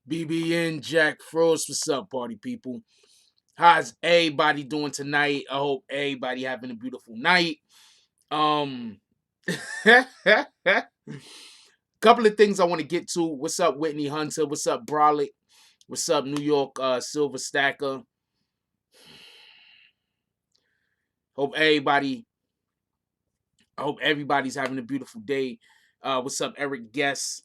BBN Jack Frost, what's up, party people? How's everybody doing tonight? I hope everybody having a beautiful night. Couple of things I want to get to. What's up, Whitney Hunter? What's up, Brolic? What's up, New York Silver Stacker? Hope everybody. I hope everybody's having a beautiful day. What's up, Eric Guest?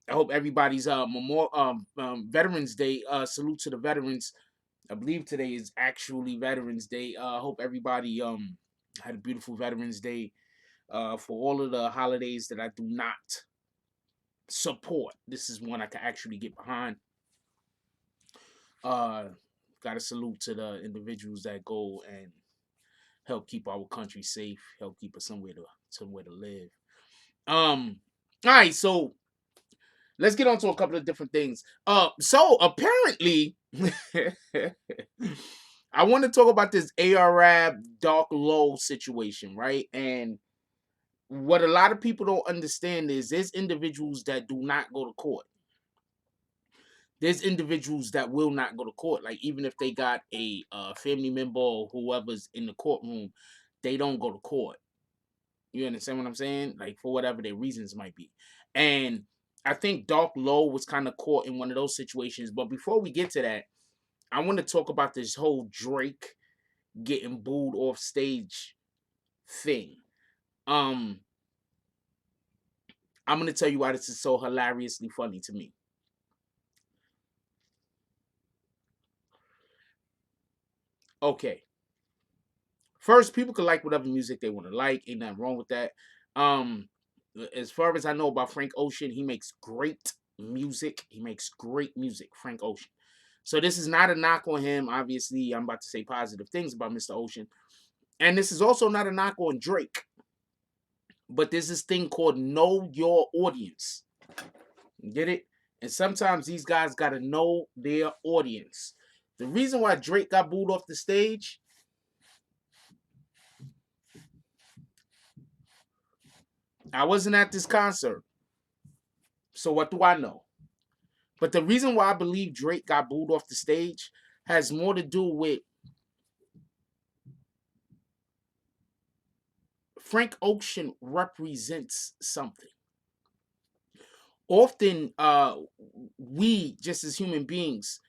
I hope everybody's Veterans Day. Salute to the veterans. I believe today is actually Veterans Day. I hope everybody had a beautiful Veterans Day. For all of the holidays that I do not support, this is one I can actually get behind. Got to salute to the individuals that go and help keep our country safe, help keep us somewhere to live. All right, so let's get on to a couple of different things. So apparently, I want to talk about this Arab Dark Low situation, right? And what a lot of people don't understand is there's individuals that do not go to court. There's individuals that will not go to court. Like, even if they got a family member or whoever's in the courtroom, they don't go to court. You understand what I'm saying? Like, for whatever their reasons might be. And I think Dark Low was kind of caught in one of those situations. But before we get to that, I want to talk about this whole Drake getting booed off stage thing. I'm going to tell you why this is so hilariously funny to me. Okay. First, people can like whatever music they want to like. Ain't nothing wrong with that. As far as I know about Frank Ocean, he makes great music. Frank Ocean. So this is not a knock on him. Obviously, I'm about to say positive things about Mr. Ocean. And this is also not a knock on Drake. But there's this thing called know your audience. Get it? And sometimes these guys got to know their audience. The reason why Drake got booed off the stage, I wasn't at this concert. So what do I know? But the reason why I believe Drake got booed off the stage has more to do with Frank Ocean represents something. Often, we, just as human beings,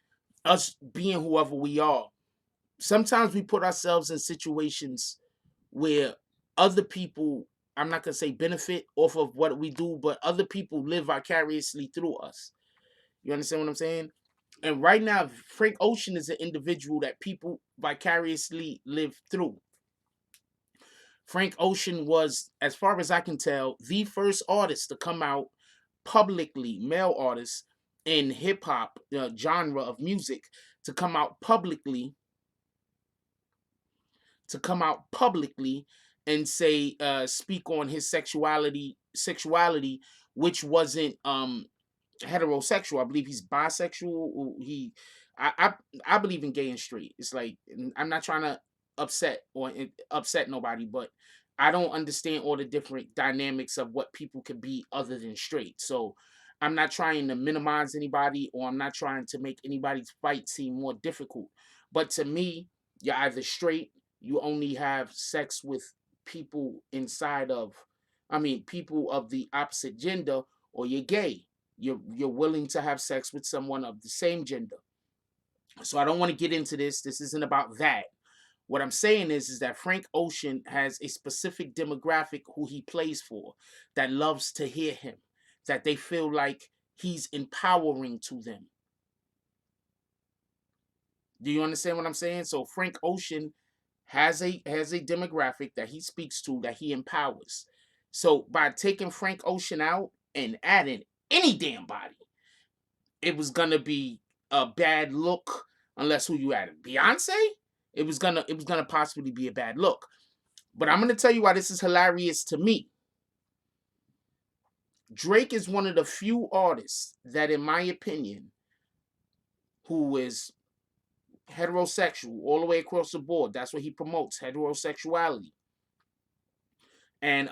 us being whoever we are, sometimes we put ourselves in situations where other people, I'm not going to say benefit off of what we do, but other people live vicariously through us. You understand what I'm saying? And right now, Frank Ocean is an individual that people vicariously live through. Frank Ocean was, as far as I can tell, the first artist to come out publicly, male artist in hip hop genre of music, to come out publicly, and say, speak on his sexuality, which wasn't heterosexual. I believe he's bisexual. I believe in gay and straight. It's like, I'm not trying to upset nobody, but I don't understand all the different dynamics of what people could be other than straight. So I'm not trying to minimize anybody, or I'm not trying to make anybody's fight seem more difficult. But to me, you're either straight, you only have sex with people inside of, I mean, people of the opposite gender, or you're gay. You're willing to have sex with someone of the same gender. So I don't want to get into this. This isn't about that. What I'm saying is that Frank Ocean has a specific demographic who he plays for, that loves to hear him, that they feel like he's empowering to them. Do you understand what I'm saying? So Frank Ocean has a demographic that he speaks to, that he empowers. So by taking Frank Ocean out and adding any damn body, it was gonna be a bad look. Unless who you added, Beyonce, it was gonna possibly be a bad look. But I'm gonna tell you why this is hilarious to me. Drake is one of the few artists that, in my opinion, who is heterosexual all the way across the board. That's what he promotes, heterosexuality. And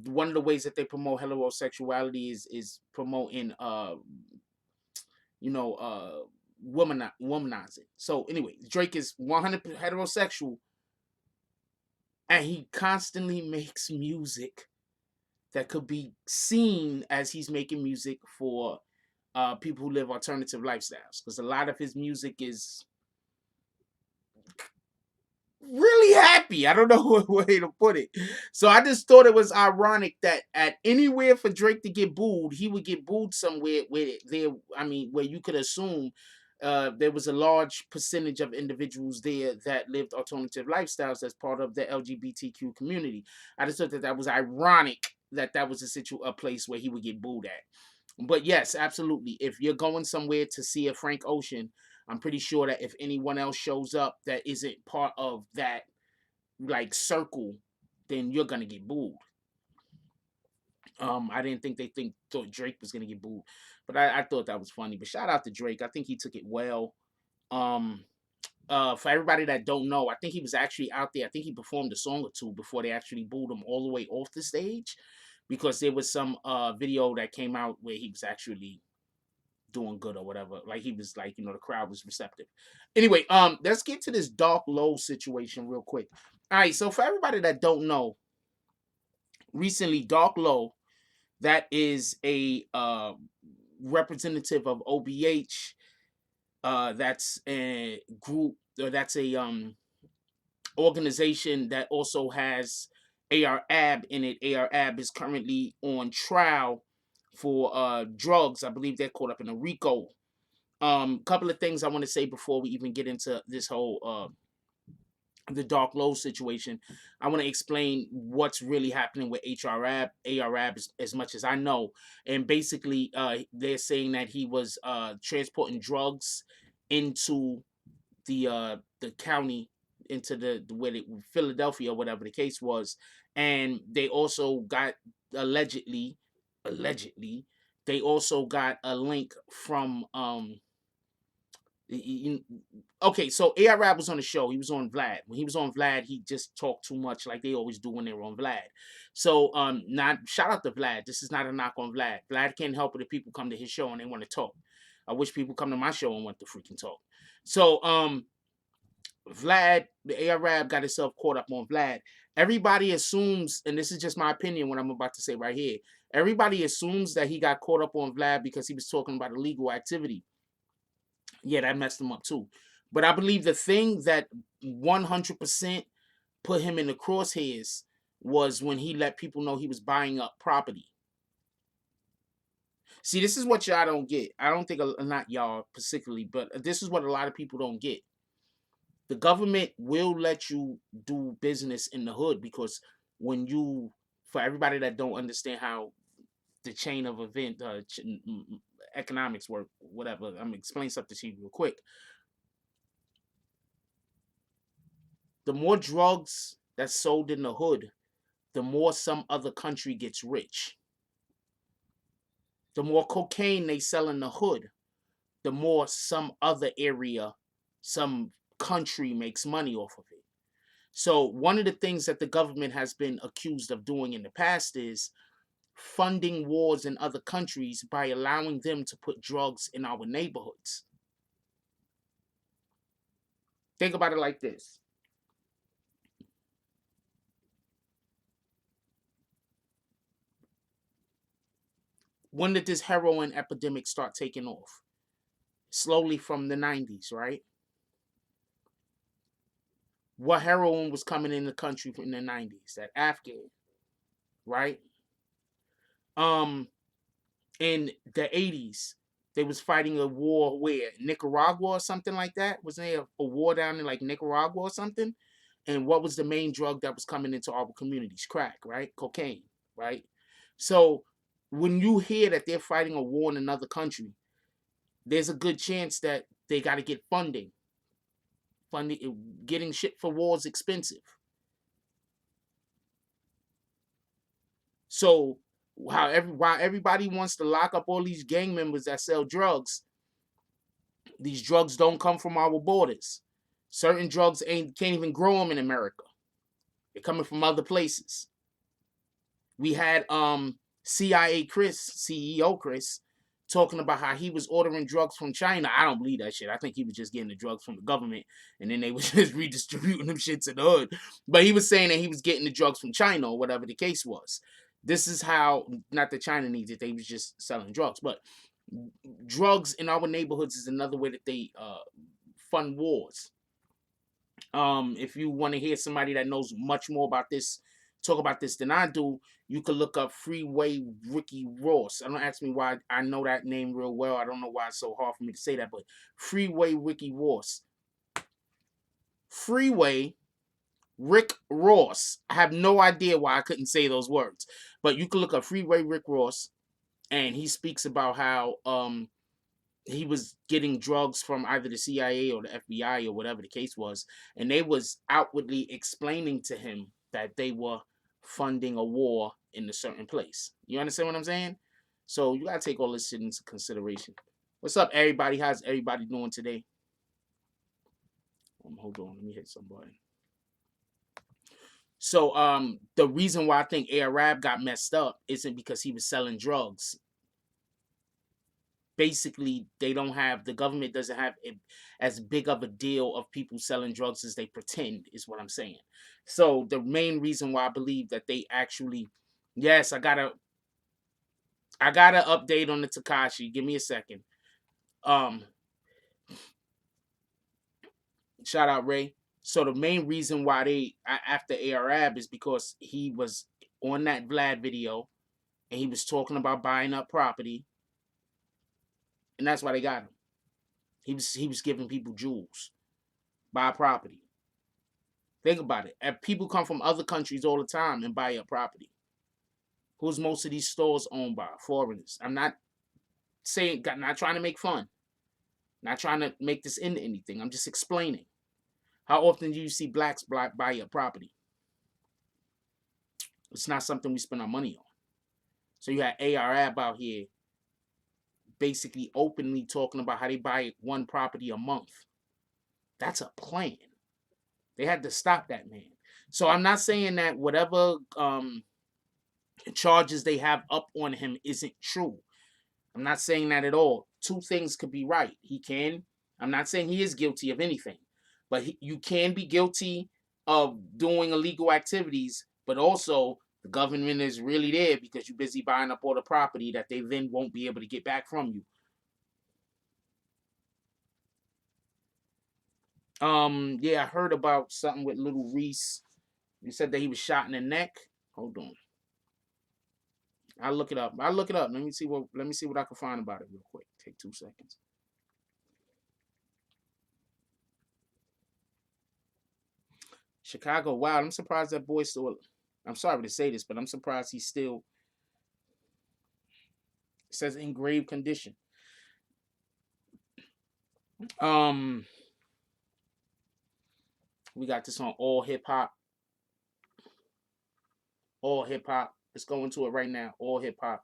one of the ways that they promote heterosexuality is promoting womanizing. So anyway, Drake is 100% heterosexual, and he constantly makes music that could be seen as he's making music for people who live alternative lifestyles, because a lot of his music is really happy. I don't know what way to put it. So I just thought it was ironic that at anywhere for Drake to get booed, he would get booed somewhere where you could assume there was a large percentage of individuals there that lived alternative lifestyles as part of the LGBTQ community. I just thought that was ironic that was a place where he would get booed at. But yes, absolutely. If you're going somewhere to see a Frank Ocean, I'm pretty sure that if anyone else shows up that isn't part of that like circle, then you're gonna get booed. I didn't think thought Drake was gonna get booed, but I thought that was funny. But shout out to Drake. I think he took it well. Um, for everybody that don't know, I think he was actually out there. I think he performed a song or two before they actually booed him all the way off the stage, because there was some video that came out where he was actually doing good or whatever. Like he was like, the crowd was receptive. Anyway, let's get to this Dark Low situation real quick. All right, so for everybody that don't know, recently Dark Low, that is a representative of OBH. That's a group, or that's a organization that also has AR-AB in it. AR-AB is currently on trial for drugs. I believe they're caught up in a RICO. Couple of things I want to say before we even get into this whole the Dark Low situation. I want to explain what's really happening with AR-AB as much as I know. And basically, they're saying that he was transporting drugs into the county, into the where they, Philadelphia or whatever the case was, and they also got allegedly allegedly they also got a link from okay, so Arab was on the show. He was on Vlad. When he was on Vlad, he just talked too much, like they always do when they were on Vlad. So, not shout out to Vlad. This is not a knock on Vlad. Vlad can't help it if people come to his show and they want to talk. I wish people come to my show and want to freaking talk. So, Vlad, the Arab got himself caught up on Vlad. Everybody assumes, and this is just my opinion, what I'm about to say right here. Everybody assumes that he got caught up on Vlad because he was talking about illegal activity. Yeah, that messed him up too. But I believe the thing that 100% put him in the crosshairs was when he let people know he was buying up property. See, this is what y'all don't get. I don't think, not y'all particularly, but this is what a lot of people don't get. The government will let you do business in the hood because when you, for everybody that don't understand how the chain of event, economics work, whatever, I'm gonna explain something to you real quick. The more drugs that's sold in the hood, the more some other country gets rich. The more cocaine they sell in the hood, the more some other area, some country makes money off of it. So one of the things that the government has been accused of doing in the past is funding wars in other countries by allowing them to put drugs in our neighborhoods. Think about it like this. When did this heroin epidemic start taking off? Slowly from the 90s, right? What heroin was coming in the country in the 90s? That Afghan, right? Um, in the 80s, they was fighting a war where Nicaragua or something like that. Was there a war down in like Nicaragua or something? And what was the main drug that was coming into our communities? Crack, right? Cocaine, right? So when you hear that they're fighting a war in another country, there's a good chance that they got to get funding. Getting shit for war is expensive. So while everybody wants to lock up all these gang members that sell drugs, these drugs don't come from our borders. Certain drugs can't even grow them in America. They're coming from other places. We had CIA Chris, CEO Chris, talking about how he was ordering drugs from China. I don't believe that shit. I think he was just getting the drugs from the government and then they was just redistributing them shit to the hood. But he was saying that he was getting the drugs from China or whatever the case was. This is how, not that China needs it, they was just selling drugs. But drugs in our neighborhoods is another way that they fund wars. If you want to hear somebody that knows much more about this, talk about this than I do, you could look up Freeway Ricky Ross. I don't ask me why I know that name real well. I don't know why it's so hard for me to say that, but Freeway Ricky Ross. Freeway Rick Ross. I have no idea why I couldn't say those words, but you can look up Freeway Rick Ross, and he speaks about how he was getting drugs from either the CIA or the FBI or whatever the case was, and they was outwardly explaining to him that they were funding a war in a certain place. You understand what I'm saying? So you gotta take all this shit into consideration. What's up, everybody? How's everybody doing today? Hold on, let me hit somebody. So the reason why I think Arab got messed up isn't because he was selling drugs. Basically, the government doesn't have as big of a deal of people selling drugs as they pretend, is what I'm saying. So the main reason why I believe that they actually, yes, I got a update on the Tekashi. Give me a second. Shout out Ray. So the main reason why they after Arab is because he was on that Vlad video and he was talking about buying up property, and that's why they got him. He was giving people jewels, buy property. Think about it. And people come from other countries all the time and buy up property. Who's most of these stores owned by? Foreigners. I'm not saying, not trying to make fun. Not trying to make this into anything. I'm just explaining. How often do you see blacks buy your property? It's not something we spend our money on. So you had ARAB out here basically openly talking about how they buy one property a month. That's a plan. They had to stop that man. So I'm not saying that whatever charges they have up on him isn't true. I'm not saying that at all. Two things could be right. I'm not saying he is guilty of anything, but you can be guilty of doing illegal activities, but also the government is really there because you're busy buying up all the property that they then won't be able to get back from you. Yeah, I heard about something with little Reese. You said that he was shot in the neck. Hold on. I'll look it up. Let me see what I can find about it real quick. Take 2 seconds. Chicago, wow, I'm surprised that boy still. I'm sorry to say this, but I'm surprised he's still. It says in grave condition. We got this on all hip hop. All hip hop. Let's go into it right now. All hip hop.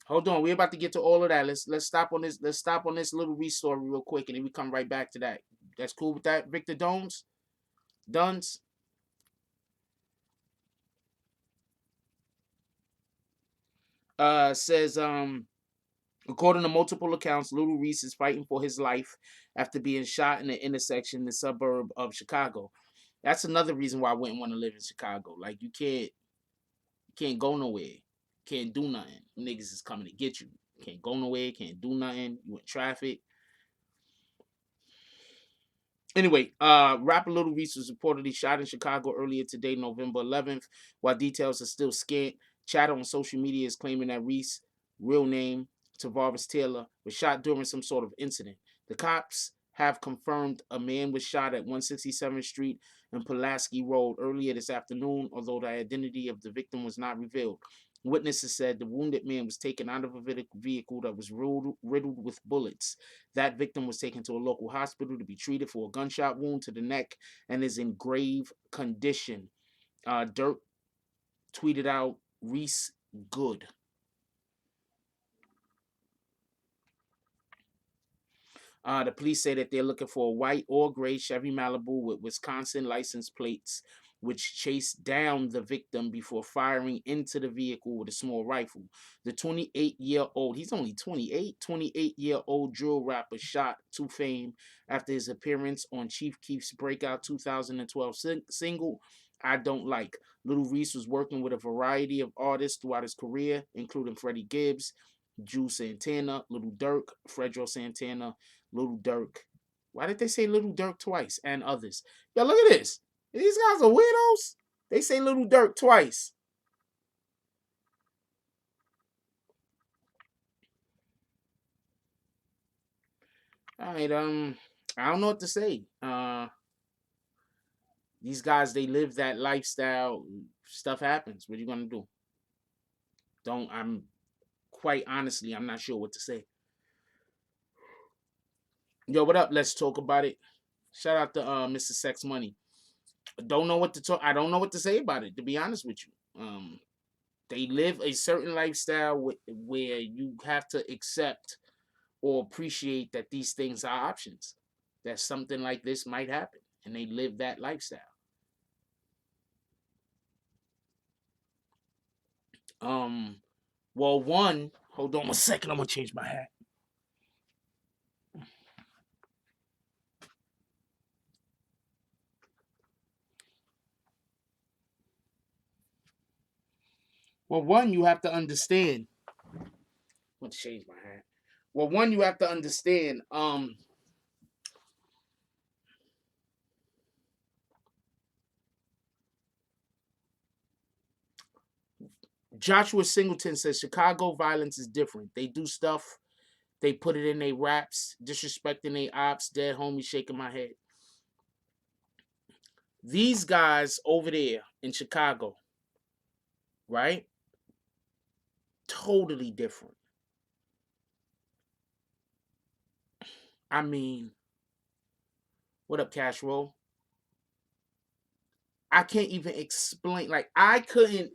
Hold on, we're about to get to all of that. Let's stop on this. Let's stop on this little restory real quick, and then we come right back to that. That's cool with that, Victor Domes, Duns. Says according to multiple accounts, Little Reese is fighting for his life after being shot in the intersection in the suburb of Chicago. That's another reason why I wouldn't want to live in Chicago. Like you can't go nowhere, can't do nothing. Niggas is coming to get you. Can't go nowhere, can't do nothing. You in traffic. Anyway, rapper Little Reese was reportedly shot in Chicago earlier today, November 11th. While details are still scant, chatter on social media is claiming that Reese, real name Tavares Taylor, was shot during some sort of incident. The cops have confirmed a man was shot at 167th Street and Pulaski Road earlier this afternoon, although the identity of the victim was not revealed. Witnesses said the wounded man was taken out of a vehicle that was riddled with bullets. That victim was taken to a local hospital to be treated for a gunshot wound to the neck and is in grave condition. Dirk tweeted out, Reese good. The police say that they're looking for a white or gray Chevy Malibu with Wisconsin license plates, which chased down the victim before firing into the vehicle with a small rifle. The 28-year-old, he's only 28-year-old drill rapper shot to fame after his appearance on Chief Keef's breakout 2012 single, I Don't Like. Little Reese was working with a variety of artists throughout his career, including Freddie Gibbs, Juelz Santana, Little Durk, Fredro Santana, Little Durk. Why did they say Little Durk twice? And others. Yo, look at this. These guys are weirdos. They say Little Durk twice. All right, I don't know what to say. These guys, they live that lifestyle. Stuff happens. What are you gonna do? I'm quite honestly, I'm not sure what to say. Yo, what up? Let's talk about it. Shout out to Mr. Sex Money. Don't know what to talk. I don't know what to say about it. To be honest with you, they live a certain lifestyle where you have to accept or appreciate that these things are options. That something like this might happen, and they live that lifestyle. Well, one. Hold on a second. I'm gonna change my hat. Well, one, you have to understand. I'm gonna change my hat. Well, one, you have to understand. Joshua Singleton says Chicago violence is different. They do stuff. They put it in their raps, disrespecting their ops. Dead homie shaking my head. These guys over there in Chicago, right? Totally different. I mean, what up, Cash Roll? I can't even explain. Like, I couldn't.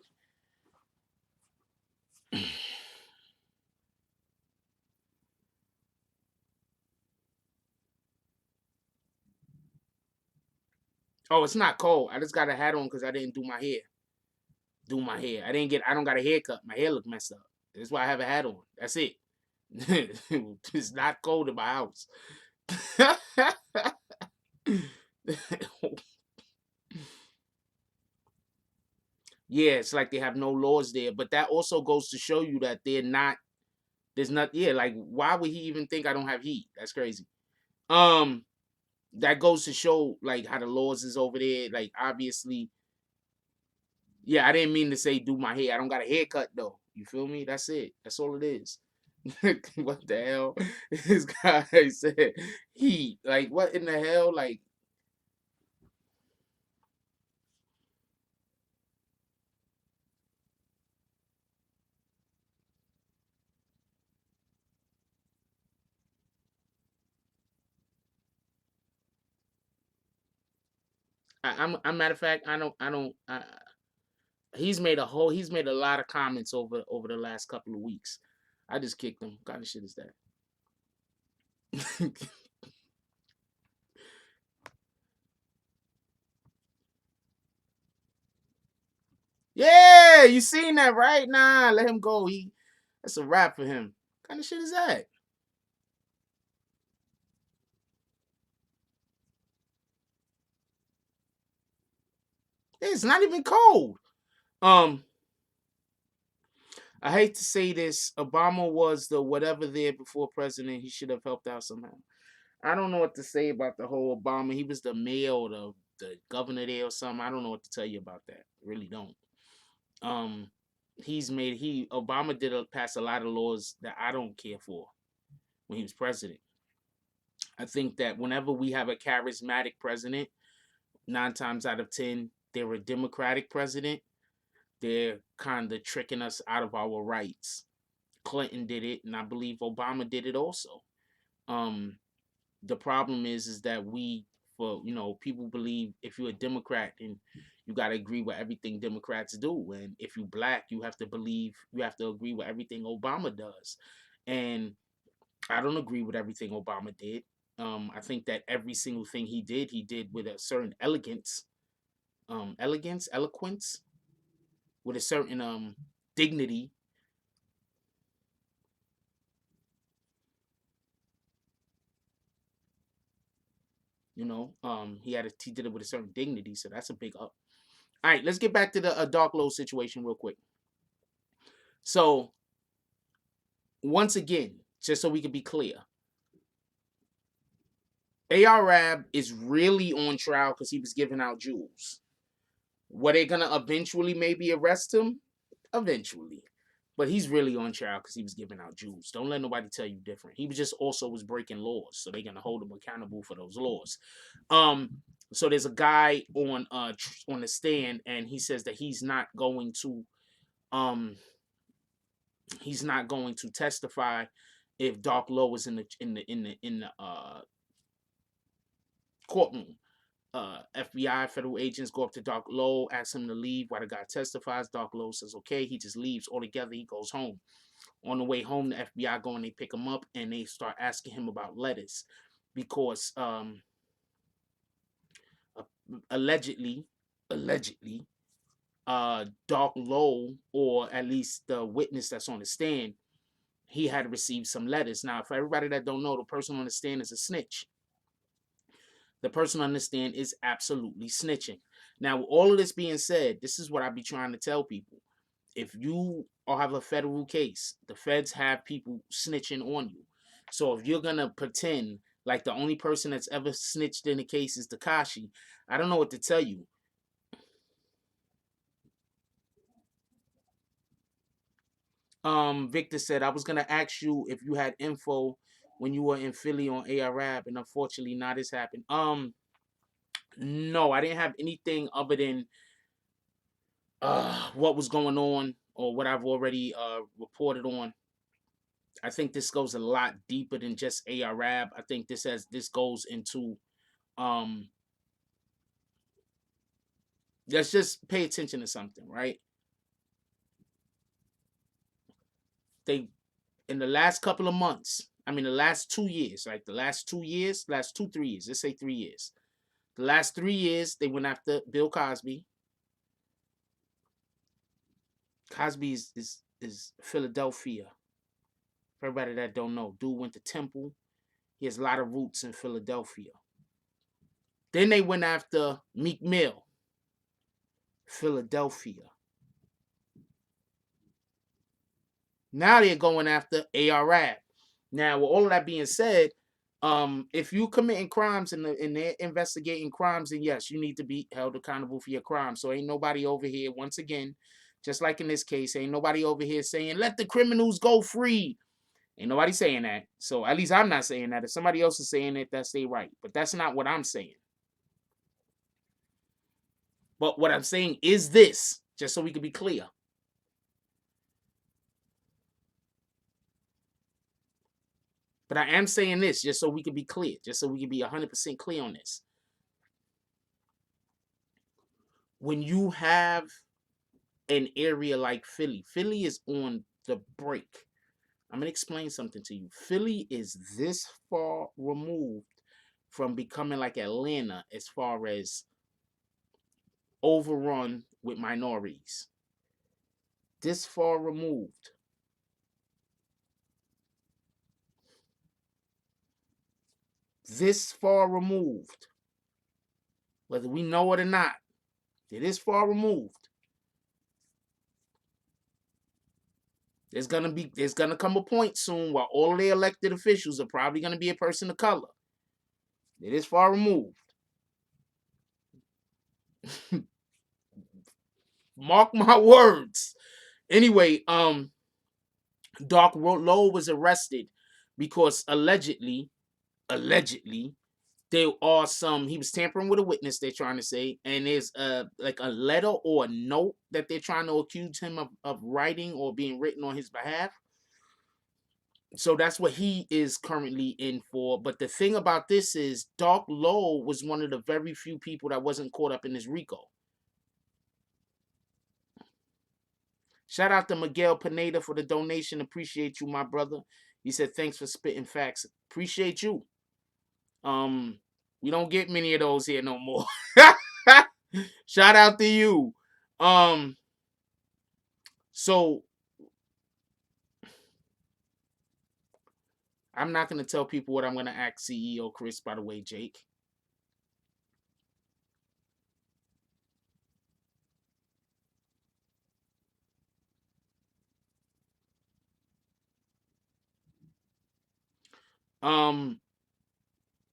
Oh, it's not cold. I just got a hat on because I didn't do my hair. I didn't get. I don't got a haircut. My hair look messed up. That's why I have a hat on. That's it. It's not cold in my house. Yeah, it's like they have no laws there. But that also goes to show you that they're not. There's not. Yeah, like why would he even think I don't have heat? That's crazy. Um, that goes to show like how the laws is over there. Like obviously, yeah, I didn't mean to say do my hair. I don't got a haircut though. You feel me? That's it. That's all it is. What the hell? This guy said heat. Like what in the hell? Like I'm matter of fact, he's made a lot of comments over the last couple of weeks. I just kicked him. What kind of shit is that? Yeah, you seen that, right? Nah, let him go. That's a wrap for him. What kind of shit is that? It's not even cold. Um, I hate to say this. Obama was the whatever there before president. He should have helped out somehow. I don't know what to say about the whole Obama. He was the mayor or the governor there or something. I don't know what to tell you about that. I really don't. Um, Obama did pass a lot of laws that I don't care for when he was president. I think that whenever we have a charismatic president, 9 times out of 10, they're a Democratic president. They're kind of tricking us out of our rights. Clinton did it, and I believe Obama did it also. Um, the problem is that people believe if you're a Democrat and you got to agree with everything Democrats do, and if you black, you have to agree with everything Obama does, and I don't agree with everything Obama did. I think that every single thing he did with a certain eloquence, with a certain dignity. He did it with a certain dignity, so that's a big up. All right, let's get back to the Dark Low situation real quick. So once again, just so we can be clear, ARAB is really on trial because he was giving out jewels. Were they gonna eventually maybe arrest him? Eventually. But he's really on trial because he was giving out jewels. Don't let nobody tell you different. He was just also was breaking laws, so they're gonna hold him accountable for those laws. So there's a guy on the stand, and he says that um he's not going to testify if Dark Low is in the courtroom. FBI federal agents go up to Dark Low, ask him to leave while the guy testifies. Dark Low says okay. He just leaves altogether. He goes home. On the way home, the FBI go and they pick him up and they start asking him about letters because allegedly, allegedly, Dark Low, or at least the witness that's on the stand, he had received some letters. Now, for everybody that don't know, the person on the stand is a snitch. The person on the stand is absolutely snitching. Now, with all of this being said, this is what I be trying to tell people. If you have a federal case, the feds have people snitching on you. So if you're gonna pretend like the only person that's ever snitched in a case is Tekashi, I don't know what to tell you. Victor said I was gonna ask you if you had info when you were in Philly on ARAB, and unfortunately, not this happened. No, I didn't have anything other than what was going on or what I've already reported on. I think this goes a lot deeper than just ARAB. I think this goes into um let's just pay attention to something, right? They in the last couple of months, I mean the last 2 years, like the last 2 years, last 2, 3 years, let's say 3 years. The last 3 years, they went after Bill Cosby. Cosby is Philadelphia. For everybody that don't know, dude went to Temple. He has a lot of roots in Philadelphia. Then they went after Meek Mill, Philadelphia. Now they're going after ARAB. Now, with all of that being said, if you committing crimes and they're investigating crimes, then yes, you need to be held accountable for your crimes. So ain't nobody over here, once again, just like in this case, ain't nobody over here saying let the criminals go free. Ain't nobody saying that. So at least I'm not saying that. If somebody else is saying it, that's their right. But that's not what I'm saying. But what I'm saying is this, just so we can be clear. But I am saying this just so we can be clear, just so we can be 100% clear on this. When you have an area like Philly, Philly is on the break. I'm going to explain something to you. Philly is this far removed from becoming like Atlanta as far as overrun with minorities. This far removed. This far removed. Whether we know it or not, it is far removed. There's gonna come a point soon where all the elected officials are probably gonna be a person of color. It is far removed. Mark my words. Anyway, Dark Low was arrested because allegedly, there are some. He was tampering with a witness. They're trying to say, and there's like a letter or a note that they're trying to accuse him of writing or being written on his behalf. So that's what he is currently in for. But the thing about this is, Dark Low was one of the very few people that wasn't caught up in this RICO. Shout out to Miguel Pineda for the donation. Appreciate you, my brother. He said, thanks for spitting facts. Appreciate you. We don't get many of those here no more. Shout out to you. So I'm not gonna tell people what I'm gonna ask CEO Chris, by the way, Jake.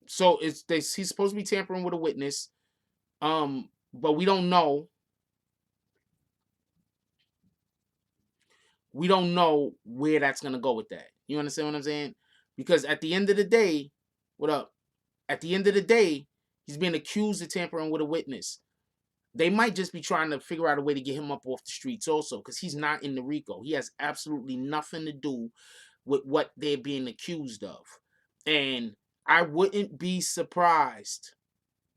So he's supposed to be tampering with a witness. But we don't know. We don't know where that's gonna go with that. You understand what I'm saying? Because at the end of the day, what up? At the end of the day, he's being accused of tampering with a witness. They might just be trying to figure out a way to get him up off the streets also, because he's not in the RICO. He has absolutely nothing to do with what they're being accused of. And I wouldn't be surprised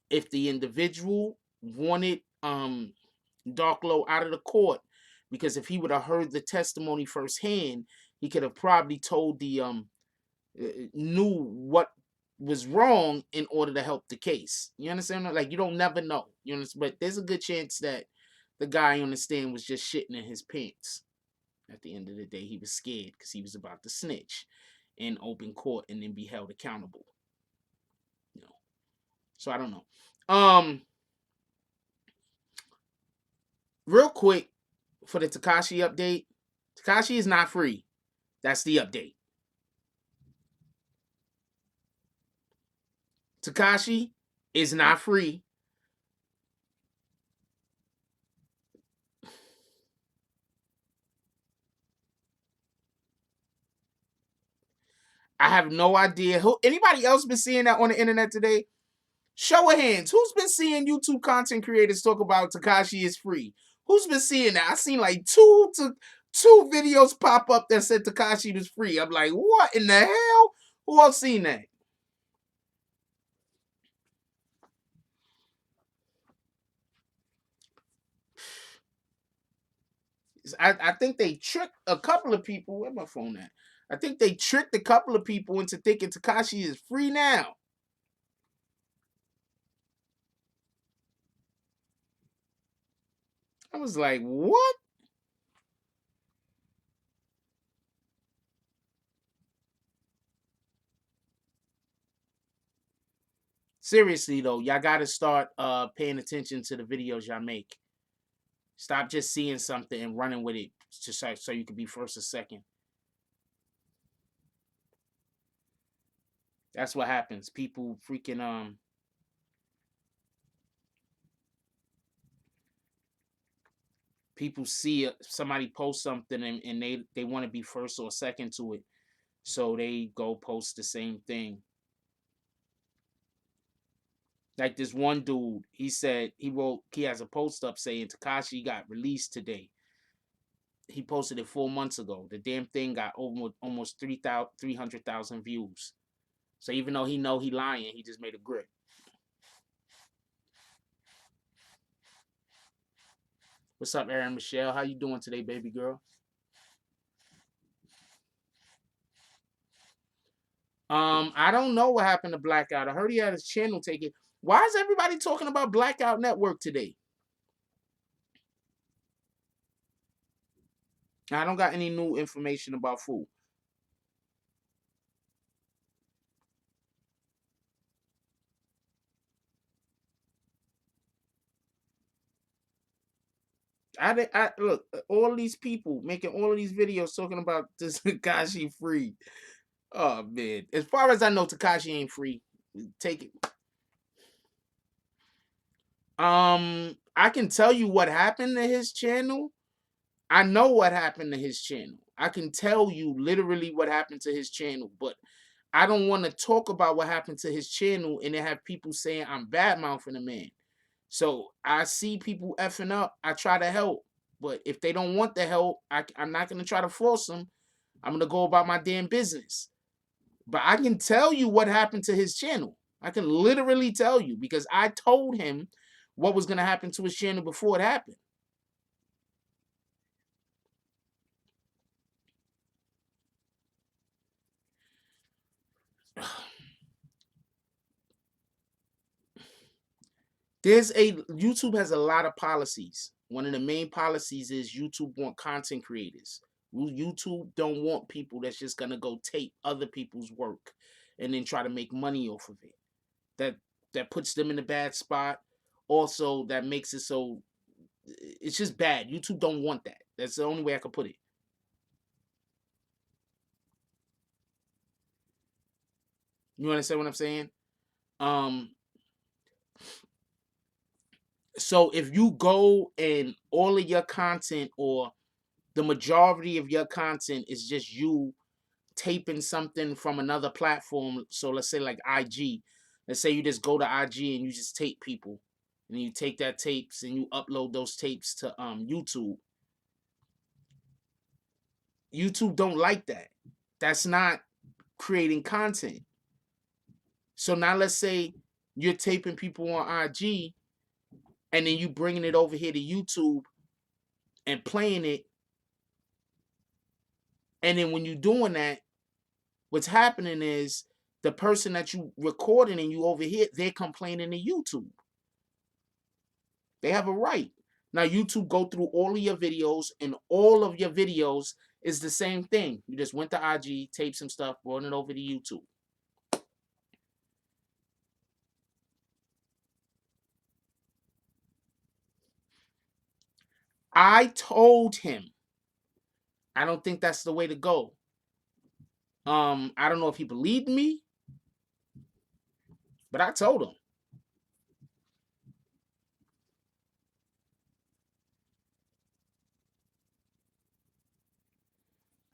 if the individual wanted Dark Low out of the court, because if he would have heard the testimony firsthand, he could have probably told the knew what was wrong in order to help the case. You understand? Like, you don't never know. You understand? But there's a good chance that the guy on the stand was just shitting in his pants. At the end of the day, he was scared because he was about to snitch in open court and then be held accountable. You know. So I don't know. Real quick for the Tekashi update. Tekashi is not free. That's the update. Tekashi is not free. I have no idea. Anybody else been seeing that on the internet today? Show of hands. Who's been seeing YouTube content creators talk about Tekashi is free? Who's been seeing that? I seen like 2 videos pop up that said Tekashi was free. I'm like, what in the hell? Who else seen that? I think they tricked a couple of people. Where's my phone at? I think they tricked a couple of people into thinking Tekashi is free now. I was like, what? Seriously though, y'all gotta start paying attention to the videos y'all make. Stop just seeing something and running with it just so you can be first or second. That's what happens. People freaking people see somebody post something and they want to be first or second to it, so they go post the same thing. Like this one dude, he said he has a post up saying Tekashi got released today. He posted it 4 months ago. The damn thing got almost 300,000 views. So even though he know he lying, he just made a grip. What's up, Aaron Michelle? How you doing today, baby girl? I don't know what happened to Blackout. I heard he had his channel taken. Why is everybody talking about Blackout Network today? I don't got any new information about Fool. I look, all these people making all of these videos talking about this Tekashi free. Oh man, as far as I know, Tekashi ain't free. Take it. I can tell you what happened to his channel. I know what happened to his channel. I can tell you literally what happened to his channel, but I don't want to talk about what happened to his channel and then have people saying I'm bad mouthing the man. So I see people effing up. I try to help, but if they don't want the help, I'm not gonna try to force them. I'm gonna go about my damn business. But I can tell you what happened to his channel. I can literally tell you because I told him what was gonna happen to his channel before it happened. YouTube has a lot of policies. One of the main policies is YouTube want content creators. YouTube don't want people that's just gonna go tape other people's work and then try to make money off of it. That that puts them in a bad spot. Also, that makes it so it's just bad. YouTube don't want that. That's the only way I could put it. You understand what I'm saying? Um, so if you go and all of your content or the majority of your content is just you taping something from another platform. So let's say like IG. Let's say you just go to IG and you just tape people. And you take that tapes and you upload those tapes to YouTube. YouTube don't like that. That's not creating content. So now let's say you're taping people on IG and then you bringing it over here to YouTube and playing it. And then when you're doing that, what's happening is the person that you recording and you over here, they're complaining to YouTube. They have a right. Now YouTube go through all of your videos, and all of your videos is the same thing. You just went to IG, taped some stuff, brought it over to YouTube. I told him I don't think that's the way to go. I don't know if he believed me, but I told him.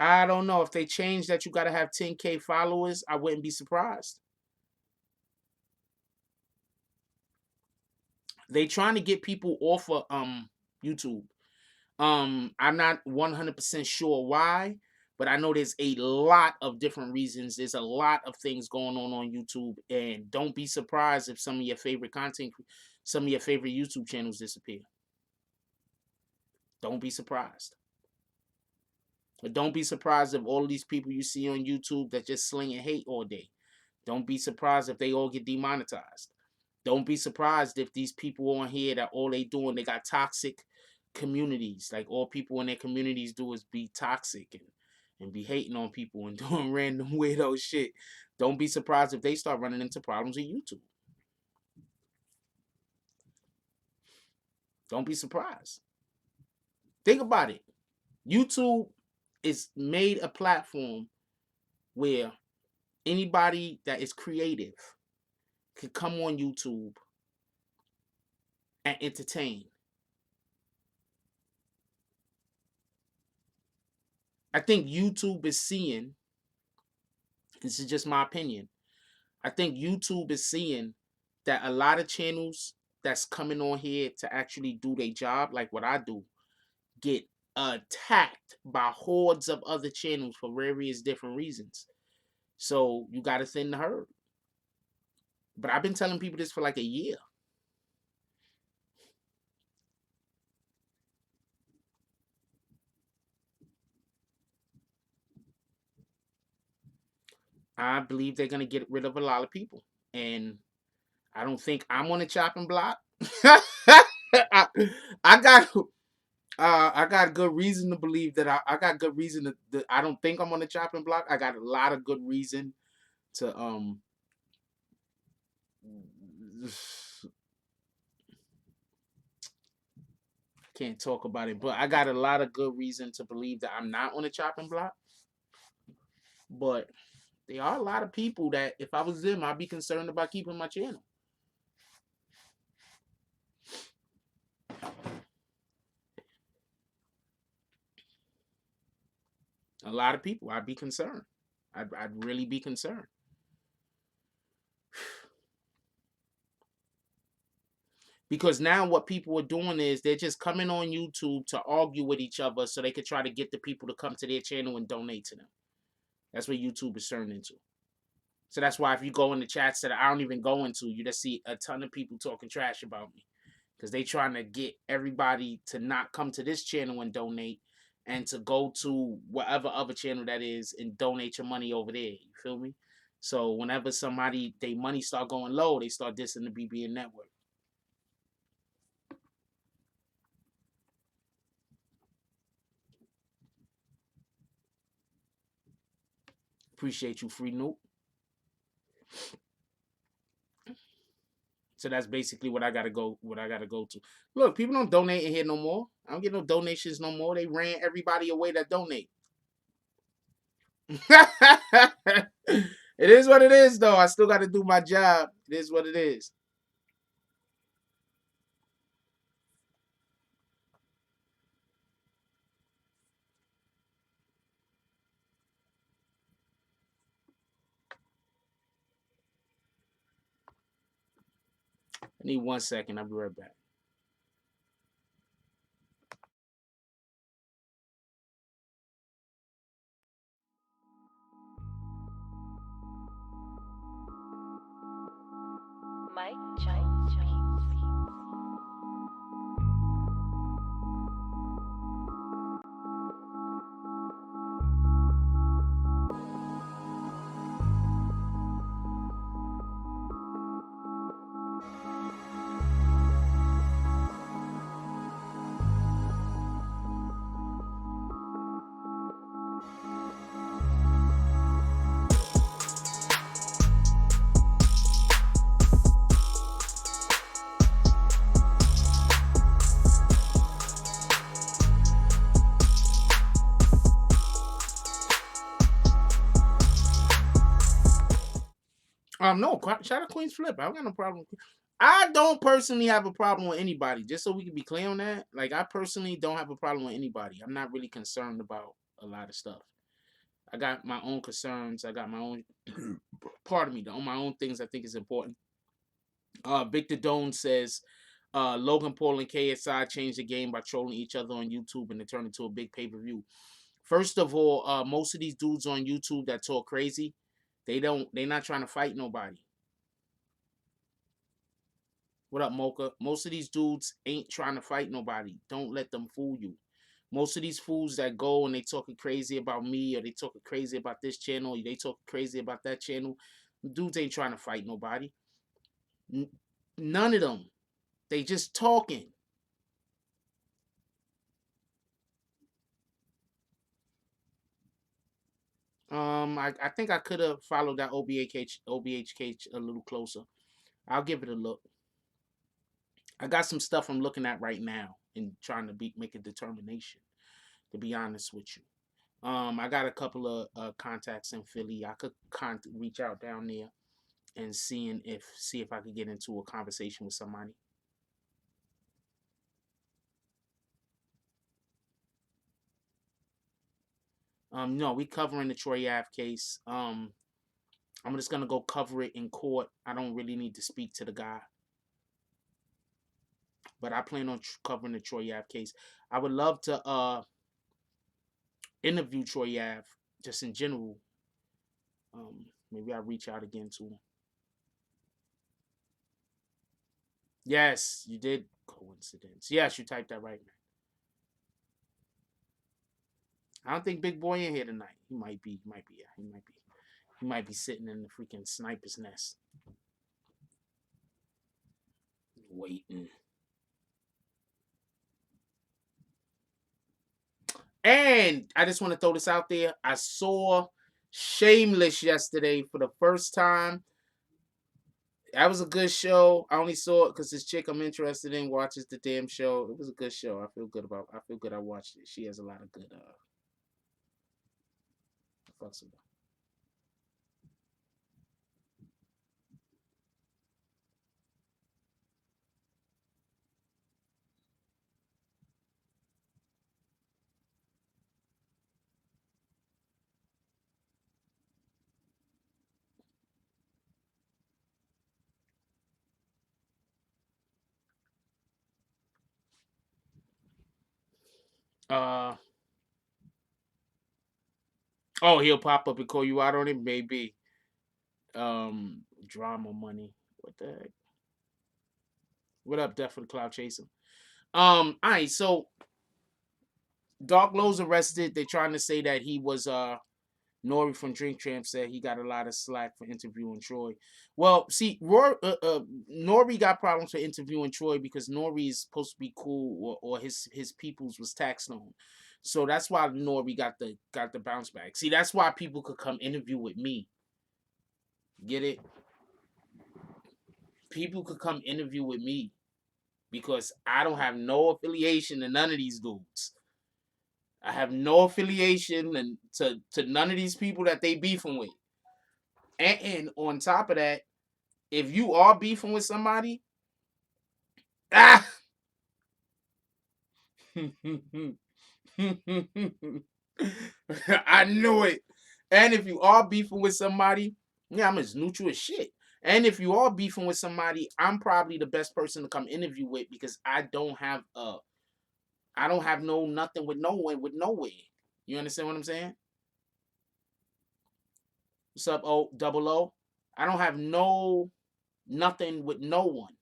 I don't know if they change that you got to have 10K followers. I wouldn't be surprised. They trying to get people off of YouTube. I'm not 100% sure why, but I know there's a lot of different reasons. There's a lot of things going on YouTube, and don't be surprised if some of your favorite YouTube channels disappear. Don't be surprised. But don't be surprised if all of these people you see on YouTube that just slinging hate all day. Don't be surprised if they all get demonetized. Don't be surprised if these people on here that all they doing, they got toxic communities. Like all people in their communities do is be toxic and be hating on people and doing random weirdo shit. Don't be surprised if they start running into problems with YouTube. Don't be surprised. Think about it. YouTube is made a platform where anybody that is creative can come on YouTube and entertain. I think YouTube is seeing, this is just my opinion, I think YouTube is seeing that a lot of channels that's coming on here to actually do their job, like what I do, get attacked by hordes of other channels for various different reasons. So you got to thin the herd. But I've been telling people this for like a year. I believe they're gonna get rid of a lot of people, and I don't think I'm on the chopping block. I, I got I got good reason to believe that I got good reason to I don't think I'm on the chopping block. I got a lot of good reason to can't talk about it, but I got a lot of good reason to believe that I'm not on the chopping block. But there are a lot of people that if I was them, I'd be concerned about keeping my channel. A lot of people, I'd be concerned. I'd really be concerned. Because now what people are doing is they're just coming on YouTube to argue with each other so they could try to get the people to come to their channel and donate to them. That's what YouTube is turned into. So that's why if you go in the chats that I don't even go into, you just see a ton of people talking trash about me. Because they trying to get everybody to not come to this channel and donate and to go to whatever other channel that is and donate your money over there. You feel me? So whenever somebody, they money start going low, they start dissing the BBN network. Appreciate you, Free Noop. So that's basically what I gotta go. What I gotta go to. Look, people don't donate in here no more. I don't get no donations no more. They ran everybody away that donate. It is what it is, though. I still got to do my job. It is what it is. I need 1 second. I'll be right back. Mike Jones. No, shout out Queen's Flip. I don't got no problem. I don't personally have a problem with anybody. Just so we can be clear on that. Like, I personally don't have a problem with anybody. I'm not really concerned about a lot of stuff. I got my own concerns. I got my own, pardon me, my own things I think is important. Victor Doan says, Logan Paul and KSI changed the game by trolling each other on YouTube and it turned into a big pay-per-view. First of all, most of these dudes on YouTube that talk crazy, they're not trying to fight nobody. What up, Mocha? Most of these dudes ain't trying to fight nobody. Don't let them fool you. Most of these fools that go and they talking crazy about me or they talking crazy about this channel, or they talking crazy about that channel, dudes ain't trying to fight nobody. None of them. They just talking. I think I could have followed that OBHK a little closer. I'll give it a look. I got some stuff I'm looking at right now and trying to make a determination. To be honest with you, I got a couple of contacts in Philly. I could reach out down there and see if I could get into a conversation with somebody. No, we covering the Troy Ave case. I'm just gonna go cover it in court. I don't really need to speak to the guy, but I plan on covering the Troy Ave case. I would love to interview Troy Ave just in general. Maybe I'll reach out again to him. Yes, you did. Coincidence. Yes, you typed that right, man. I don't think Big Boy in here tonight. He might be. Yeah, he might be. He might be sitting in the freaking sniper's nest, waiting. And I just want to throw this out there. I saw Shameless yesterday for the first time. That was a good show. I only saw it because this chick I'm interested in watches the damn show. It was a good show. I feel good about. I feel good. I watched it. She has a lot of good. Fucks with her. Uh oh, he'll pop up and call you out on it. Maybe. Drama money. What the heck? What up, Death for the Cloud Chaser? Alright, so Dark Low's arrested. They're trying to say that he was Nori from Drink Champ said he got a lot of slack for interviewing Troy. Well, see, Nori got problems for interviewing Troy because Nori is supposed to be cool, or his peoples was taxed on. So that's why Nori got the bounce back. See, that's why people could come interview with me. Get it? People could come interview with me because I don't have no affiliation to none of these dudes. I have no affiliation to none of these people that they beefing with. And on top of that, if you are beefing with somebody, ah, I knew it. And if you are beefing with somebody, yeah, I'm as neutral as shit. And if you are beefing with somebody, I'm probably the best person to come interview with because I don't have no nothing with no one with nowhere. You understand what I'm saying? What's up, double O? I don't have nothing with no one.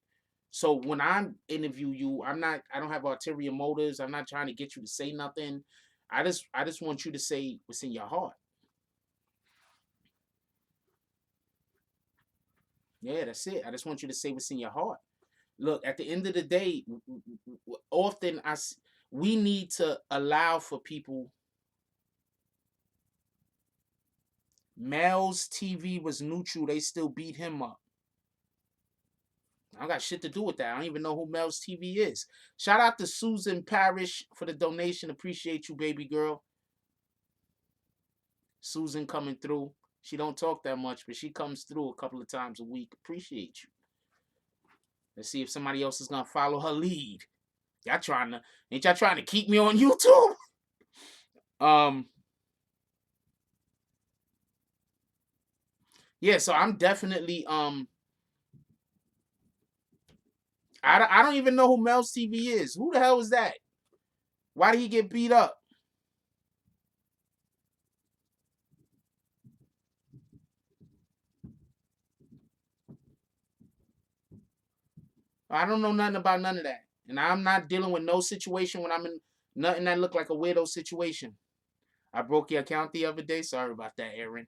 So when I interview you, I don't have ulterior motives. I'm not trying to get you to say nothing. I just want you to say what's in your heart. Yeah, that's it. I just want you to say what's in your heart. Look, at the end of the day, often we need to allow for people. Mel's TV was neutral. They still beat him up. I got shit to do with that. I don't even know who Mel's TV is. Shout out to Susan Parrish for the donation. Appreciate you, baby girl. Susan coming through. She don't talk that much, but she comes through a couple of times a week. Appreciate you. Let's see if somebody else is gonna follow her lead. Ain't y'all trying to keep me on YouTube? Um, yeah, so I'm definitely I don't even know who Mel's TV is. Who the hell is that? Why did he get beat up? I don't know nothing about none of that. And I'm not dealing with no situation when I'm in nothing that look like a weirdo situation. I broke your account the other day. Sorry about that, Aaron.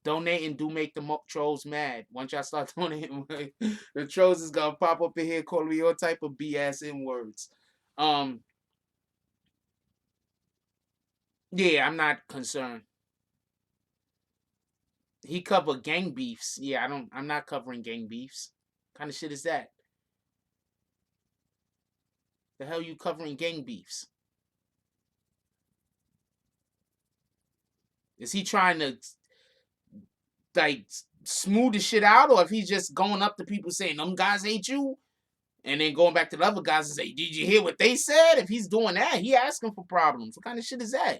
Donating do make the trolls mad. Once y'all start donating, the trolls is gonna pop up in here calling me all type of BS in words. Um, yeah, I'm not concerned. He covered gang beefs. Yeah, I'm not covering gang beefs. What kind of shit is that? The hell you covering gang beefs? Is he trying to like smooth the shit out, or if he's just going up to people saying them guys hate you, and then going back to the other guys and say, "Did you hear what they said?" If he's doing that, he asking for problems. What kind of shit is that?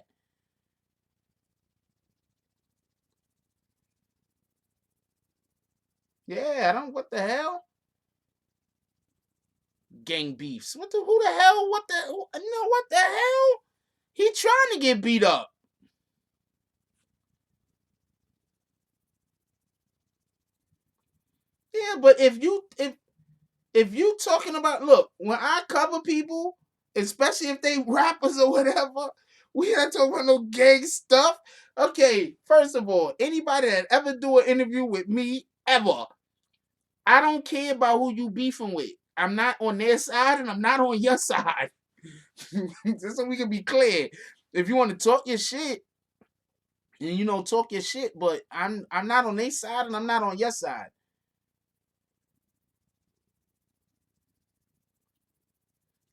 Yeah, I don't. What the hell? Gang beefs. What the? Who the hell? What the? No, what the hell? He trying to get beat up. Yeah, but if you talking about, look, when I cover people, especially if they rappers or whatever, we not talking about no gang stuff. Okay, first of all, anybody that ever do an interview with me ever, I don't care about who you beefing with. I'm not on their side and I'm not on your side. Just so we can be clear. If you want to talk your shit, and talk your shit, but I'm not on their side and I'm not on your side.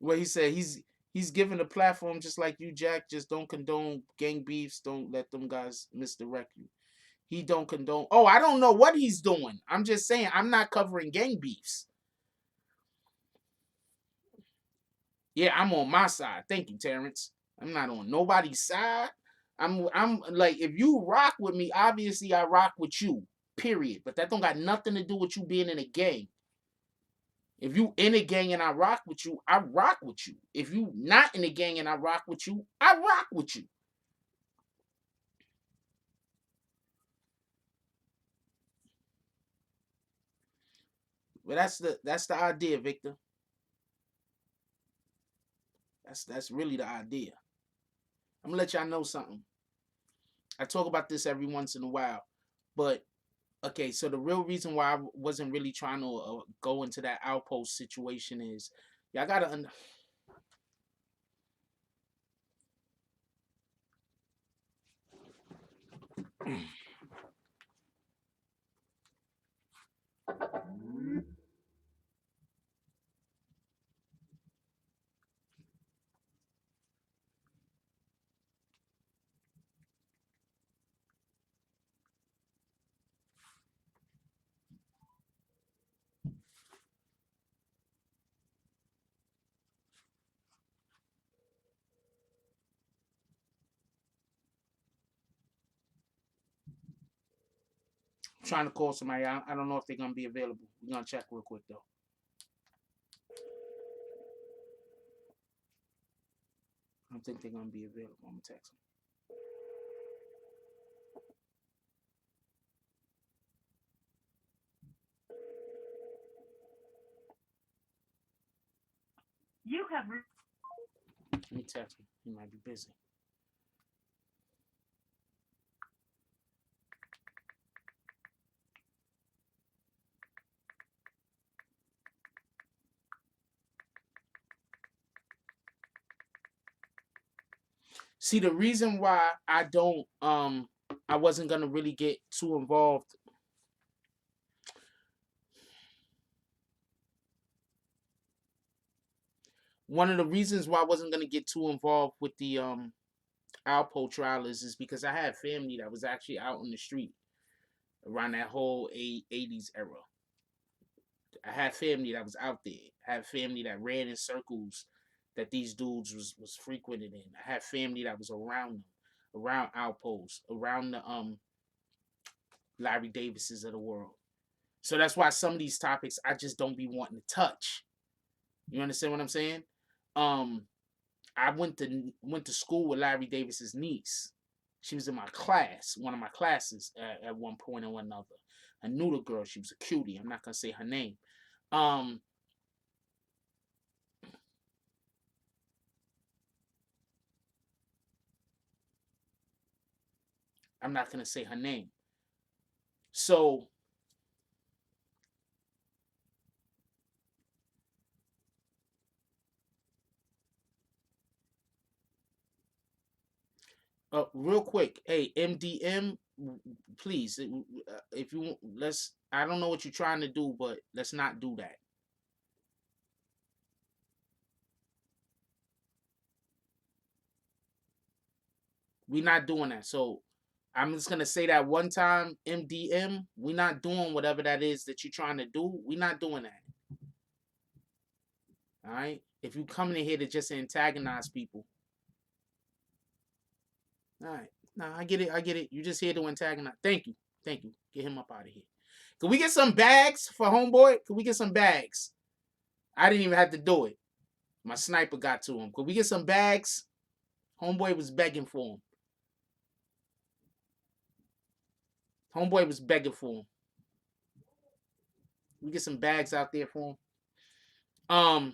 What he said, he's given a platform just like you, Jack. Just don't condone gang beefs. Don't let them guys misdirect you. He don't condone. Oh, I don't know what he's doing. I'm just saying I'm not covering gang beefs. Yeah, I'm on my side. Thank you, Terrence. I'm not on nobody's side. I'm like, if you rock with me, obviously I rock with you. Period. But that don't got nothing to do with you being in a gang. If you in a gang and I rock with you, I rock with you. If you not in a gang and I rock with you, I rock with you. But that's the idea, Victor. That's really the idea. I'm gonna let y'all know something. I talk about this every once in a while, but okay. So the real reason why I wasn't really trying to go into that outpost situation is y'all gotta. Trying to call somebody. I don't know if they're gonna be available. We're gonna check real quick though. I don't think they're gonna be available. I'm gonna text them. You have. Let me text him. He might be busy. See, the reason why I wasn't gonna really get too involved. One of the reasons why I wasn't gonna get too involved with the Alpo trial is because I had family that was actually out on the street around that whole 80s era. I had family that was out there. I had family that ran in circles that these dudes was frequented in. I had family that was around them, around outposts, around the Larry Davises of the world. So that's why some of these topics I just don't be wanting to touch. You understand what I'm saying? Um, I went to school with Larry Davis's niece. She was in my class, one of my classes at one point or another. I knew the girl. She was a cutie. I'm not gonna say her name. Um, I'm not gonna say her name. So real quick, hey MDM, please, if you let's. I don't know what you're trying to do, but let's not do that. We're not doing that. So I'm just gonna say that one time, MDM. We're not doing whatever that is that you're trying to do. We're not doing that. All right. If you coming in here to just antagonize people, all right. Nah, I get it. I get it. You just here to antagonize. Thank you. Thank you. Get him up out of here. Can we get some bags for homeboy? Can we get some bags? I didn't even have to do it. My sniper got to him. Could we get some bags? Homeboy was begging for him. Homeboy was begging for him. We get some bags out there for him. Um,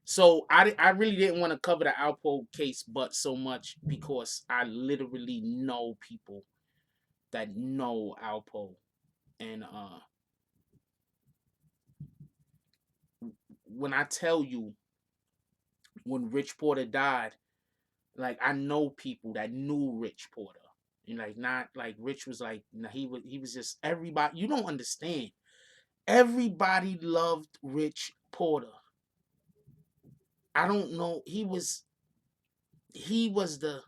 so I really didn't want to cover the Alpo case, but so much because I literally know people that know Alpo, and when I tell you, when Rich Porter died, like I know people that knew Rich Porter. And like not like Rich was like he was just everybody. You don't understand. Everybody loved Rich Porter. I don't know. He was the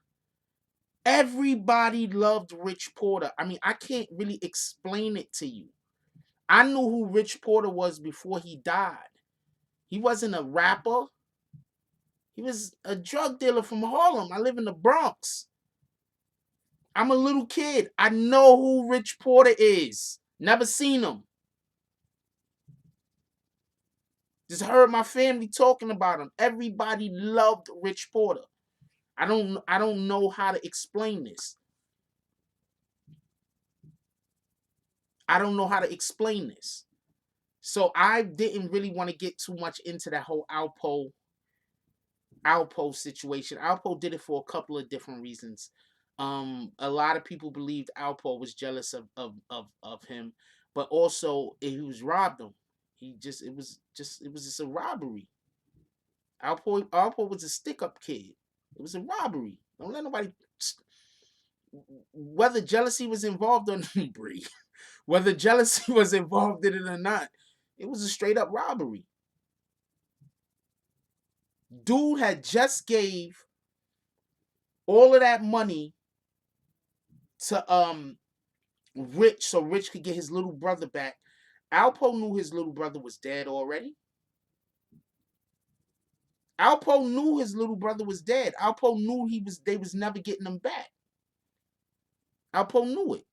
everybody loved Rich Porter. I mean, I can't really explain it to you. I knew who Rich Porter was before he died. He wasn't a rapper. He was a drug dealer from Harlem. I live in the Bronx. I'm a little kid. I know who Rich Porter is. Never seen him. Just heard my family talking about him. Everybody loved Rich Porter. I don't know how to explain this. I don't know how to explain this. So I didn't really want to get too much into that whole Alpo situation. Alpo did it for a couple of different reasons. A lot of people believed Alpo was jealous of him, but also he was robbed him. It was just a robbery. Alpo was a stick up kid. It was a robbery. Don't let nobody. Whether jealousy was involved or not, whether jealousy was involved in it or not, it was a straight up robbery. Dude had just gave all of that money to Rich so Rich could get his little brother back. Alpo knew his little brother was dead already. Alpo knew his little brother was dead. Alpo knew they was never getting him back. Alpo knew it.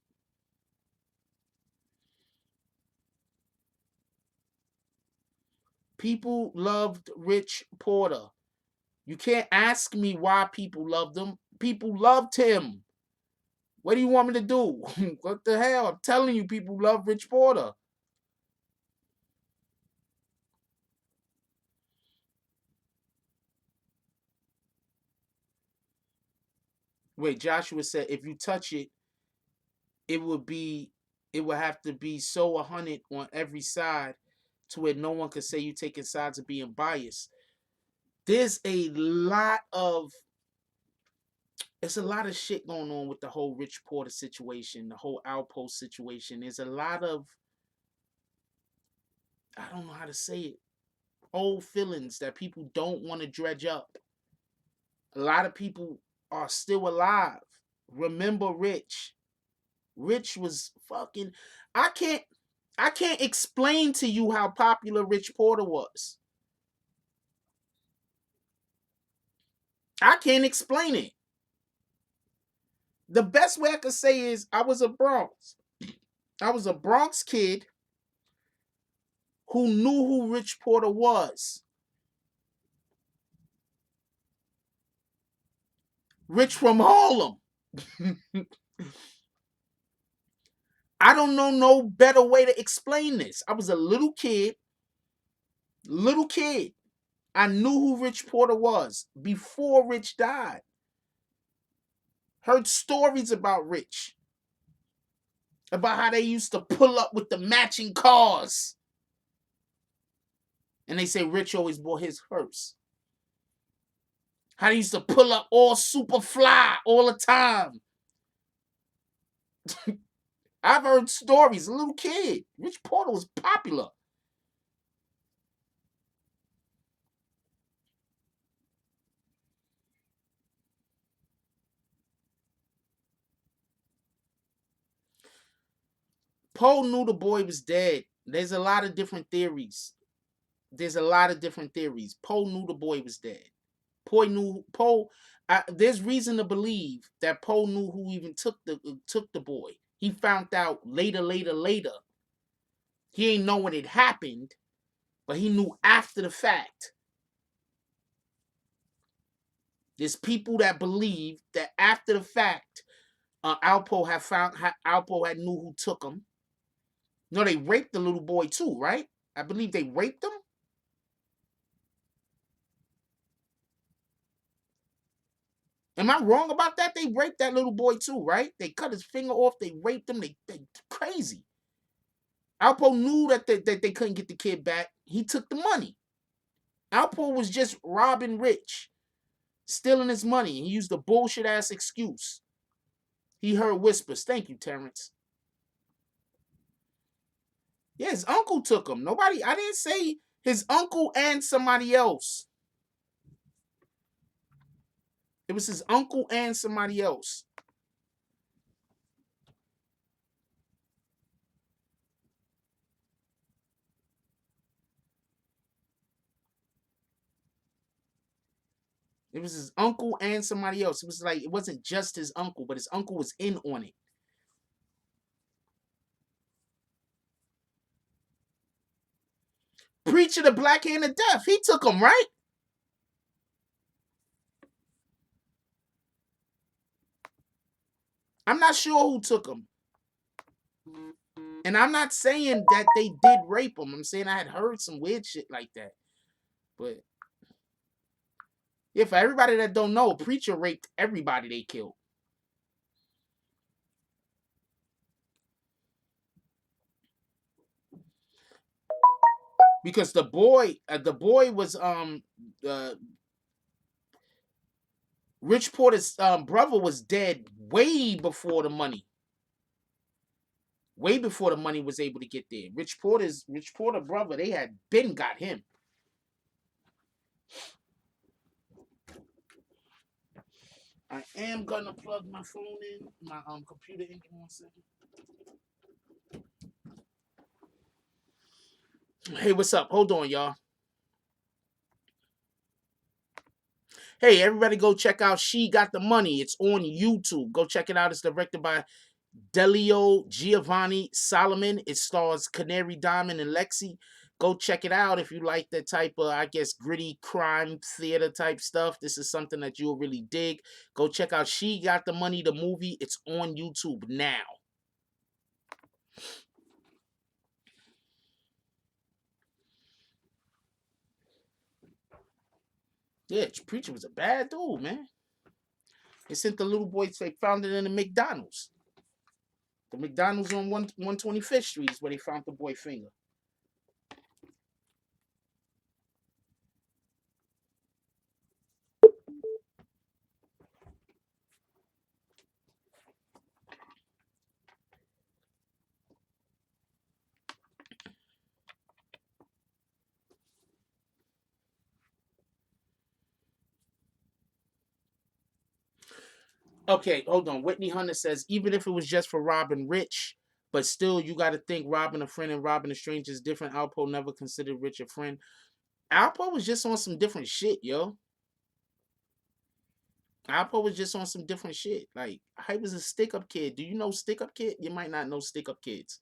People loved Rich Porter. You can't ask me why people loved him. People loved him. What do you want me to do? What the hell? I'm telling you, people love Rich Porter. Wait, Joshua said if you touch it, it would be it would have to be so 100 on every side to where no one could say you taking sides of being biased. There's a lot of It's a lot of shit going on with the whole Rich Porter situation, the whole Outpost situation. There's a lot of I don't know how to say it. Old feelings that people don't want to dredge up. A lot of people are still alive. Remember Rich. Rich was fucking I can't I can't explain to you how popular Rich Porter was. I can't explain it. the best way I could say is I was a Bronx kid who knew who Rich Porter was. Rich from Harlem. I don't know no better way to explain this. I was a little kid. I knew who Rich Porter was before Rich died. Heard stories about Rich. About how they used to pull up with the matching cars. And they say Rich always bought his first. How they used to pull up all super fly all the time. I've heard stories. A little kid. Rich Porter was popular. Poe knew the boy was dead. There's a lot of different theories. Poe knew the boy was dead. There's reason to believe that Poe knew who even took the boy. He found out later. He ain't know when it happened, but he knew after the fact. There's people that believe that after the fact, Alpo had knew who took him. No, they raped the little boy too, right? I believe they raped him. Am I wrong about that? They raped that little boy too, right? They cut his finger off. They raped him. They crazy. Alpo knew that they couldn't get the kid back. He took the money. Alpo was just robbing Rich, stealing his money. He used a bullshit ass excuse. He heard whispers. Thank you, Terrence. Yeah, his uncle took him. I didn't say his uncle and somebody else. It was his uncle and somebody else. It was his uncle and somebody else. It was like, it wasn't just his uncle, but his uncle was in on it. Preacher the Black Hand of Death. He took him, right? I'm not sure who took him. And I'm not saying that they did rape him. I'm saying I had heard some weird shit like that. But yeah, for everybody that don't know, Preacher raped everybody they killed. Because the boy was Rich Porter's brother was dead way before the money. Way before the money was able to get there. Rich Porter brother, they had been got him. I am gonna plug my phone in, my computer in. Give me 1 second. Hey, what's up? Hold on, y'all. Hey, everybody go check out She Got the Money. It's on YouTube. Go check it out. It's directed by Delio Giovanni Solomon. It stars Canary Diamond and Lexi. Go check it out if you like that type of, I guess, gritty crime theater type stuff. This is something that you'll really dig. Go check out She Got the Money, the movie. It's on YouTube now. Yeah, Preacher was a bad dude, man. They sent the little boy, they found it in the McDonald's. The McDonald's on 125th Street is where they found the boy finger. Okay, hold on. Whitney Hunter says, even if it was just for robbing Rich, but still, you got to think robbing a friend and robbing a stranger is different. Alpo never considered Rich a friend. Alpo was just on some different shit, yo. Alpo was just on some different shit. Like, I was a stick up kid. Do you know stick up kid? You might not know stick up kids.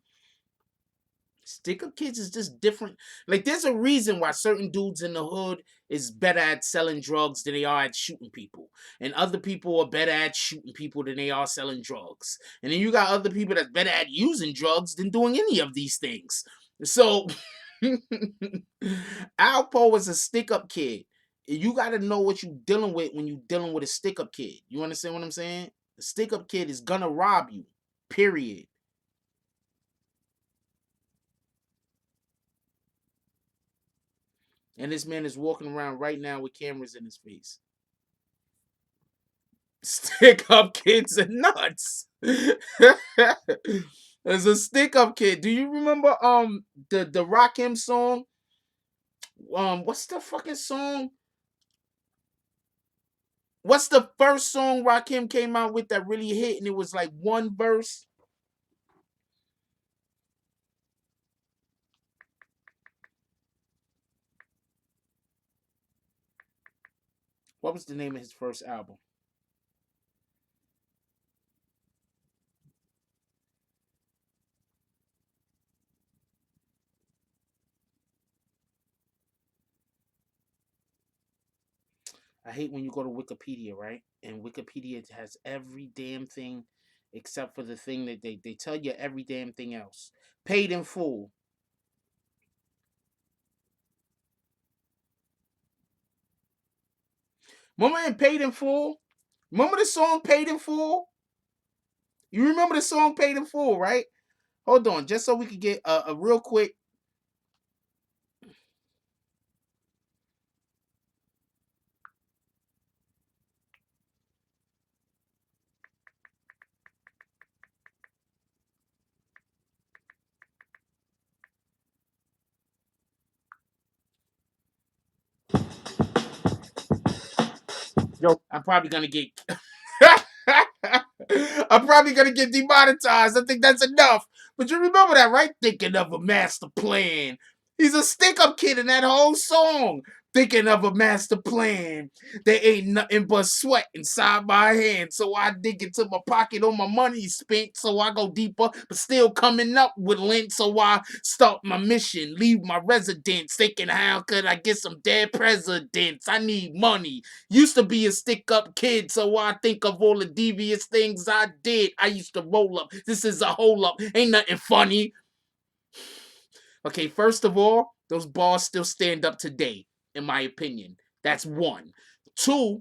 Stick up kids is just different. Like, there's a reason why certain dudes in the hood is better at selling drugs than they are at shooting people, and other people are better at shooting people than they are selling drugs. And then you got other people that's better at using drugs than doing any of these things. So, Alpo was a stick up kid. You got to know what you're dealing with when you're dealing with a stick up kid. You understand what I'm saying? A stick up kid is gonna rob you. Period. And this man is walking around right now with cameras in his face. Stick up kids are nuts. There's a stick up kid. Do you remember the Rakim song? What's the fucking song? What's the first song Rakim came out with that really hit and it was like one verse? What was the name of his first album? I hate when you go to Wikipedia, right? And Wikipedia has every damn thing except for the thing that they tell you every damn thing else. Paid in full. Remember in Paid in Full? Remember the song Paid in Full? You remember the song Paid in Full, right? Hold on, just so we could get a real quick. Yo, I'm probably gonna get. I'm probably gonna get demonetized. I think that's enough. But you remember that, right? Thinking of a master plan. He's a stick-up kid in that whole song. Thinking of a master plan. There ain't nothing but sweat inside my hand. So I dig into my pocket on my money spent. So I go deeper, but still coming up with lint. So I start my mission, leave my residence. Thinking, how could I get some dead presidents? I need money. Used to be a stick up kid, so I think of all the devious things I did. I used to roll up. This is a hole up. Ain't nothing funny. Okay, first of all, those bars still stand up today, in my opinion. That's one. Two,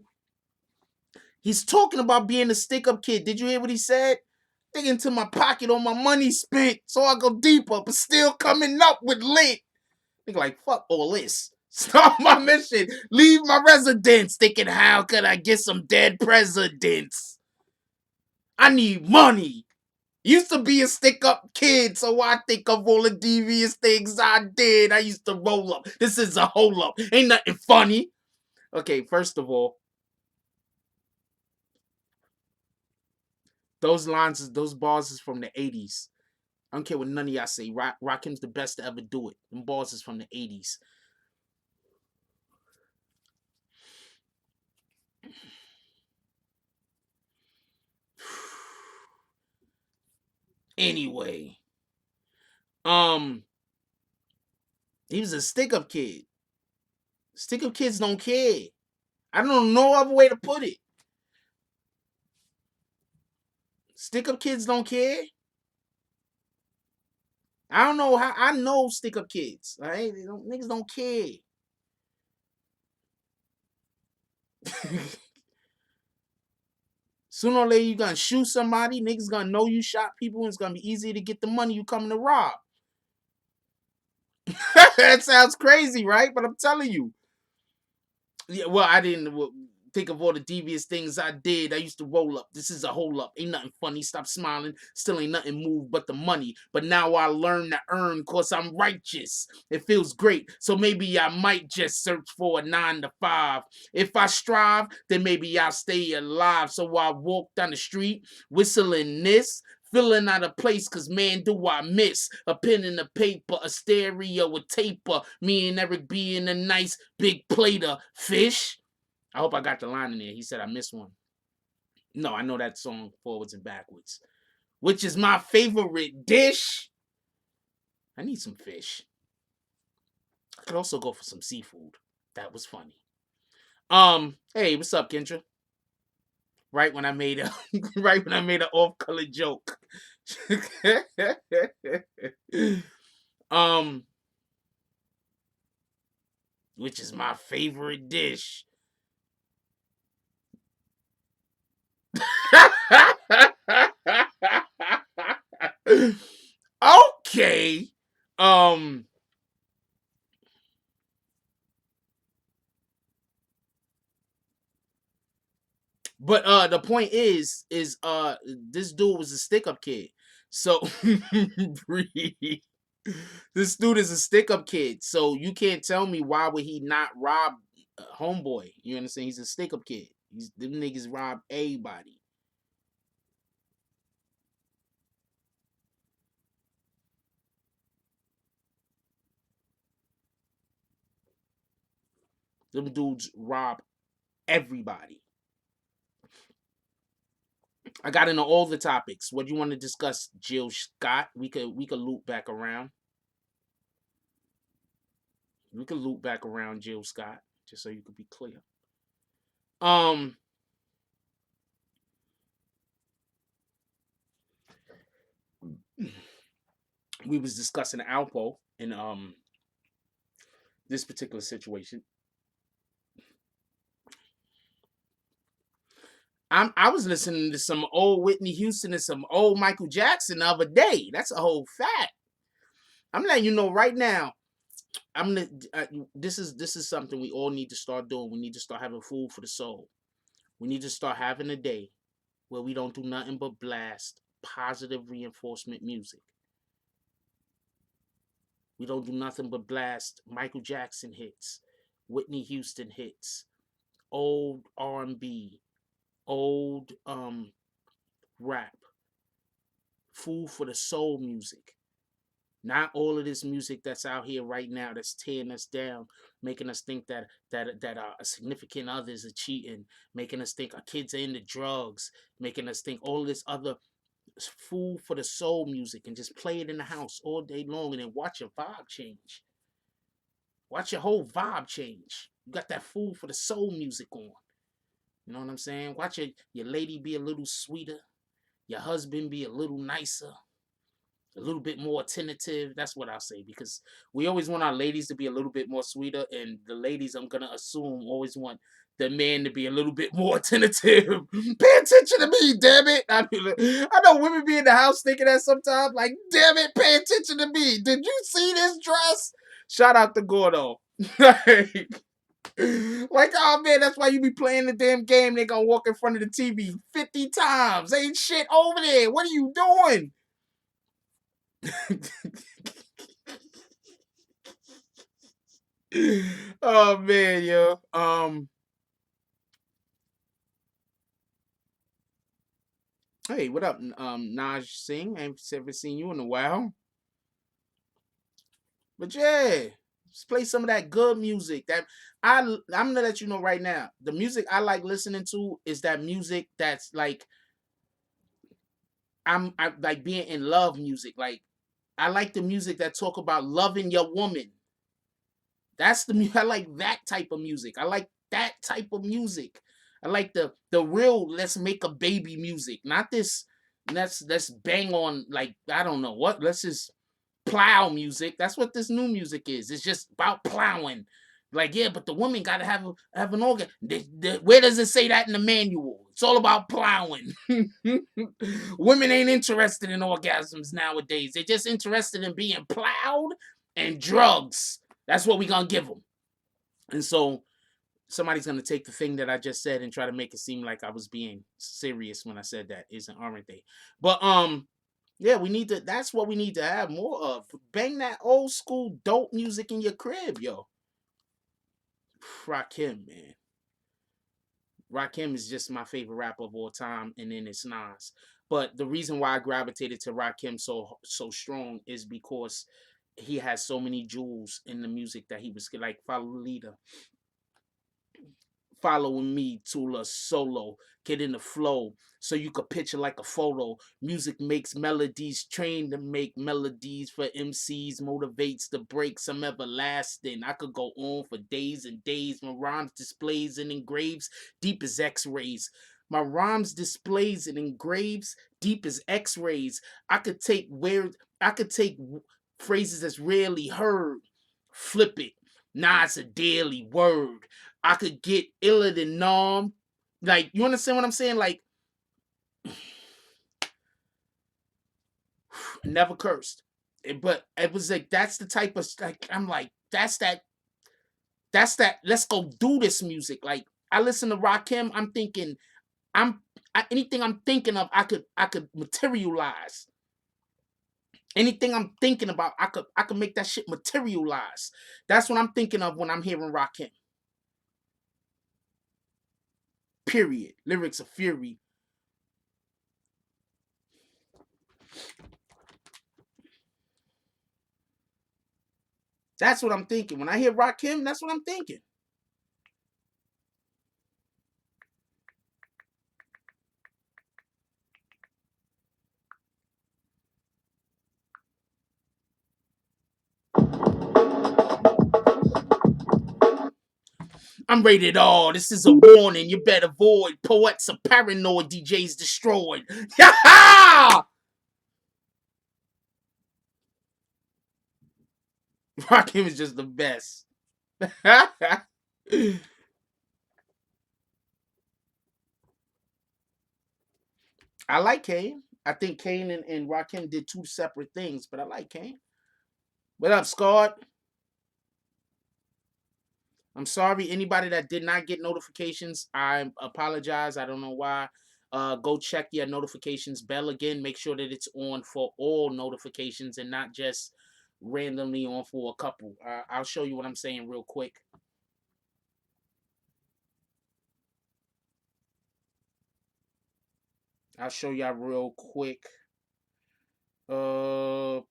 he's talking about being a stick up kid. Did you hear what he said? Dig into my pocket on my money spent, so I go deeper, but still coming up with lint. Think like, fuck all this. Start my mission. Leave my residence. Thinking, how could I get some dead presidents? I need money. Used to be a stick up kid, so I think of all the devious things I did. I used to roll up. This is a hole up. Ain't nothing funny. Okay, first of all, those lines, those bars is from the 80s. I don't care what none of y'all say. Rakim's the best to ever do it. Them bars is from the 80s. Anyway, um, he was a stick up kid. Stick up kids don't care. I don't know no other way to put it. Stick up kids don't care. I don't know how. I know stick up kids. All right, niggas don't care. Sooner or later, you gonna shoot somebody. Niggas gonna know you shot people, and it's gonna be easy to get the money you coming to rob. That sounds crazy, right? But I'm telling you. Yeah, well, I didn't think of all the devious things I did. I used to roll up. This is a hole up. Ain't nothing funny. Stop smiling. Still ain't nothing moved but the money. But now I learn to earn cause I'm righteous. It feels great. So maybe I might just search for a 9 to 5. If I strive, then maybe I'll stay alive. So I walk down the street whistling this. Filling out a place, cause man, do I miss a pen and a paper, a stereo, a taper. Me and Eric being a nice big plate of fish. I hope I got the line in there. He said I missed one. No, I know that song forwards and backwards, which is my favorite dish. I need some fish. I could also go for some seafood. That was funny. Hey, what's up, Kendra? Right when I made a right when I made an off-color joke. um, which is my favorite dish. Okay. Um, but the point is this dude was a stick-up kid. So this dude is a stick-up kid. So you can't tell me why would he not rob homeboy. You understand? He's a stick-up kid. Them niggas rob everybody. Them dudes rob everybody. I got into all the topics. What do you want to discuss, Jill Scott? We could loop back around. We could loop back around, Jill Scott, just so you could be clear. Um, we was discussing Alpo in this particular situation. I was listening to some old Whitney Houston and some old Michael Jackson the other day. That's a whole fact. I'm letting you know right now. I'm gonna. This is something we all need to start doing. We need to start having food for the soul. We need to start having a day where we don't do nothing but blast positive reinforcement music. We don't do nothing but blast Michael Jackson hits, Whitney Houston hits, old R&B, old rap, food for the soul music. Not all of this music that's out here right now that's tearing us down, making us think that our significant others are cheating, making us think our kids are into drugs, making us think all this other food for the soul music, and just play it in the house all day long and then watch your vibe change. Watch your whole vibe change. You got that food for the soul music on. You know what I'm saying? Watch your lady be a little sweeter, your husband be a little nicer, a little bit more attentive. That's what I'll say, because we always want our ladies to be a little bit more sweeter, and the ladies, I'm gonna assume, always want the man to be a little bit more attentive. Pay attention to me, damn it. I know women be in the house thinking that sometimes, like, damn it, pay attention to me. Did you see this dress? Shout out to Gordo. Like, oh man, that's why you be playing the damn game. They gonna walk in front of the TV 50 times. Ain't shit over there. What are you doing? Oh man, yo. Hey, what up, Naj Singh? I haven't seen you in a while. But yeah, just play some of that good music. I'm gonna let you know right now. The music I like listening to is that music that's like I like being in love music. Like I like the music that talk about loving your woman. That's I like that type of music. I like that type of music. I like the real let's make a baby music, not this let's bang on like I don't know what. Let's just plow music. That's what this new music is. It's just about plowing. Like yeah, but the woman got to have an organ. Where does it say that in the manual? It's all about plowing. Women ain't interested in orgasms nowadays. They're just interested in being plowed and drugs. That's what we gonna give them. And so somebody's gonna take the thing that I just said and try to make it seem like I was being serious when I said that, isn't aren't they? But yeah, we need to. That's what we need to have more of. Bang that old school dope music in your crib, yo. Rakim, man. Rakim is just my favorite rapper of all time, and then it's Nas. But the reason why I gravitated to Rakim so strong is because he has so many jewels in the music that he was like follow the leader. following me to a solo. Get in the flow so you could picture like a photo. Music makes melodies, trained to make melodies for MCs, motivates the break some everlasting. I could go on for days and days. My rhymes displays and engraves deep as x-rays. My rhymes displays and engraves deep as x-rays. I could take phrases that's rarely heard, flip it. Nah, it's a daily word. I could get iller than Nom. Like, you understand what I'm saying? Like, never cursed. But it was like, that's the type of, like, I'm like, that's that, let's go do this music. Like, I listen to Rakim, I'm thinking, anything I'm thinking of, I could materialize. Anything I'm thinking about, I could make that shit materialize. That's what I'm thinking of when I'm hearing Rakim. Period. Lyrics of fury. That's what I'm thinking. When I hear Rakim, that's what I'm thinking. I'm rated R. This is a warning. You better avoid. Poets are paranoid. DJs destroyed. Ha! Rakim is just the best. I like Kane. I think Kane and Rakim did two separate things, but I like Kane. What up, Scott? I'm sorry, anybody that did not get notifications, I apologize. I don't know why. Go check your notifications bell again. Make sure that it's on for all notifications and not just randomly on for a couple. I'll show you what I'm saying real quick. I'll show y'all real quick. I'm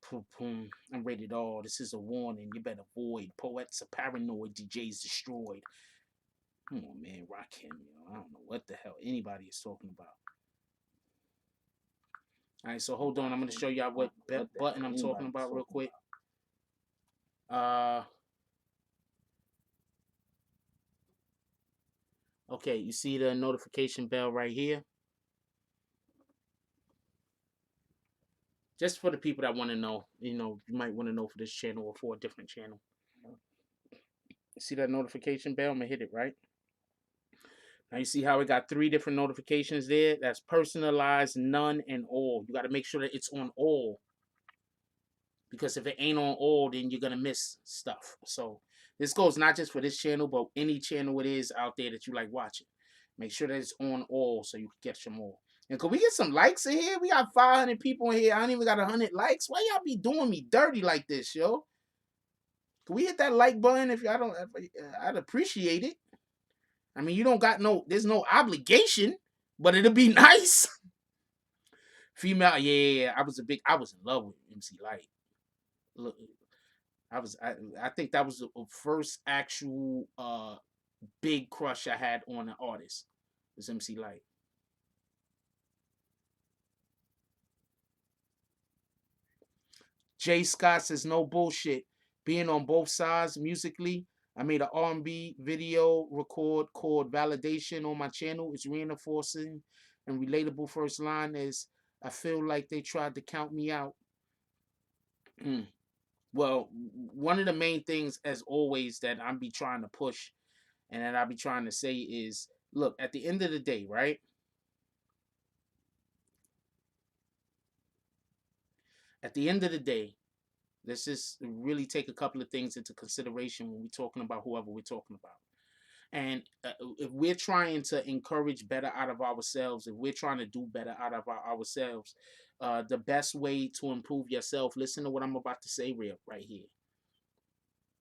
rated R. This is a warning. You better avoid. Poets are paranoid. DJs destroyed. Come on, man. Rakim. I don't know what the hell anybody is talking about. All right, so hold on. I'm going to show y'all what button I'm talking about real quick. Okay, you see the notification bell right here? Just for the people that want to know, you might want to know for this channel or for a different channel. See that notification bell? I'm going to hit it, right? Now you see how we got 3 different notifications there? That's personalized, none, and all. You got to make sure that it's on all. Because if it ain't on all, then you're going to miss stuff. So this goes not just for this channel, but any channel it is out there that you like watching. Make sure that it's on all so you can catch them all. And could we get some likes in here? We got 500 people in here. I don't even got 100 likes. Why y'all be doing me dirty like this, yo? Can we hit that like button if y'all don't? I'd appreciate it. I mean, you don't got there's no obligation, but it'll be nice. Female, yeah. I was in love with MC Light. Look, I think that was the first actual big crush I had on an artist. Was MC Light. Jay Scott says no bullshit. Being on both sides musically, I made an R&B video record called Validation on my channel. It's reinforcing and relatable. First line is, I feel like they tried to count me out. Well, one of the main things, as always, that I'm be trying to push and that I'll be trying to say is, look, at the end of the day, right? At the end of the day, let's just really take a couple of things into consideration when we're talking about whoever we're talking about. And if we're trying to encourage better out of ourselves, if we're trying to do better out of ourselves, the best way to improve yourself, listen to what I'm about to say right here.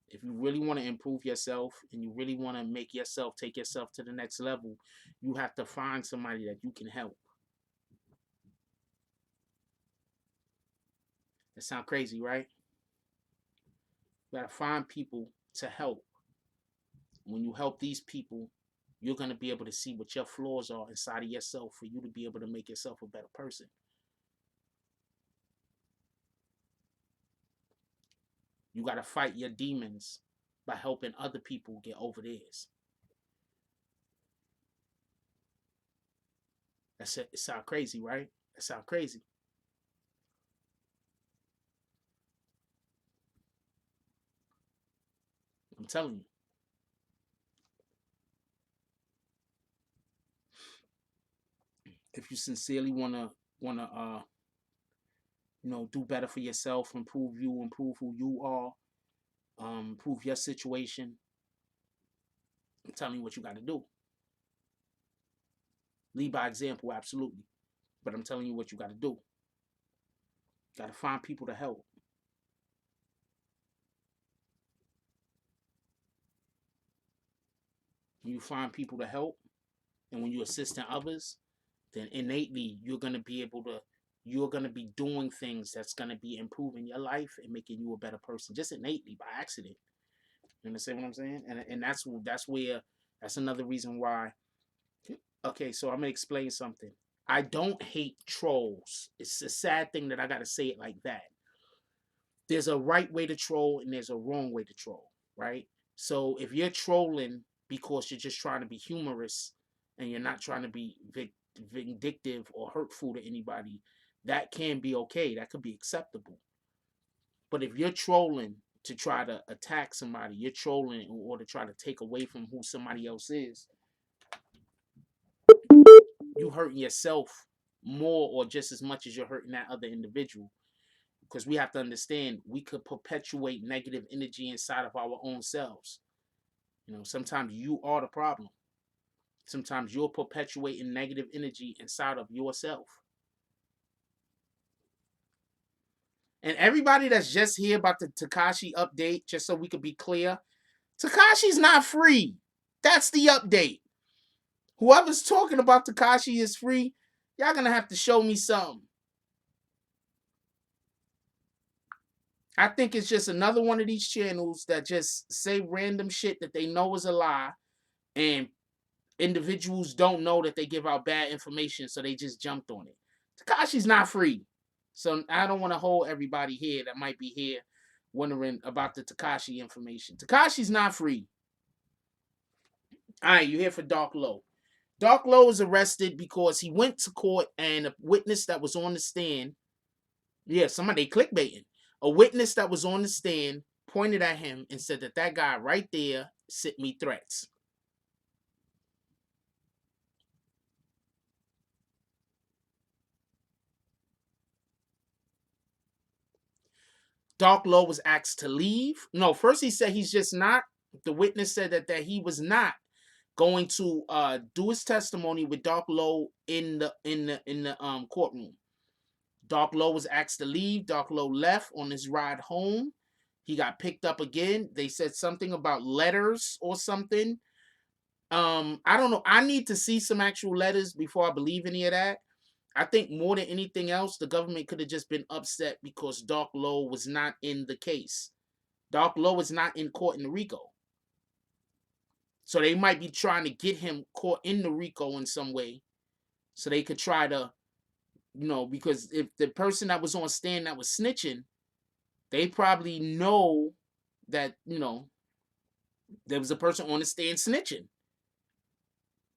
If you really want to improve yourself and you really want to make yourself, take yourself to the next level, you have to find somebody that you can help. That sound crazy, right? You gotta find people to help. When you help these people, you're going to be able to see what your flaws are inside of yourself for you to be able to make yourself a better person. You got to fight your demons by helping other people get over theirs. That's it. It sounds crazy, right? It sounds crazy. I'm telling you. If you sincerely wanna do better for yourself, improve you, improve who you are, improve your situation, I'm telling you what you got to do. Lead by example, absolutely. But I'm telling you what you got to do. You got to find people to help. When you find people to help, and when you assist in others, then innately you're gonna be doing things that's gonna be improving your life and making you a better person, just innately by accident. You understand what I'm saying? And that's another reason why. Okay, so I'm gonna explain something. I don't hate trolls. It's a sad thing that I gotta say it like that. There's a right way to troll and there's a wrong way to troll, right? So if you're trolling because you're just trying to be humorous and you're not trying to be vindictive or hurtful to anybody, that can be okay. That could be acceptable. But if you're trolling to try to attack somebody, you're trolling or to try to take away from who somebody else is, you hurting yourself more or just as much as you're hurting that other individual. Because we have to understand we could perpetuate negative energy inside of our own selves. Sometimes you are the problem. Sometimes you're perpetuating negative energy inside of yourself. And everybody that's just here about the Tekashi update, just so we could be clear, Tekashi's not free. That's the update. Whoever's talking about Tekashi is free, y'all gonna have to show me something. I think it's just another one of these channels that just say random shit that they know is a lie, and individuals don't know that they give out bad information, so they just jumped on it. Tekashi's not free. So I don't want to hold everybody here that might be here wondering about the Tekashi information. Tekashi's not free. All right, you here for Dark Low. Dark Low was arrested because he went to court and a witness that was on the stand, yeah, somebody clickbaiting. A witness that was on the stand pointed at him and said that guy right there sent me threats. Dark Low was asked to leave. No, first he said he's just not. The witness said that he was not going to do his testimony with Dark Low in the courtroom. Dark Low was asked to leave. Dark Low left on his ride home. He got picked up again. They said something about letters or something. I don't know. I need to see some actual letters before I believe any of that. I think more than anything else, the government could have just been upset because Dark Low was not in the case. Dark Low is not in court in the RICO. So they might be trying to get him caught in the RICO in some way. So they could try to, because if the person that was on stand that was snitching, they probably know that, there was a person on the stand snitching.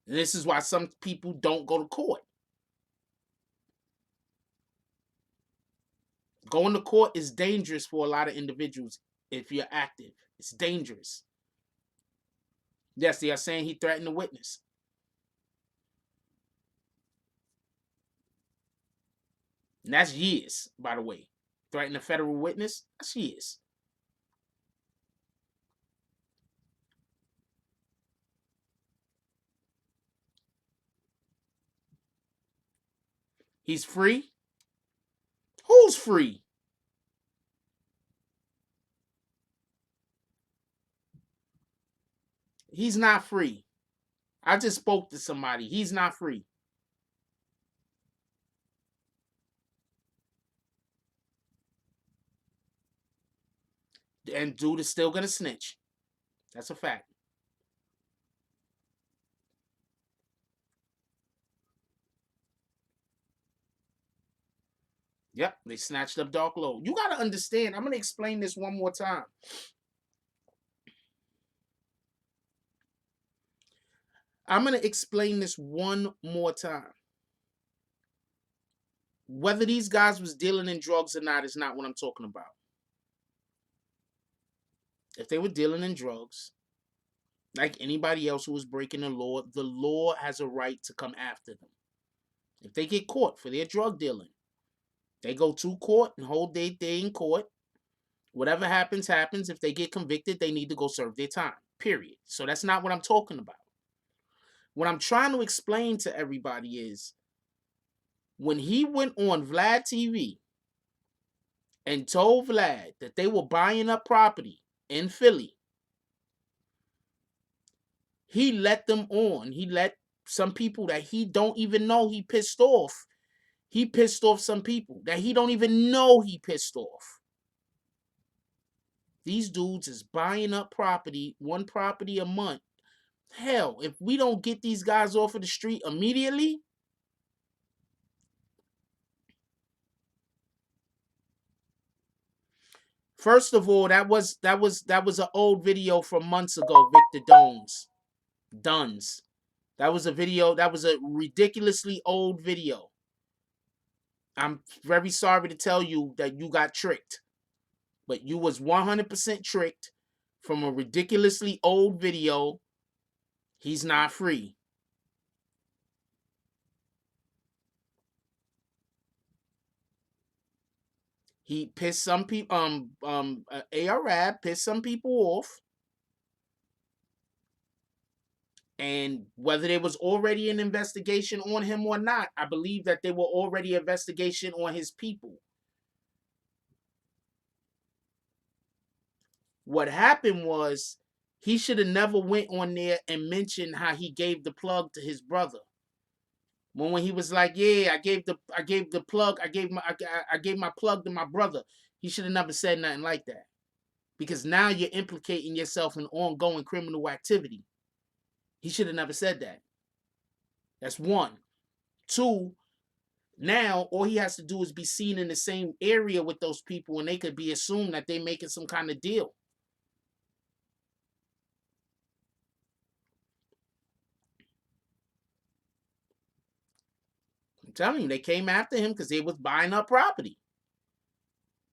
And this is why some people don't go to court. Going to court is dangerous for a lot of individuals if you're active. It's dangerous. Yes, they are saying he threatened a witness. And that's years, by the way. Threatening a federal witness, that's years. He's free? Who's free? He's not free. I just spoke to somebody. He's not free. And dude is still gonna snitch. That's a fact. Yep, they snatched up Dark Low. You got to understand, I'm going to explain this one more time. I'm going to explain this one more time. Whether these guys was dealing in drugs or not is not what I'm talking about. If they were dealing in drugs, like anybody else who was breaking the law has a right to come after them. If they get caught for their drug dealing, they go to court and hold their day in court. Whatever happens, happens. If they get convicted, they need to go serve their time. Period. So that's not what I'm talking about. What I'm trying to explain to everybody is when he went on Vlad TV and told Vlad that they were buying up property in Philly, he let them on. He let some people that he don't even know he pissed off. He pissed off some people that he don't even know he pissed off. These dudes is buying up property, one property a month. Hell, if we don't get these guys off of the street immediately, first of all, that was an old video from months ago, Victor Duns. That was a video, that was a ridiculously old video. I'm very sorry to tell you that you got tricked. But you was 100% tricked from a ridiculously old video. He's not free. He pissed some people, Arab pissed some people off. And whether there was already an investigation on him or not, I believe that there were already investigation on his people. What happened was he should have never went on there and mentioned how he gave the plug to his brother. When he was like, yeah, I gave the plug, I gave my plug to my brother. He should have never said nothing like that. Because now you're implicating yourself in ongoing criminal activity. He should have never said that. That's one. Two, now all he has to do is be seen in the same area with those people and they could be assumed that they're making some kind of deal. I'm telling you, they came after him because they was buying up property.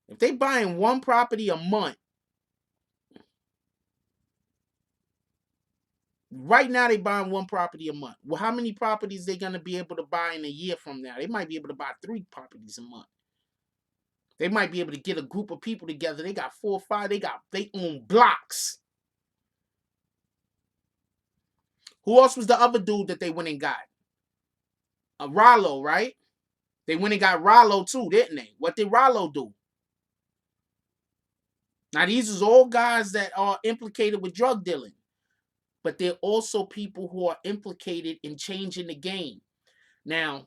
If they buying one property a month, right now they buying one property a month. Well, how many properties they gonna be able to buy in a year from now? They might be able to buy 3 properties a month. They might be able to get a group of people together. They got 4 or 5. They own blocks. Who else was the other dude that they went and got? Rollo, right? They went and got Rollo too, didn't they? What did Rollo do? Now, these is all guys that are implicated with drug dealing. But they're also people who are implicated in changing the game. Now,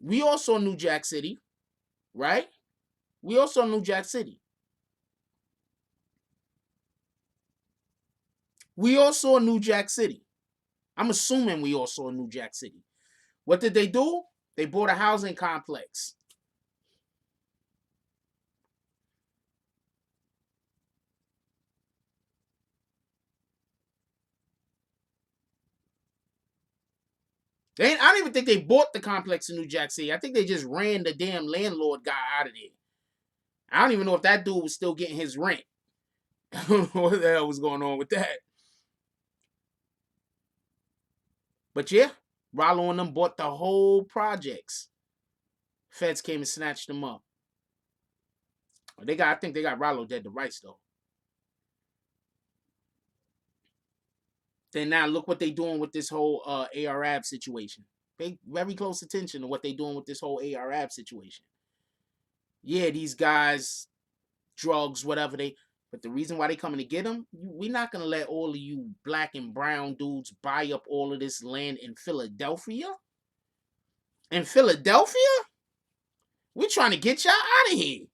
we also knew Jack City, right? We also knew Jack City. We also knew Jack City. I'm assuming we also knew Jack City. What did they do? They bought a housing complex. I don't even think they bought the complex in New Jack City. I think they just ran the damn landlord guy out of there. I don't even know if that dude was still getting his rent. I don't know what the hell was going on with that. But yeah, Rollo and them bought the whole projects. Feds came and snatched them up. I think they got Rollo dead to rights though. Then now look what they doing with this whole ARAB situation. Pay very close attention to what they doing with this whole ARAB situation. Yeah, these guys, drugs, whatever they. But the reason why they coming to get them, we're not gonna let all of you black and brown dudes buy up all of this land in Philadelphia. In Philadelphia, we're trying to get y'all out of here.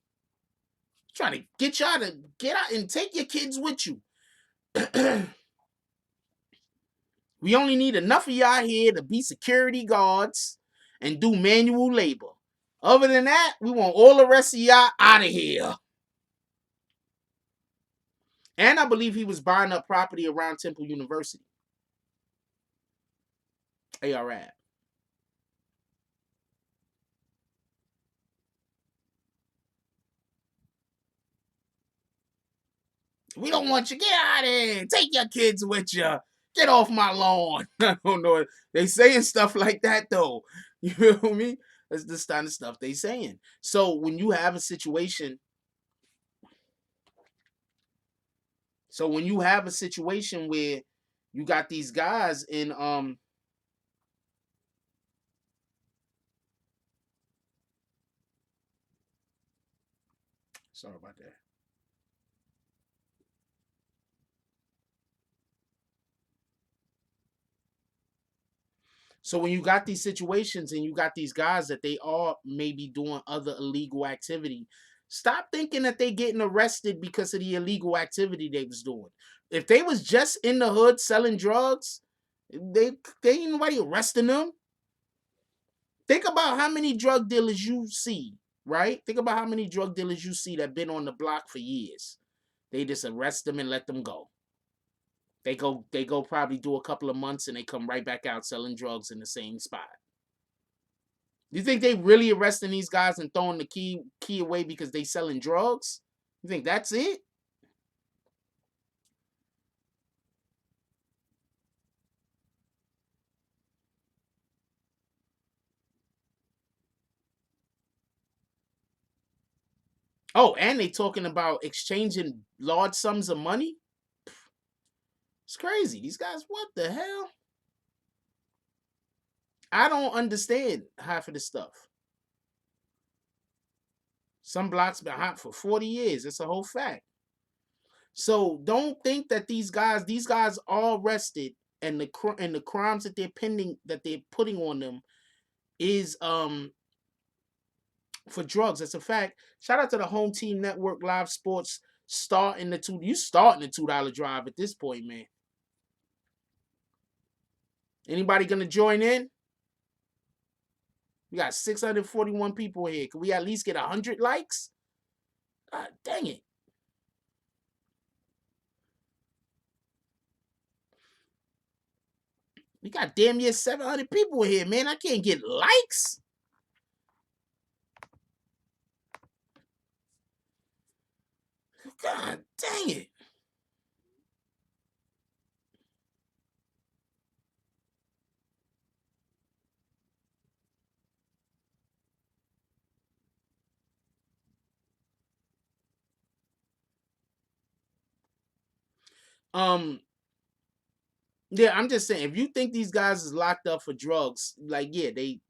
Trying to get y'all to get out and take your kids with you. We only need enough of y'all here to be security guards and do manual labor. Other than that, we want all the rest of y'all out of here. And I believe he was buying up property around Temple University. ARAB. We don't want you. Get out of here. Take your kids with you. Get off my lawn. I don't know. They saying stuff like that though. You feel me? That's the kind of stuff they saying. So when you have a situation, where you got these guys in sorry about that. So when you got these situations and you got these guys that they are maybe doing other illegal activity, stop thinking that they getting arrested because of the illegal activity they was doing. If they was just in the hood selling drugs, they ain't nobody arresting them. Think about how many drug dealers you see, right? Think about how many drug dealers you see that been on the block for years. They just arrest them and let them go. They go probably do a couple of months and they come right back out selling drugs in the same spot. You think they really arresting these guys and throwing the key away because they selling drugs? You think that's it? Oh, and they talking about exchanging large sums of money? It's crazy. These guys, what the hell? I don't understand half of this stuff. Some blocks been hot for 40 years. It's a whole fact. So don't think that these guys are arrested and the crimes that they're putting on them is for drugs. That's a fact. Shout out to the Home Team Network Live Sports starting the $2 drive at this point, man. Anybody gonna join in? We got 641 people here. Can we at least get 100 likes? God dang it. We got damn near 700 people here, man. I can't get likes. God dang it. Um, yeah, I'm just saying, if you think these guys is locked up for drugs, like, yeah, they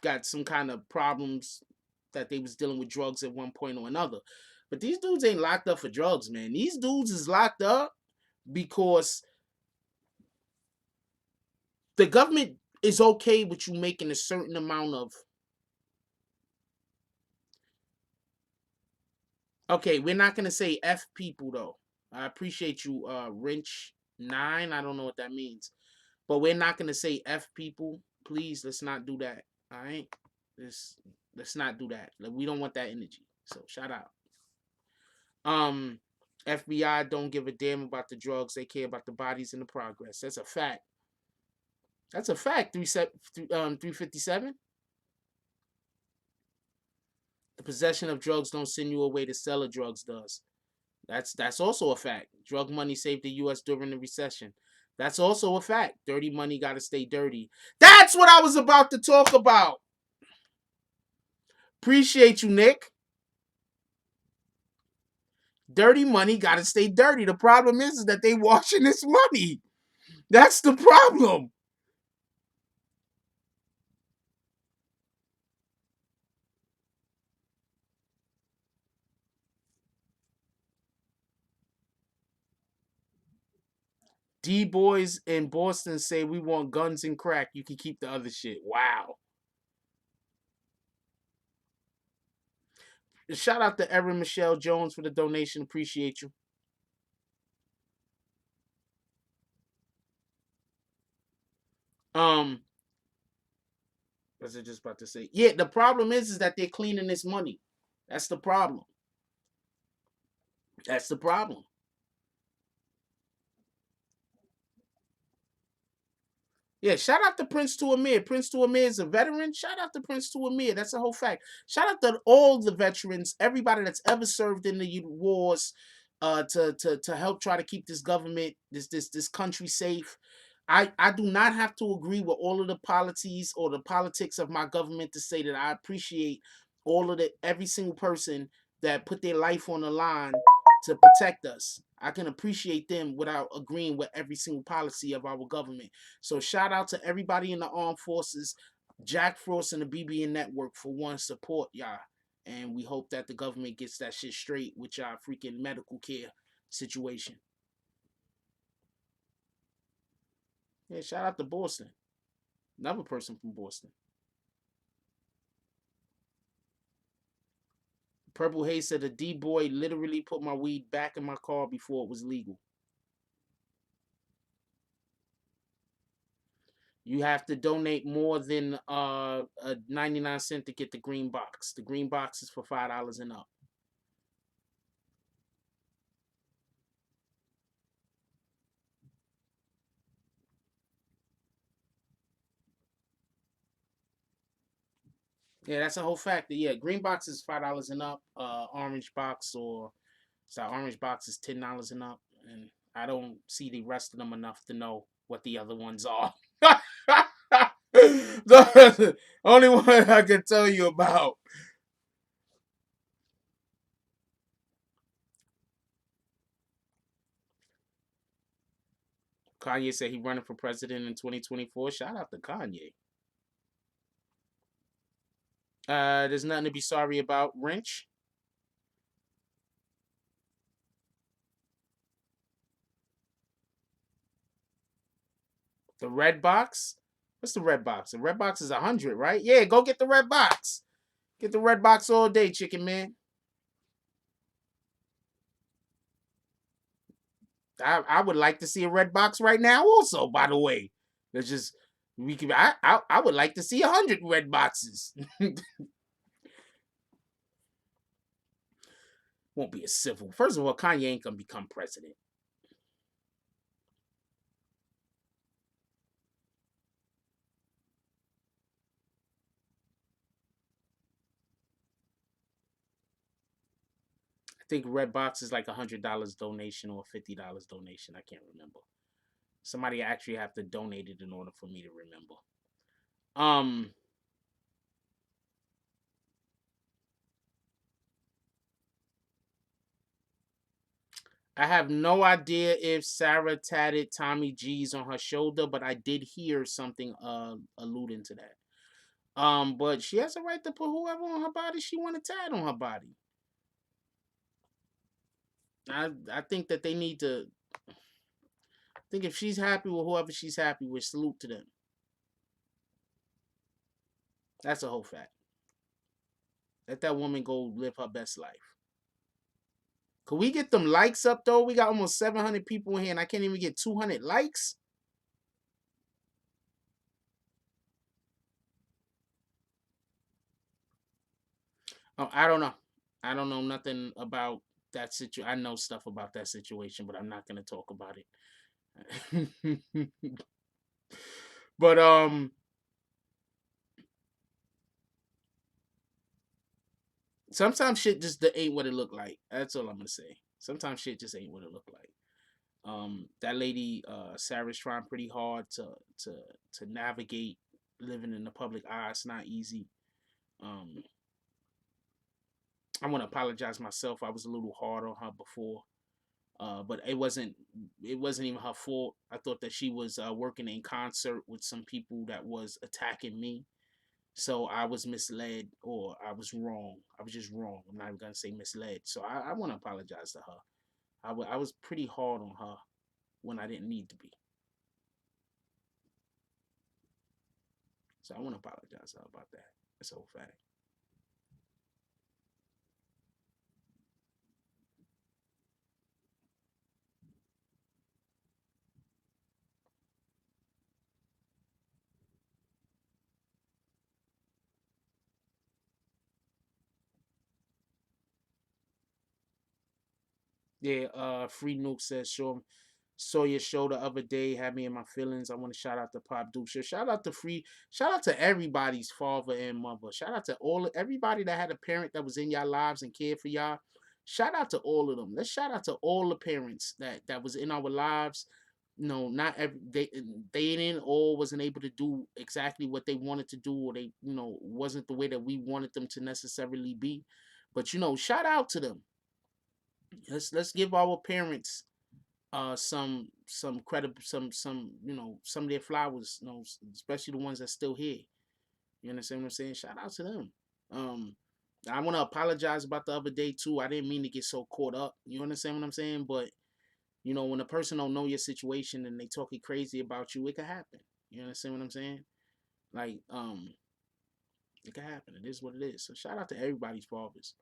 got some kind of problems that they was dealing with drugs at one point or another. But these dudes ain't locked up for drugs, man. These dudes is locked up because the government is okay with you making a certain amount of. Okay, we're not gonna say F people though. I appreciate you, Wrench9. I don't know what that means. But we're not gonna say F people. Please, let's not do that. All right? Let's not do that. We don't want that energy. So shout out. Um, FBI don't give a damn about the drugs. They care about the bodies and the progress. That's a fact. That's a fact. 357. The possession of drugs don't send you away. The seller drugs does. That's also a fact. Drug money saved the U.S. during the recession. That's also a fact. Dirty money got to stay dirty. That's what I was about to talk about. Appreciate you, Nick. Dirty money got to stay dirty. The problem is that they washing this money. That's the problem. D boys in Boston say we want guns and crack. You can keep the other shit. Wow. Shout out to Erin Michelle Jones for the donation. Appreciate you. Um, Was I just about to say? Yeah, the problem is that they're cleaning this money. That's the problem. That's the problem. Yeah, shout out to Prince to Amir. Prince to Amir is a veteran. Shout out to Prince to Amir. That's a whole fact. Shout out to all the veterans, everybody that's ever served in the wars, to help try to keep this government, this country safe. I do not have to agree with all of the policies or the politics of my government to say that I appreciate all of the every single person that put their life on the line to protect us. I can appreciate them without agreeing with every single policy of our government. So shout out to everybody in the armed forces, Jack Frost and the BBN Network for one support y'all. And we hope that the government gets that shit straight with y'all freaking medical care situation. Yeah, shout out to Boston. Another person from Boston. Purple Haze said a D boy literally put my weed back in my car before it was legal. You have to donate more than a 99 cent to get the green box. The green box is for $5 and up. Yeah, that's a whole factor. Yeah, green box is $5 and up. Orange box or so orange box is $10 and up. And I don't see the rest of them enough to know what the other ones are. The only one I can tell you about. Kanye said he running for president in 2024. Shout out to Kanye. There's nothing to be sorry about. Wrench. The red box. What's the red box? The red box is 100, right? Yeah, go get the red box. Get the red box all day, chicken man. I would like to see a red box right now. Also, by the way, there's just we can. I would like to see 100 red boxes. Won't be a civil. First of all, Kanye ain't gonna become president. I think red box is like $100 donation or $50 donation. I can't remember. Somebody actually have to donate it in order for me to remember. Um, I have no idea if Sarah tatted Tommy G's on her shoulder, but I did hear something alluding to that. But she has a right to put whoever on her body she want to tat on her body. I think that they need to. I think if she's happy with whoever she's happy with, salute to them. That's a whole fact. Let that woman go live her best life. Could we get them likes up though? We got almost 700 people in here, and I can't even get 200 likes. Oh, I don't know. I don't know nothing about that situation. I know stuff about that situation, but I'm not gonna talk about it. But sometimes shit just ain't what it look like. That's all I'm gonna say. Sometimes shit just ain't what it look like. That lady, Sarah's trying pretty hard to to navigate living in the public eye. It's not easy. Um, I want to apologize myself. I was a little hard on her before, but it wasn't even her fault. I thought that she was working in concert with some people that was attacking me. So I was misled or I was wrong. I was just wrong. I'm not even gonna say misled. So I want to apologize to her. I was pretty hard on her when I didn't need to be. So I want to apologize to her about that. That's a whole fact. Yeah, Free Nuke says, sure. Saw your show the other day, had me in my feelings. I want to shout out to Pop Duke. Shout out to shout out to everybody's father and mother. Shout out to everybody that had a parent that was in y'all lives and cared for y'all. Shout out to all of them. Let's shout out to all the parents that was in our lives. No, not every they didn't all wasn't able to do exactly what they wanted to do, or they wasn't the way that we wanted them to necessarily be. But shout out to them. Let's give our parents some credit, some of their flowers, especially the ones that's still here. You understand what I'm saying? Shout out to them. I want to apologize about the other day too. I didn't mean to get so caught up. You understand what I'm saying? But when a person don't know your situation and they talking crazy about you, it could happen. You understand what I'm saying? Like, it could happen. It is what it is. So shout out to everybody's fathers.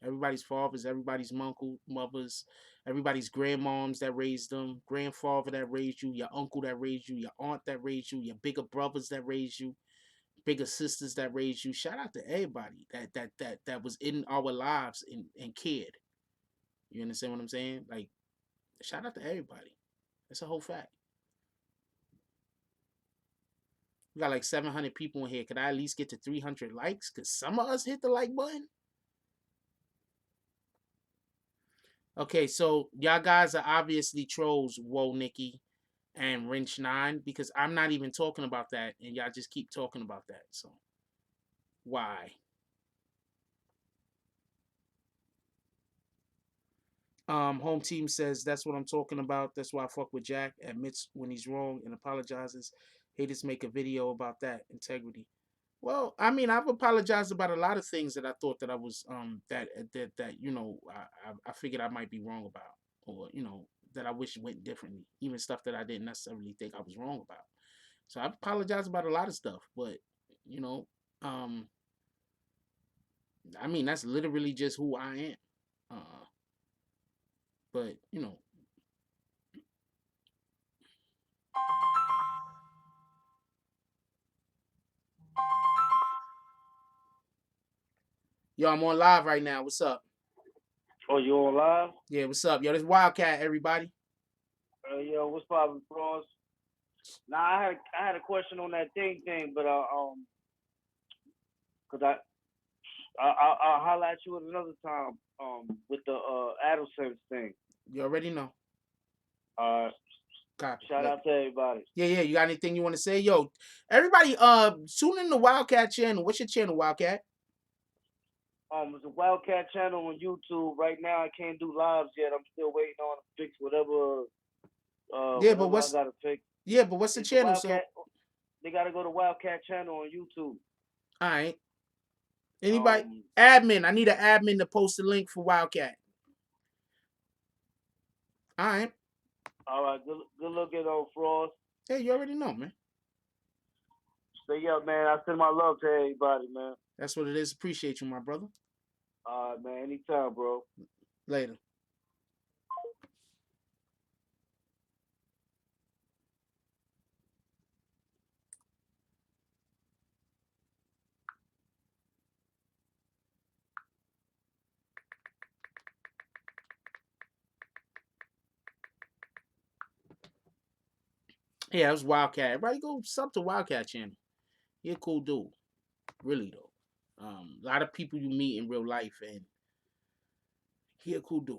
Everybody's fathers, everybody's mothers, everybody's grandmoms that raised them, grandfather that raised you, your uncle that raised you, your aunt that raised you, your bigger brothers that raised you, bigger sisters that raised you. Shout out to everybody that was in our lives and cared. You understand what I'm saying? Like, shout out to everybody. That's a whole fact. We got like 700 people in here. Could I at least get to 300 likes? Cause some of us hit the like button. Okay, so y'all guys are obviously trolls, Whoa Nikki and Wrench 9, because I'm not even talking about that, and y'all just keep talking about that. So why? Home team says that's what I'm talking about. That's why I fuck with Jack. Admits when he's wrong and apologizes. Haters make a video about that integrity. Well, I mean, I've apologized about a lot of things that I thought that I was I figured I might be wrong about, or that I wish went differently. Even stuff that I didn't necessarily think I was wrong about. So I've apologized about a lot of stuff, but you know, um, I mean that's literally just who I am. But yo, I'm on live right now. What's up? Oh, you on live? Yeah, what's up? Yo, this Wildcat, everybody. Yo, what's poppin', bros? Now I had a question on that thing, but cause I'll holler at you at another time with the AdSense thing. You already know. Copy. Shout out to everybody. Yeah. You got anything you want to say? Yo, everybody, tune in the Wildcat channel. What's your channel, Wildcat? It's a Wildcat channel on YouTube. Right now I can't do lives yet. I'm still waiting on to fix whatever Yeah, but whatever I gotta fix. what's the It's channel? Wildcat. They gotta go to Wildcat channel on YouTube. All right. Anybody? Admin. I need an admin to post the link for Wildcat. All right. All right. Good looking on Frost. Hey, you already know, man. Stay up, man. I send my love to everybody, man. That's what it is. Appreciate you, my brother. All right, man. Anytime, bro. Later. Yeah, it was Wildcat. Everybody go sub to Wildcat channel. He a cool dude. Really though. A lot of people you meet in real life, and he a cool dude.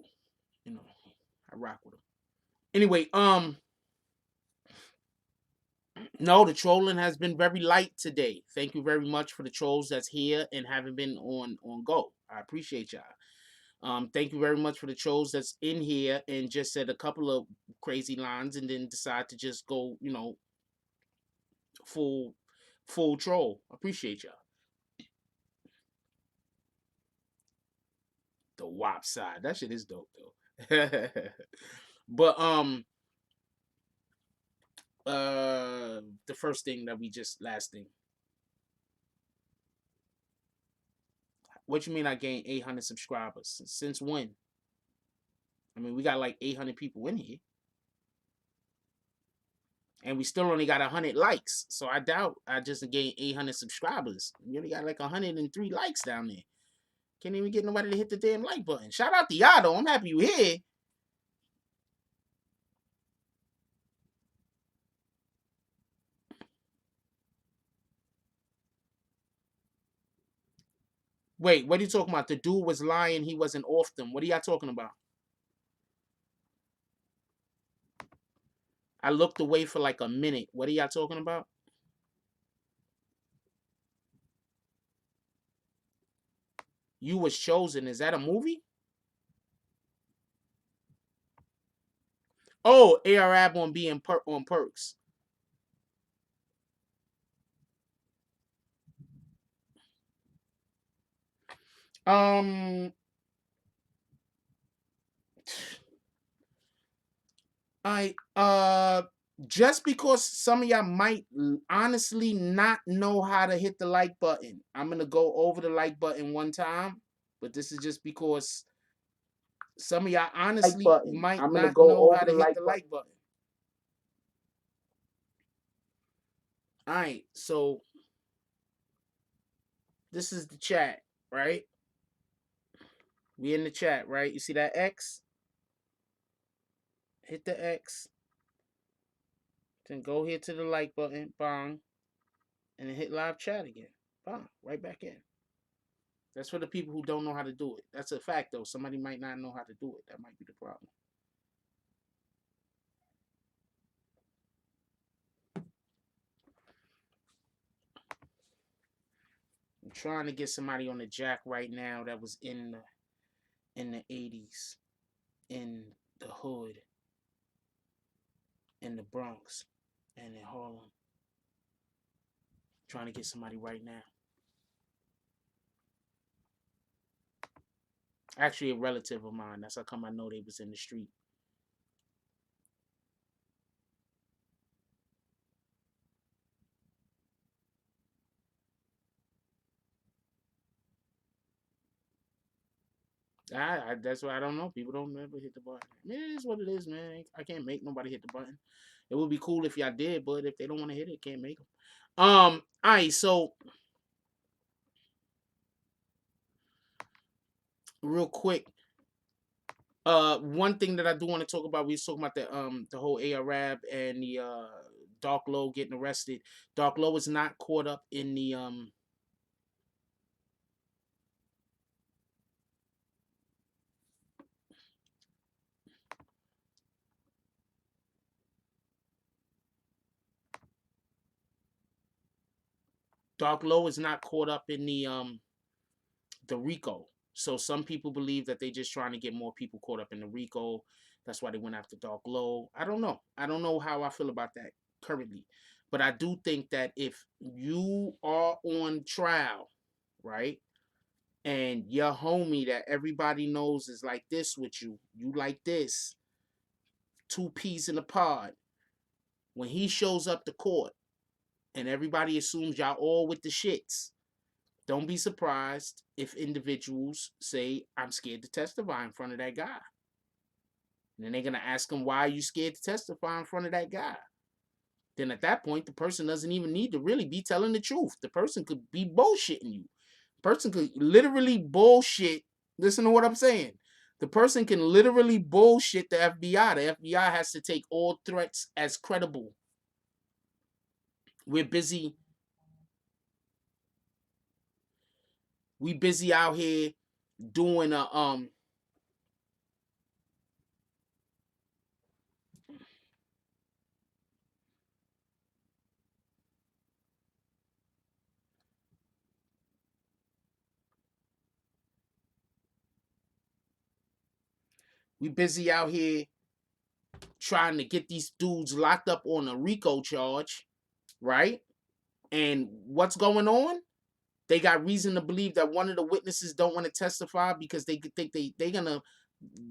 I rock with him. Anyway, no, the trolling has been very light today. Thank you very much for the trolls that's here and haven't been on go. I appreciate y'all. Thank you very much for the trolls that's in here and just said a couple of crazy lines and then decide to just go, full troll. Appreciate y'all. The WAP side. That shit is dope though. But the first thing that last thing. What you mean I gained 800 subscribers? Since when? I mean, we got like 800 people in here. And we still only got 100 likes. So I doubt I just gained 800 subscribers. We only got like 103 likes down there. Can't even get nobody to hit the damn like button. Shout out to y'all though. I'm happy you here. Wait, what are you talking about? The dude was lying. He wasn't off them. What are y'all talking about? I looked away for like a minute. What are y'all talking about? You Was Chosen. Is that a movie? Oh, ARAB on being on perks. Um, I just because some of y'all might honestly not know how to hit the like button, I'm gonna go over the like button one time, but this is just because some of y'all honestly might not know how to hit the like button. All right, so this is the chat, right? We in the chat, right? You see that X? Hit the X. Then go here to the like button, bang, and then hit live chat again. Bang, right back in. That's for the people who don't know how to do it. That's a fact, though. Somebody might not know how to do it. That might be the problem. I'm trying to get somebody on the jack right now that was in the 80s, in the hood, in the Bronx, and in Harlem. Trying to get somebody right now. Actually, a relative of mine. That's how come I know they was in the street. That's why I don't know. People don't ever hit the button. It is what it is, man. I can't make nobody hit the button. It would be cool if y'all did, but if they don't want to hit it, can't make them. All right, so real quick, one thing that I do want to talk about, we was talking about the whole Arab and the Dark Low getting arrested. Dark Low is not caught up in the Dark Low is not caught up in the RICO. So some people believe that they just trying to get more people caught up in the RICO. That's why they went after Dark Low. I don't know. I don't know how I feel about that currently. But I do think that if you are on trial, right? And your homie that everybody knows is like this with you, you like this, two peas in a pod. When he shows up to court and everybody assumes y'all all with the shits, don't be surprised if individuals say, I'm scared to testify in front of that guy. And then they're going to ask him, why are you scared to testify in front of that guy? Then at that point, the person doesn't even need to really be telling the truth. The person could be bullshitting you. The person could literally bullshit. Listen to what I'm saying. The person can literally bullshit the FBI. The FBI has to take all threats as credible. We're busy. We busy out here doing we busy out here trying to get these dudes locked up on a RICO charge, right? And what's going on? They got reason to believe that one of the witnesses don't want to testify because they think they're gonna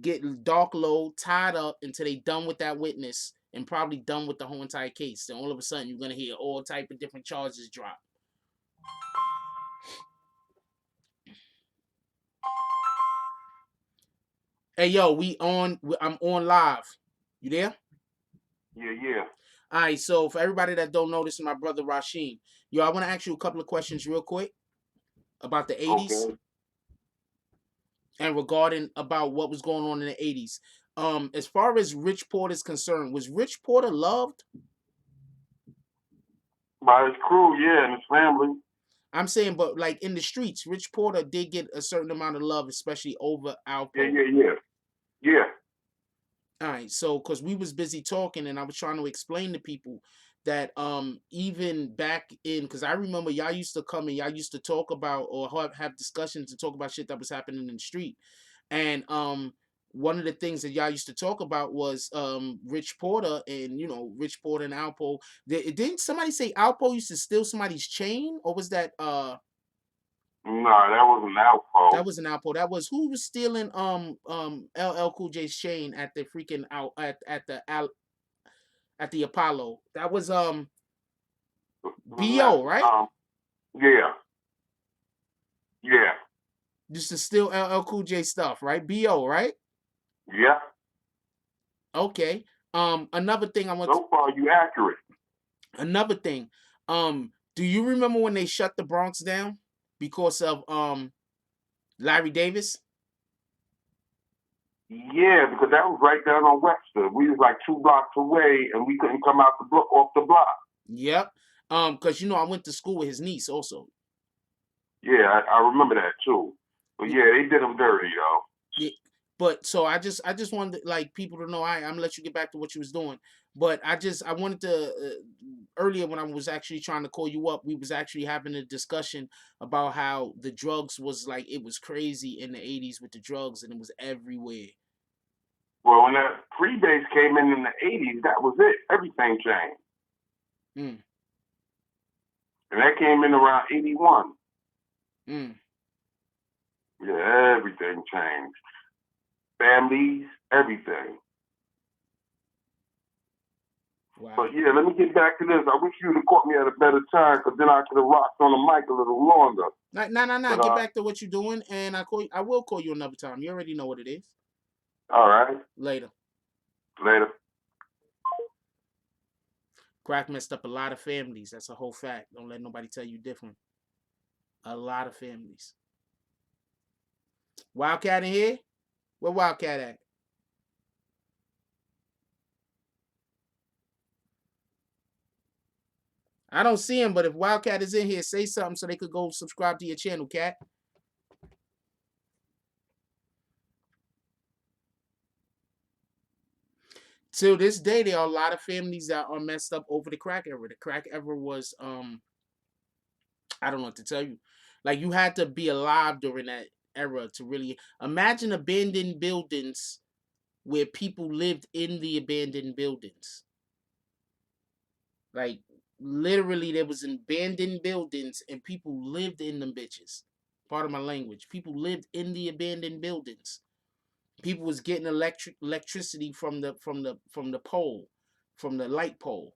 get Dark Low tied up until they done with that witness and probably done with the whole entire case. Then all of a sudden you're gonna hear all type of different charges drop. Hey yo, I'm on live. You there? Yeah. All right, so for everybody that don't know, this is my brother Rashim. Yo, I want to ask you a couple of questions real quick about the 80s. Okay. and regarding about what was going on in the 80s. As far as Rich Porter's concerned, was Rich Porter loved? By his crew, yeah, and his family. I'm saying, but like in the streets, Rich Porter did get a certain amount of love, especially over Alpo. Yeah. All right, so because we was busy talking, and I was trying to explain to people that even back in, because I remember y'all used to come and y'all used to talk about or have discussions and talk about shit that was happening in the street, and one of the things that y'all used to talk about was Rich Porter and Rich Porter and Alpo. Didn't somebody say Alpo used to steal somebody's chain, or was that Nah, that wasn't Alpo. That was an Alpo. That was who was stealing LL Cool J's chain at the freaking out at the Apollo. That was B.O., right? Yeah. Just to steal LL Cool J stuff, right? B.O., right? Yeah. Okay. Another thing I want. So far, you accurate. Another thing. Do you remember when they shut the Bronx down because of Larry Davis? Yeah, because that was right down on Webster. We was like 2 blocks away, and we couldn't come out off the block. Yep. Because I went to school with his niece also. Yeah, I remember that too. But yeah, they did him dirty, yo. Yeah. But so I just wanted like people to know. I'm gonna let you get back to what you was doing. But I wanted to earlier when I was actually trying to call you up, we was actually having a discussion about how the drugs was like it was crazy in the 80s with the drugs and it was everywhere. Well, when that freebase came in the 80s, that was it. Everything changed. And that came in around 81. Yeah, everything changed. Families, everything. Wow. But yeah, let me get back to this. I wish you'd have caught me at a better time, because then I could have rocked on the mic a little longer. No. Get back to what you're doing, and I will call you another time. You already know what it is. All right. Later. Crack messed up a lot of families. That's a whole fact. Don't let nobody tell you different. A lot of families. Wildcat in here? Where Wildcat at? I don't see him, but if Wildcat is in here, say something so they could go subscribe to your channel, Cat. Till this day, there are a lot of families that are messed up over the crack era. The crack era was, I don't know what to tell you. Like, you had to be alive during that era to really imagine abandoned buildings where people lived in the abandoned buildings. Like, literally, there was abandoned buildings and people lived in them bitches. Part of my language. People lived in the abandoned buildings. People was getting electricity from the pole, from the light pole.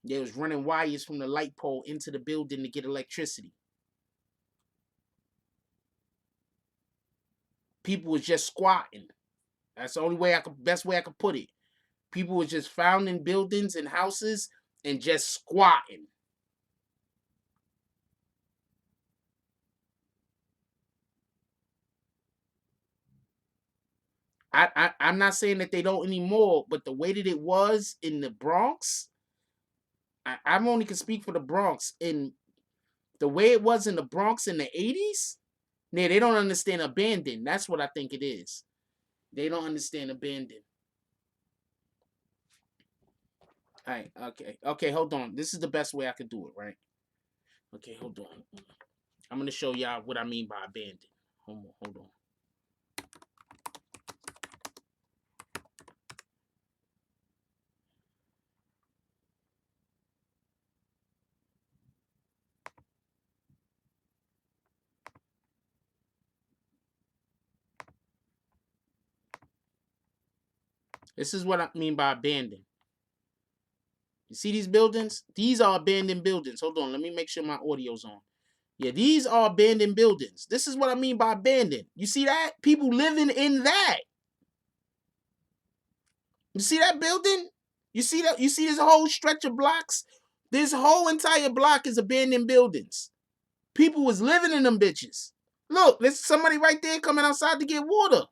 They was running wires from the light pole into the building to get electricity. People was just squatting. That's the only way best way I could put it. People was just found in buildings and houses and just squatting. I'm not saying that they don't anymore, but the way that it was in the Bronx, I'm only can speak for the Bronx. In the way it was in the Bronx in the 80s, yeah, they don't understand abandon. That's what I think it is. They don't understand abandon. All right, okay, hold on. This is the best way I could do it, right? Okay, hold on. I'm gonna show y'all what I mean by abandon. Hold on. This is what I mean by abandon. You see these buildings? These are abandoned buildings. Hold on, let me make sure my audio's on. Yeah, these are abandoned buildings. This is what I mean by abandoned. You see that? People living in that. You see that building? You see that? You see this whole stretch of blocks? This whole entire block is abandoned buildings. People was living in them bitches. Look, there's somebody right there coming outside to get water.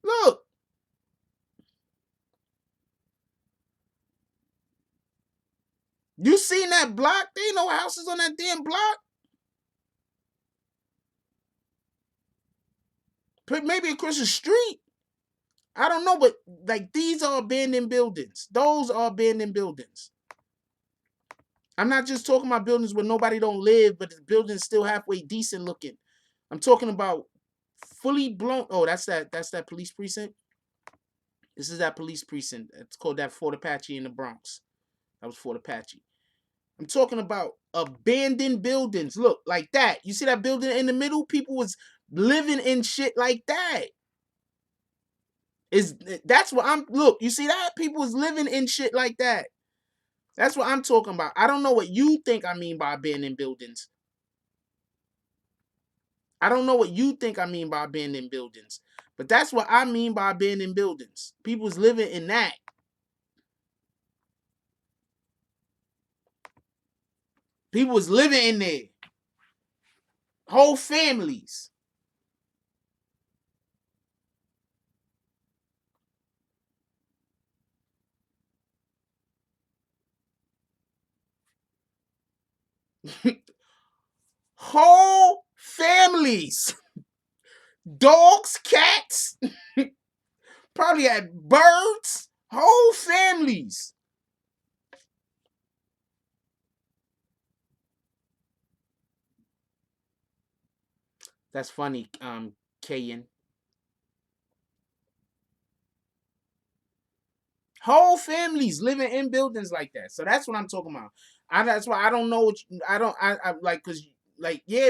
Look. You seen that block? There ain't no houses on that damn block. Maybe across the street. I don't know, but like these are abandoned buildings. Those are abandoned buildings. I'm not just talking about buildings where nobody don't live, but the building's still halfway decent looking. I'm talking about fully blown. Oh, that's that police precinct. This is that police precinct. It's called that Fort Apache in the Bronx. That was Fort Apache. I'm talking about abandoned buildings. Look, like that. You see that building in the middle? People was living in shit like that. That's what I'm look, you see that? People was living in shit like that. That's what I'm talking about. I don't know what you think I mean by abandoned buildings. I don't know what you think I mean by abandoned buildings. But that's what I mean by abandoned buildings. People's living in that. People was living in there. Whole families. Whole families. Dogs, cats, probably had birds, whole families. That's funny, Kayan. Whole families living in buildings like that. So that's what I'm talking about. That's why I don't know what I like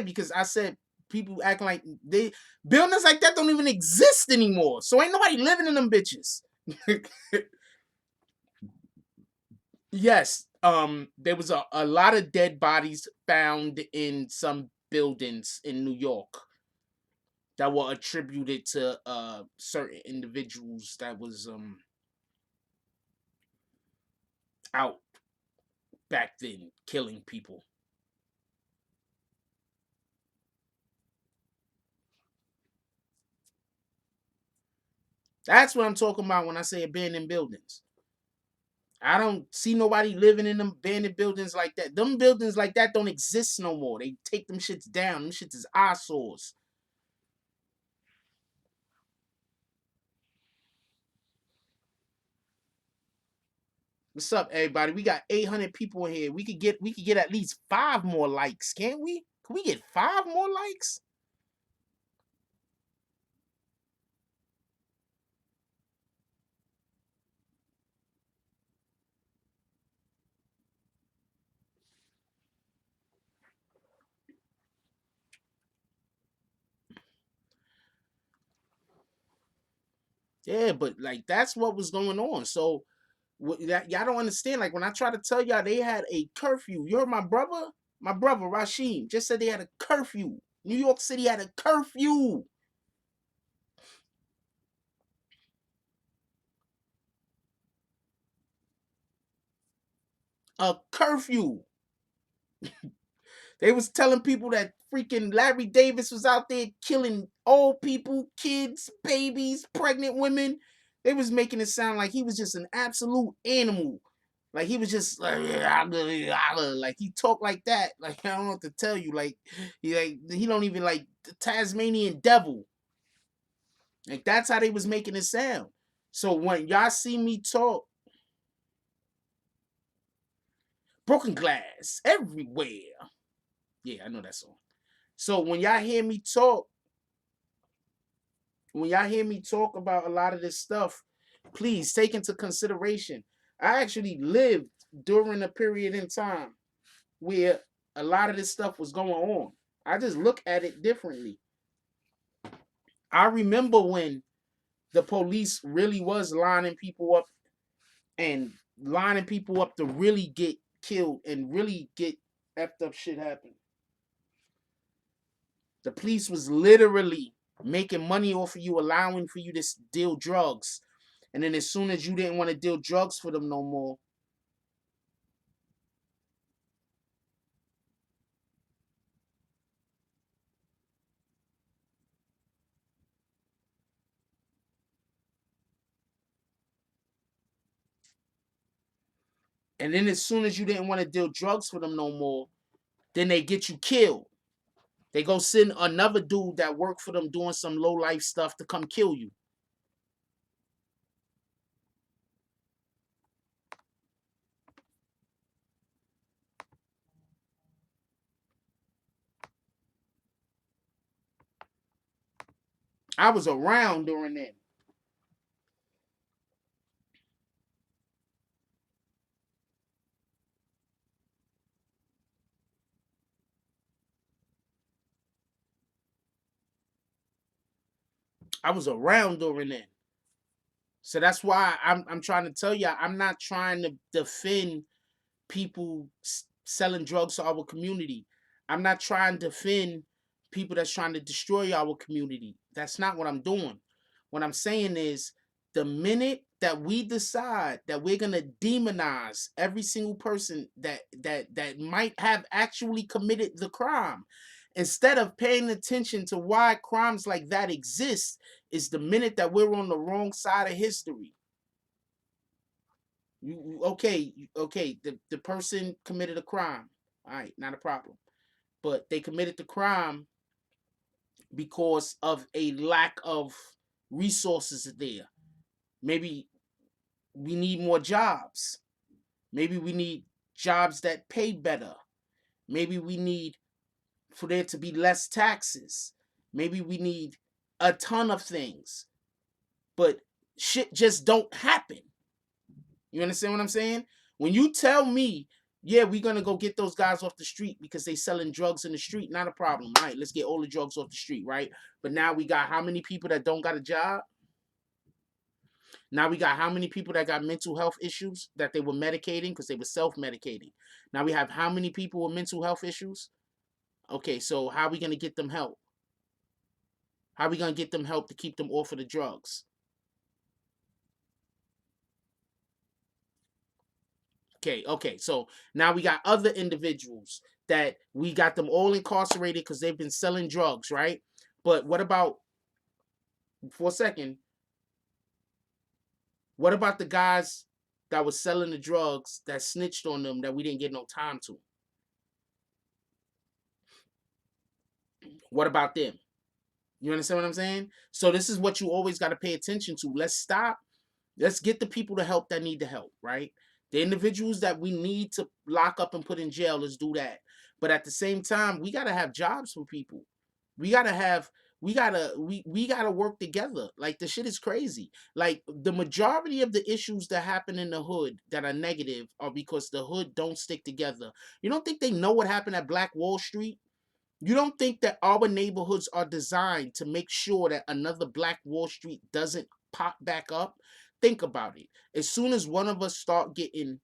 because I said people acting like they buildings like that don't even exist anymore. So ain't nobody living in them bitches. Yes. There was a lot of dead bodies found in some buildings in New York that were attributed to certain individuals that was out back then killing people. That's what I'm talking about when I say abandoned buildings. I don't see nobody living in them abandoned buildings like that. Them buildings like that don't exist no more. They take them shits down. Them shits is eyesores. What's up, everybody? We got 800 people in here. We could get at least 5 more likes, can't we? Can we get 5 more likes? Yeah, but like that's what was going on. So y'all don't understand. Like when I try to tell y'all they had a curfew. You heard my brother Rashim just said they had a curfew. New York City had a curfew. A curfew. They was telling people that freaking Larry Davis was out there killing old people, kids, babies, pregnant women. They was making it sound like he was just an absolute animal. Like he was just like he talked like that. Like I don't know what to tell you. Like he don't even like the Tasmanian devil. Like that's how they was making it sound. So when y'all see me talk, broken glass everywhere. Yeah, I know that song. So when y'all hear me talk about a lot of this stuff, please take into consideration. I actually lived during a period in time where a lot of this stuff was going on. I just look at it differently. I remember when the police really was lining people up to really get killed and really get effed up shit happen. The police was literally making money off of you, allowing for you to deal drugs. And then as soon as you didn't want to deal drugs for them no more, And then as soon as you didn't want to deal drugs for them no more, then they get you killed. They go send another dude that worked for them doing some low life stuff to come kill you. I was around during that. I was around during that. So that's why I'm trying to tell you, I'm not trying to defend people selling drugs to our community. I'm not trying to defend people that's trying to destroy our community. That's not what I'm doing. What I'm saying is the minute that we decide that we're gonna demonize every single person that might have actually committed the crime, instead of paying attention to why crimes like that exist, is the minute that we're on the wrong side of history. Okay, the person committed a crime. All right, not a problem. But they committed the crime because of a lack of resources there. Maybe we need more jobs. Maybe we need jobs that pay better. Maybe we need for there to be less taxes. Maybe we need a ton of things. But shit just don't happen. You understand what I'm saying? When you tell me, yeah, we're gonna go get those guys off the street because they selling drugs in the street, not a problem. All right, let's get all the drugs off the street, right? But now we got how many people that don't got a job? Now we got how many people that got mental health issues that they were medicating because they were self-medicating. Now we have how many people with mental health issues? Okay, so how are we gonna get them help? How are we gonna get them help to keep them off of the drugs? Okay. So now we got other individuals that we got them all incarcerated because they've been selling drugs, right? But what about, for a second, what about the guys that was selling the drugs that snitched on them that we didn't get no time to? What about them? You understand what I'm saying? So this is what you always got to pay attention to. Let's stop. Let's get the people the help that need the help, right? The individuals that we need to lock up and put in jail, let's do that. But at the same time, we gotta have jobs for people. We gotta have we gotta work together. Like the shit is crazy. Like the majority of the issues that happen in the hood that are negative are because the hood don't stick together. You don't think they know what happened at Black Wall Street? You don't think that our neighborhoods are designed to make sure that another Black Wall Street doesn't pop back up? Think about it. As soon as one of us start getting,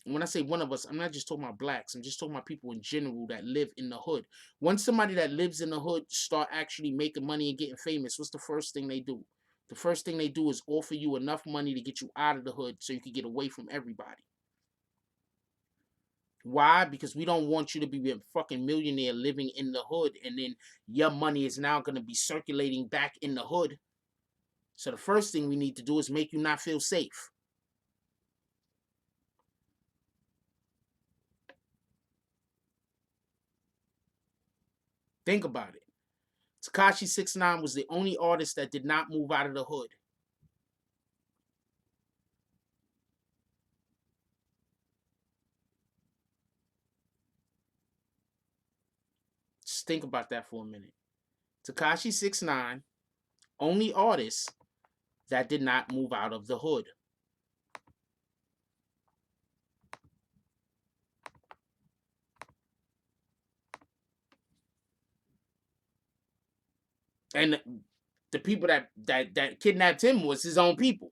when I say one of us, I'm not just talking about blacks. I'm just talking about people in general that live in the hood. Once somebody that lives in the hood start actually making money and getting famous, what's the first thing they do? The first thing they do is offer you enough money to get you out of the hood so you can get away from everybody. Why? Because we don't want you to be a fucking millionaire living in the hood and then your money is now going to be circulating back in the hood. So the first thing we need to do is make you not feel safe. Think about it. Tekashi 6ix9ine was the only artist that did not move out of the hood. Just think about that for a minute. Tekashi 6ix9ine, only artist that did not move out of the hood. And the people that kidnapped him was his own people.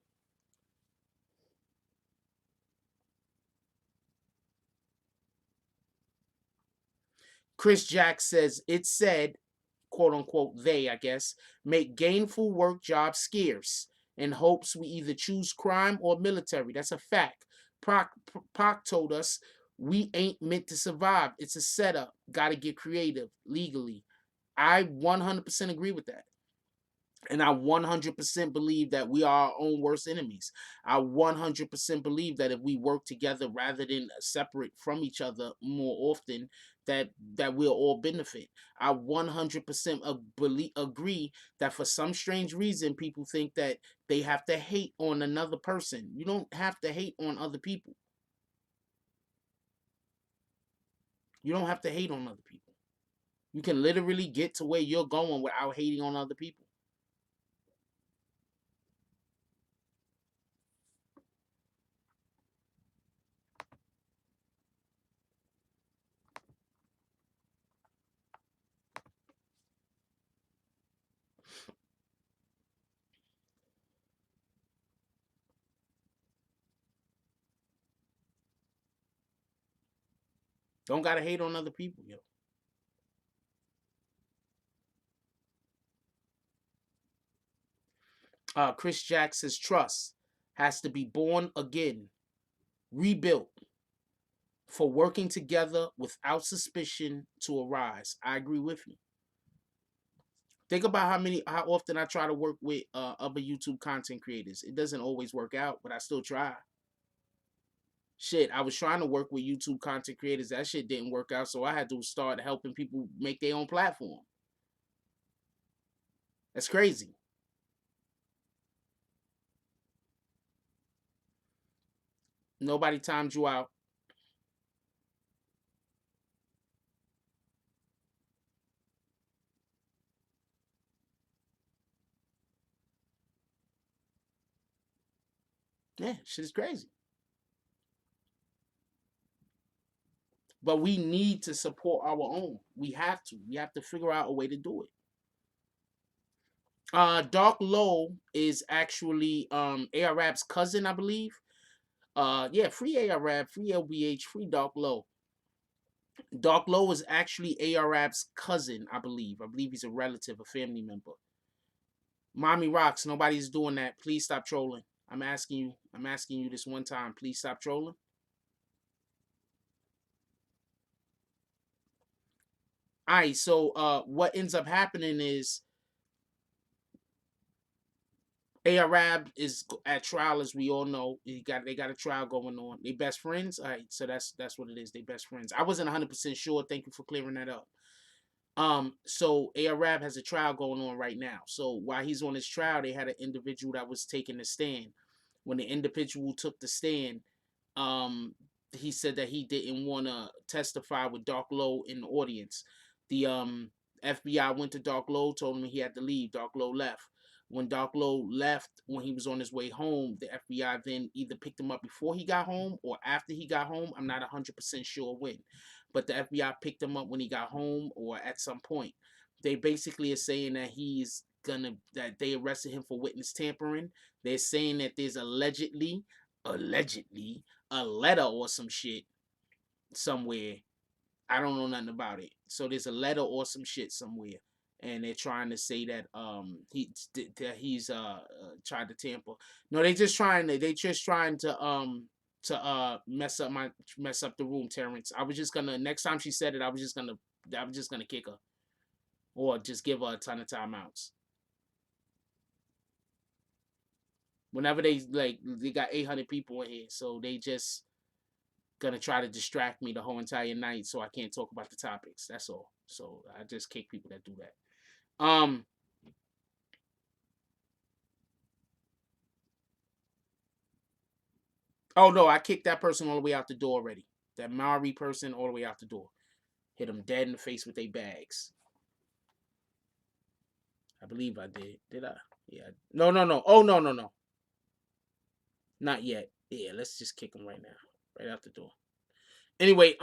Chris Jack says, it said, quote unquote, they, I guess, make gainful work jobs scarce in hopes we either choose crime or military. That's a fact. Pac told us we ain't meant to survive. It's a setup. Got to get creative legally. I 100% agree with that. And I 100% believe that we are our own worst enemies. I 100% believe that if we work together rather than separate from each other more often, that we'll all benefit. I 100% agree that for some strange reason, people think that they have to hate on another person. You don't have to hate on other people. You don't have to hate on other people. You can literally get to where you're going without hating on other people. Don't gotta hate on other people, yo. Chris Jack says trust has to be born again, rebuilt for working together without suspicion to arise. I agree with you. Think about how often I try to work with other YouTube content creators. It doesn't always work out, but I still try. Shit, I was trying to work with YouTube content creators. That shit didn't work out, so I had to start helping people make their own platform. That's crazy. Nobody timed you out. Yeah, shit is crazy. But we need to support our own. We have to. We have to figure out a way to do it. Dark Low is actually Arab's cousin, I believe. Yeah, free Arab, free LBH, free Dark Low. Dark Low is actually Arab's cousin, I believe. I believe he's a relative, a family member. Mommy rocks. Nobody's doing that. Please stop trolling. I'm asking you. I'm asking you this one time. Please stop trolling. All right. So what ends up happening is Arab is at trial, as we all know. They got a trial going on. They best friends. All right. So that's what it is. They best friends. I wasn't 100% sure. Thank you for clearing that up. So Arab has a trial going on right now. So while he's on his trial, they had an individual that was taking the stand. When the individual took the stand, he said that he didn't want to testify with Dark Low in the audience. The FBI went to Dark Low, told him he had to leave. Dark Low left. When Dark Low left, when he was on his way home, the FBI then either picked him up before he got home or after he got home. I'm not 100% sure when, but the FBI picked him up when he got home or at some point. They basically are saying that that they arrested him for witness tampering. They're saying that there's allegedly a letter or some shit somewhere. I don't know nothing about it. So there's a letter or some shit somewhere, and they're trying to say that he's tried to tamper. No, they just trying to mess up the room, Terrence. I was just gonna next time she said it, I was just gonna kick her or just give her a ton of timeouts. Whenever they got 800 people in here, so they just gonna try to distract me the whole entire night, so I can't talk about the topics. That's all. So I just kick people that do that. Oh no, I kicked that person all the way out the door already. That Maori person all the way out the door. Hit them dead in the face with their bags. I believe I did. Did I? Yeah. No. Oh no. Not yet. Yeah, let's just kick them right now. Right out the door. Anyway,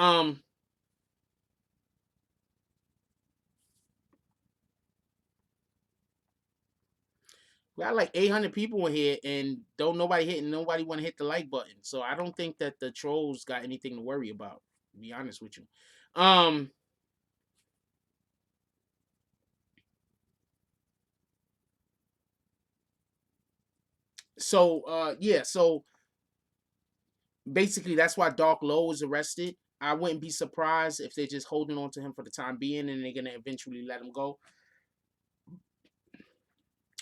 we got like 800 people in here, and nobody want to hit the like button. So I don't think that the trolls got anything to worry about. To be honest with you. So basically that's why Dark Low is arrested. I wouldn't be surprised if they're just holding on to him for the time being, and they're gonna eventually let him go.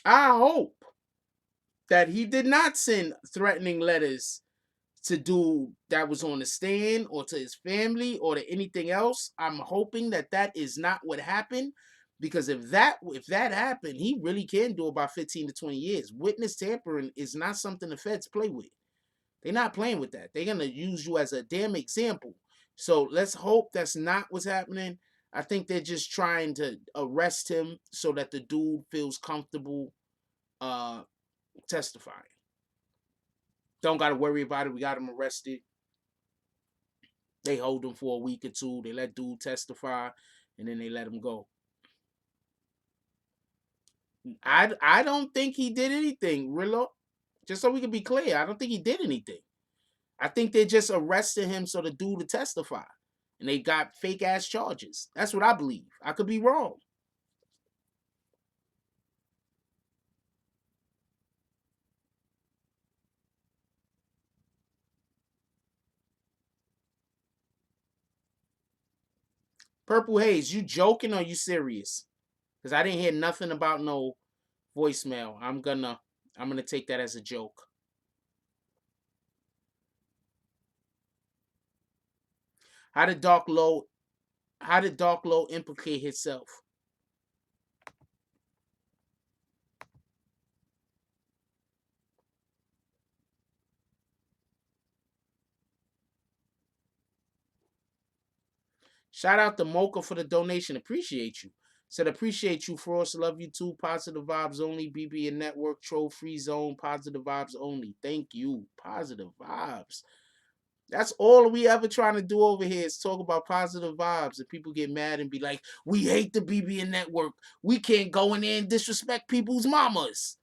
I hope that he did not send threatening letters to dude that was on the stand or to his family or to anything else. I'm hoping that that is not what happened, because if that happened, he really can do about 15 to 20 years. Witness tampering is not something the feds play with. They're not playing with that. They're going to use you as a damn example. So let's hope that's not what's happening. I think they're just trying to arrest him so that the dude feels comfortable testifying. Don't got to worry about it. We got him arrested. They hold him for a week or two. They let dude testify, and then they let him go. I don't think he did anything, Rillo. Just so we can be clear, I don't think he did anything. I think they just arrested him so the dude to testify, and they got fake ass charges. That's what I believe. I could be wrong. Purple Haze, you joking or you serious? Because I didn't hear nothing about no voicemail. I'm gonna take that as a joke. How did Dark Low implicate himself? Shout out to Mocha for the donation. Appreciate you. Said appreciate you, Frost. Love you too. Positive vibes only. BB and Network. Troll free zone. Positive vibes only. Thank you. Positive vibes. That's all we ever trying to do over here is talk about positive vibes. And people get mad and be like, we hate the BB Network. We can't go in there and disrespect people's mamas.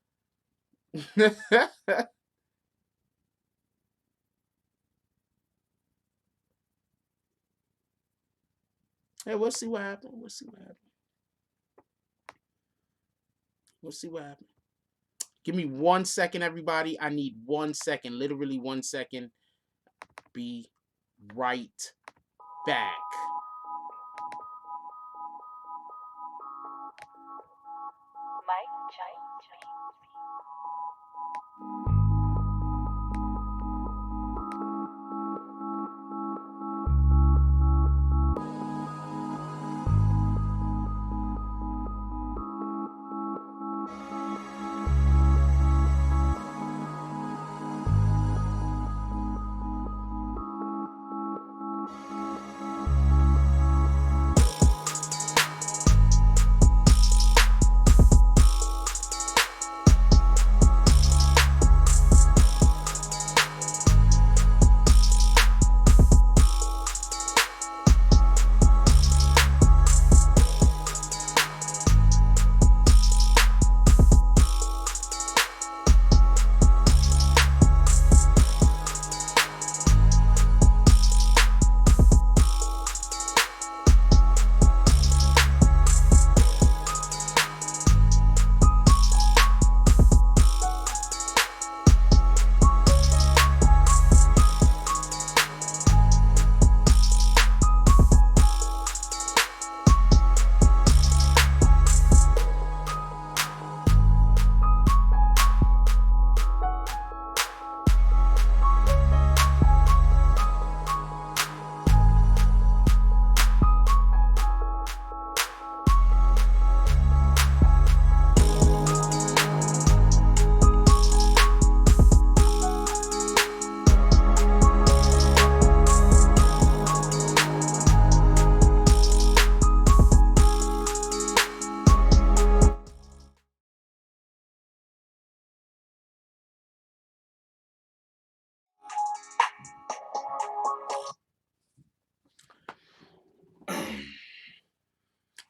Hey, we'll see what happens. We'll see what happens. We'll see what happens. Give me 1 second, everybody. I need 1 second. Literally 1 second. Be right back.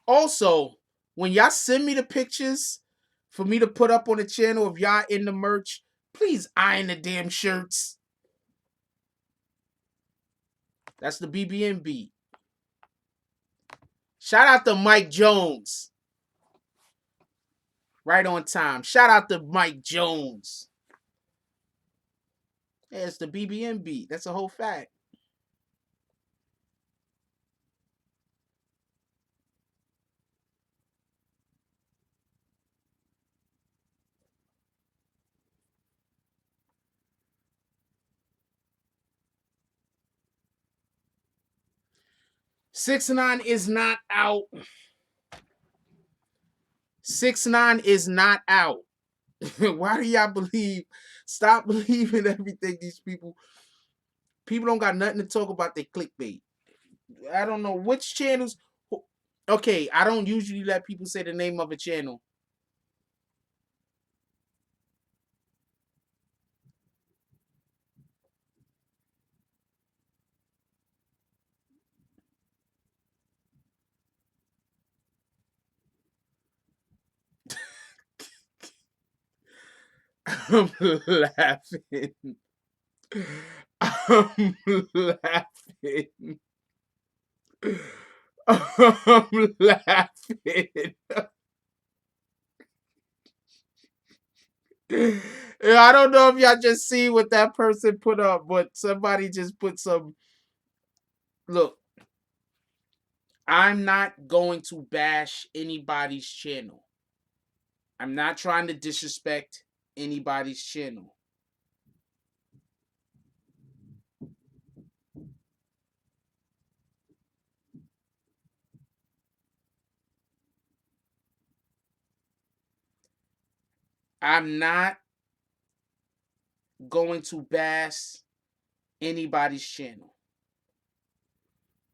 Also, when y'all send me the pictures for me to put up on the channel, if y'all in the merch, please iron the damn shirts. That's the BBN beat. Shout out to Mike Jones. Right on time. Shout out to Mike Jones. Yeah, it's the BBN beat. That's a whole fact. 6ix9ine is not out. 6ix9ine is not out. Why do y'all believe? Stop believing everything these people. People don't got nothing to talk about. They clickbait. I don't know which channels. Okay, I don't usually let people say the name of a channel. I'm laughing. I'm laughing. I'm laughing. Yeah, I don't know if y'all just see what that person put up, but somebody just put some. Look, I'm not going to bash anybody's channel. I'm not trying to disrespect anybody's channel. I'm not going to bash anybody's channel.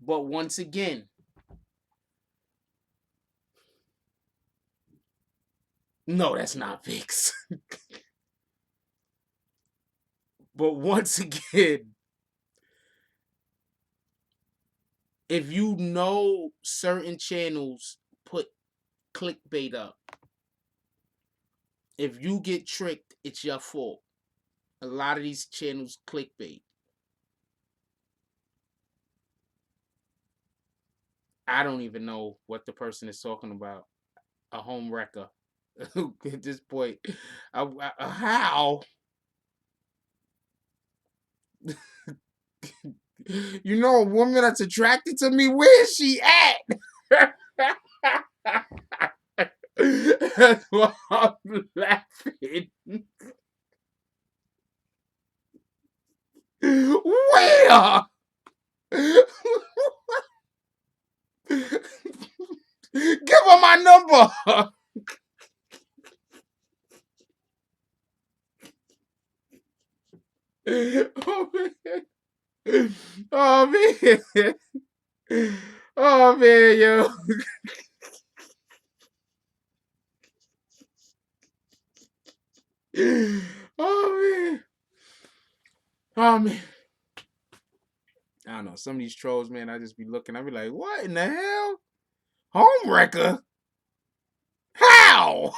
But once again, no, that's not Vix. But once again, if you know certain channels put clickbait up, if you get tricked, it's your fault. A lot of these channels clickbait. I don't even know what the person is talking about. A home wrecker. At this point, how? You know, a woman that's attracted to me. Where is she at? That's why I'm laughing. Where? Give her my number. Oh man. Oh man. Oh man, yo. Oh man. Oh man. I don't know. Some of these trolls, man, I just be looking. I be like, what in the hell? Home wrecker? How?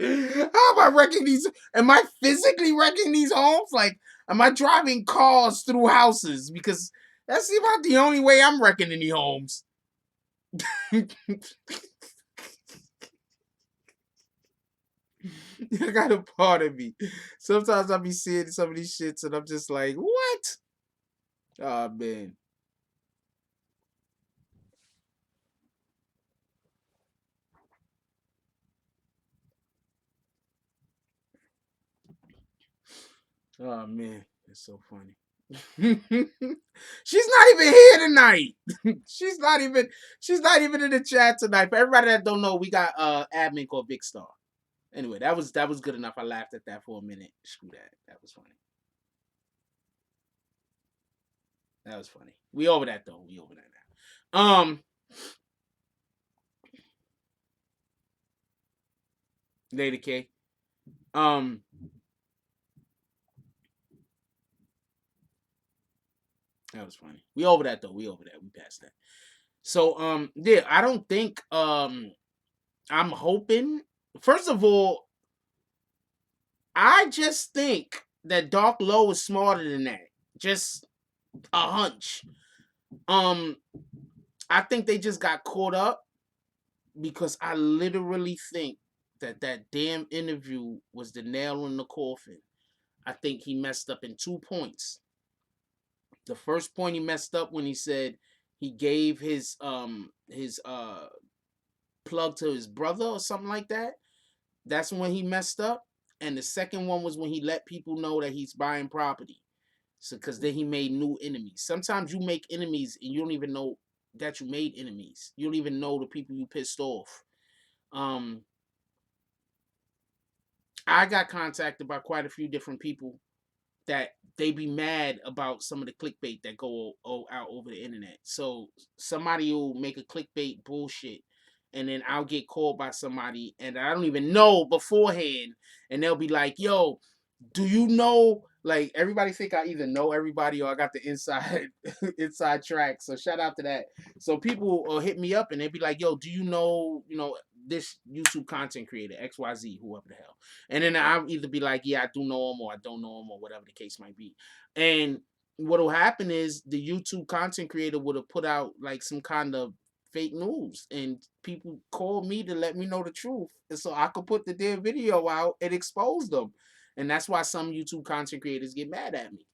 How am I wrecking these? Am I physically wrecking these homes? Like, am I driving cars through houses? Because that's about the only way I'm wrecking any homes. I got a part of me. Sometimes I be seeing some of these shits and I'm just like, what? Oh man. Oh man, that's so funny. She's not even here tonight. she's not even in the chat tonight. For everybody that don't know, we got admin called Big Star. Anyway, that was good enough. I laughed at that for a minute. Screw that. That was funny. That was funny. We over that though. We over that now. Lady K. That was funny. We over that though. We over that. We passed that. So yeah, I don't think I'm hoping. First of all, I just think that Dark Low is smarter than that. Just a hunch. I think they just got caught up because I literally think that damn interview was the nail in the coffin. I think he messed up in 2 points. The first point he messed up when he said he gave his plug to his brother or something like that. That's when he messed up. And the second one was when he let people know that he's buying property. So, because then he made new enemies. Sometimes you make enemies and you don't even know that you made enemies. You don't even know the people you pissed off. I got contacted by quite a few different people that they be mad about some of the clickbait that go out over the internet. So somebody will make a clickbait bullshit, and then I'll get called by somebody and I don't even know beforehand, and they'll be like, "Yo, do you know?" Like, everybody think I either know everybody or I got the inside inside track. So shout out to that. So people will hit me up and they'd be like, "Yo, do you know this YouTube content creator XYZ, whoever the hell?" And then I'll either be like, "Yeah, I do know him," or "I don't know him," or whatever the case might be. And what'll happen is the YouTube content creator would have put out like some kind of fake news, and people call me to let me know the truth, and so I could put the damn video out and expose them. And that's why some YouTube content creators get mad at me.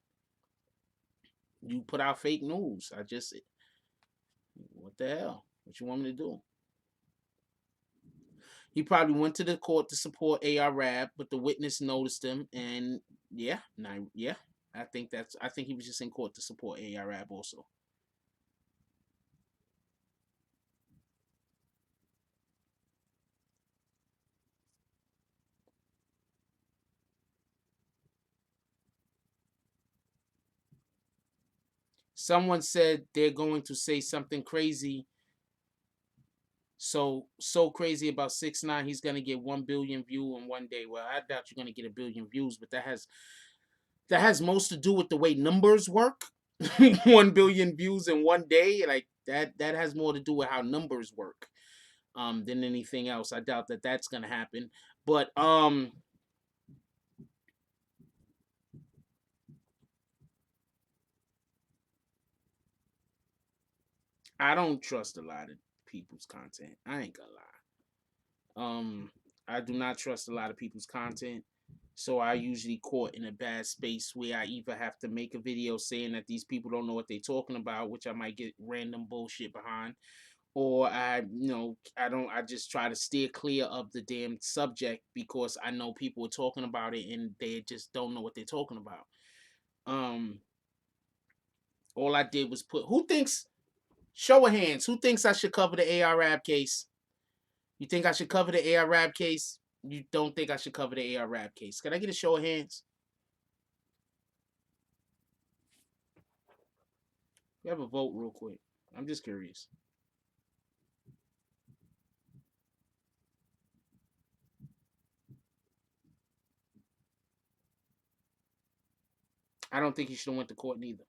You put out fake news. What the hell? What you want me to do? He probably went to the court to support AR-Rab, but the witness noticed him, and yeah, I think he was just in court to support AR-Rab also. Someone said they're going to say something crazy. So crazy about 6ix9ine, he's gonna get 1 billion view in one day. Well, I doubt you're gonna get 1 billion views, but that has most to do with the way numbers work. 1 billion views in one day, like that has more to do with how numbers work than anything else. I doubt that that's gonna happen. But I don't trust a lot of people's content. I ain't gonna lie. I do not trust a lot of people's content. So I usually caught in a bad space where I either have to make a video saying that these people don't know what they're talking about, which I might get random bullshit behind, or I just try to steer clear of the damn subject because I know people are talking about it and they just don't know what they're talking about. All I did was show of hands, who thinks I should cover the AR-Rab case? You think I should cover the AR-Rab case? You don't think I should cover the AR-Rab case? Can I get a show of hands? We have a vote real quick. I'm just curious. I don't think he should have went to court neither.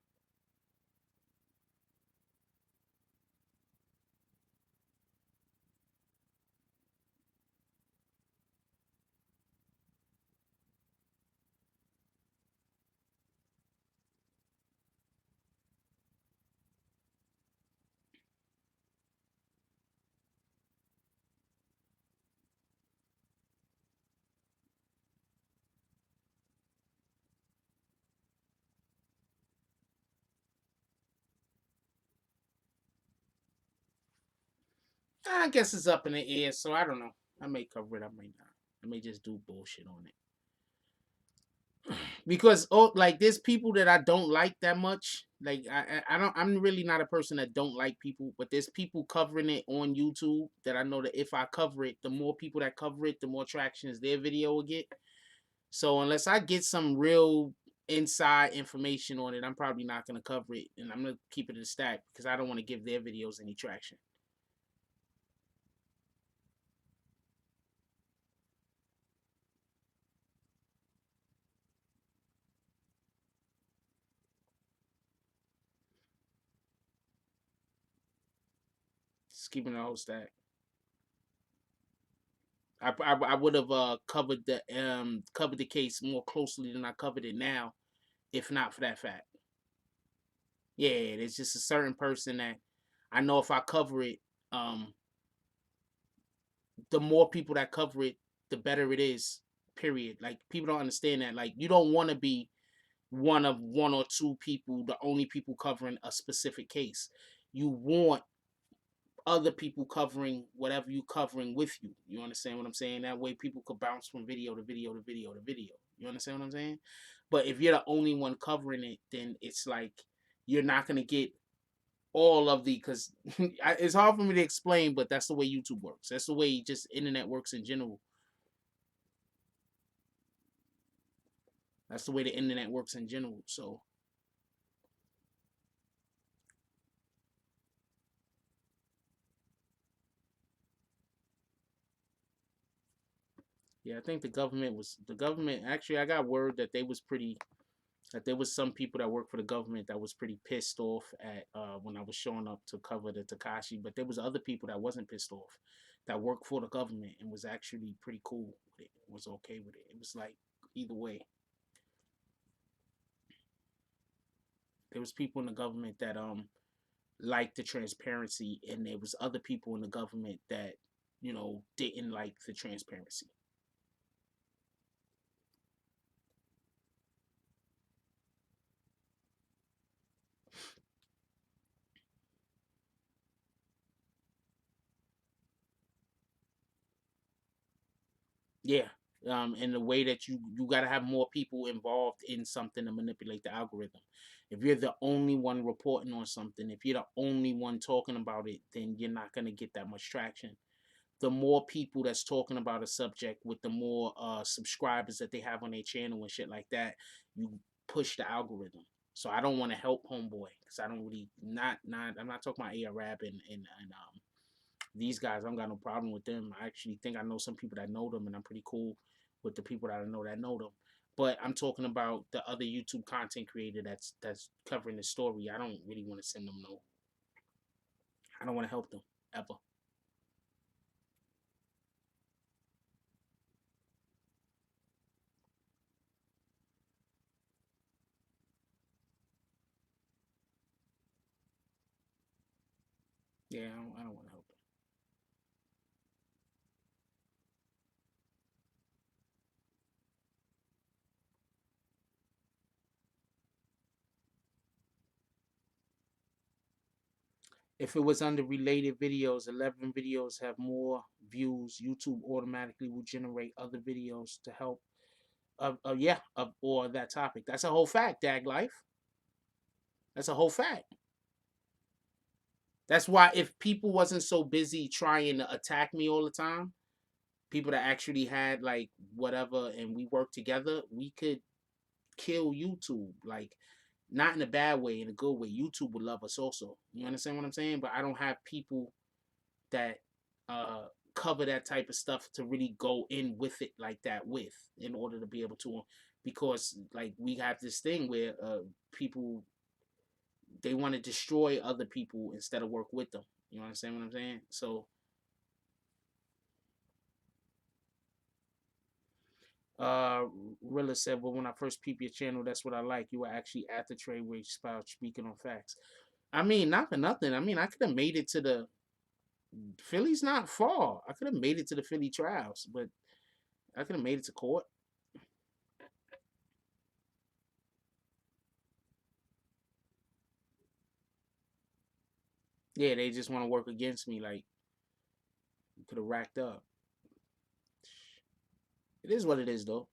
I guess it's up in the air, so I don't know. I may cover it, I may not. I may just do bullshit on it. Because like there's people that I don't like that much. Like I'm really not a person that don't like people, but there's people covering it on YouTube that I know that if I cover it, the more people that cover it, the more tractions their video will get. So unless I get some real inside information on it, I'm probably not gonna cover it, and I'm gonna keep it in stack because I don't want to give their videos any traction. Just keeping the whole stack. I would have covered the case more closely than I covered it now, if not for that fact. Yeah, there's just a certain person that I know if I cover it, the more people that cover it, the better it is. Period. Like, people don't understand that. Like, you don't want to be one of one or two people, the only people covering a specific case. You want other people covering whatever you covering with you. You understand what I'm saying? That way people could bounce from video to video to video to video. You understand what I'm saying? But if you're the only one covering it, then it's like you're not gonna get all of the, because it's hard for me to explain, but that's the way YouTube works. That's the way just internet works in general. That's the way the internet works in general. So yeah, I think the government actually, I got word that there was some people that work for the government that was pretty pissed off at when I was showing up to cover the Tekashi, but there was other people that wasn't pissed off, that worked for the government and was actually pretty cool with it. Was okay with it. It was like either way. There was people in the government that liked the transparency, and there was other people in the government that didn't like the transparency. Yeah. And the way that you got to have more people involved in something to manipulate the algorithm. If you're the only one reporting on something, if you're the only one talking about it, then you're not going to get that much traction. The more people that's talking about a subject with the more subscribers that they have on their channel and shit like that, you push the algorithm. So I don't want to help homeboy because I don't really not I'm not talking about Arab and these guys. I don't got no problem with them. I actually think I know some people that know them, and I'm pretty cool with the people that I know that know them. But I'm talking about the other YouTube content creator that's covering the story. I don't really want to send them no. I don't want to help them ever. Yeah, I don't want to help them. If it was under related videos, 11 videos have more views, YouTube automatically will generate other videos to help or that topic. That's a whole fact, Dag Life. That's a whole fact. That's why if people wasn't so busy trying to attack me all the time, people that actually had like whatever and we worked together, we could kill YouTube. Like not in a bad way, in a good way. YouTube would love us also. You understand what I'm saying? But I don't have people that cover that type of stuff to really go in with it like that with in order to be able to, because like we have this thing where people, they want to destroy other people instead of work with them. You understand what I'm saying? So uh Rilla said, well, when I first peep your channel, that's what I like. You were actually at the trade where you spout speaking on facts. I mean, not for nothing. I mean, I could have made it to the Philly's not far. I could have made it to the Philly trials, but I could have made it to court. Yeah, they just want to work against me. Like, could have racked up. It is what it is, though.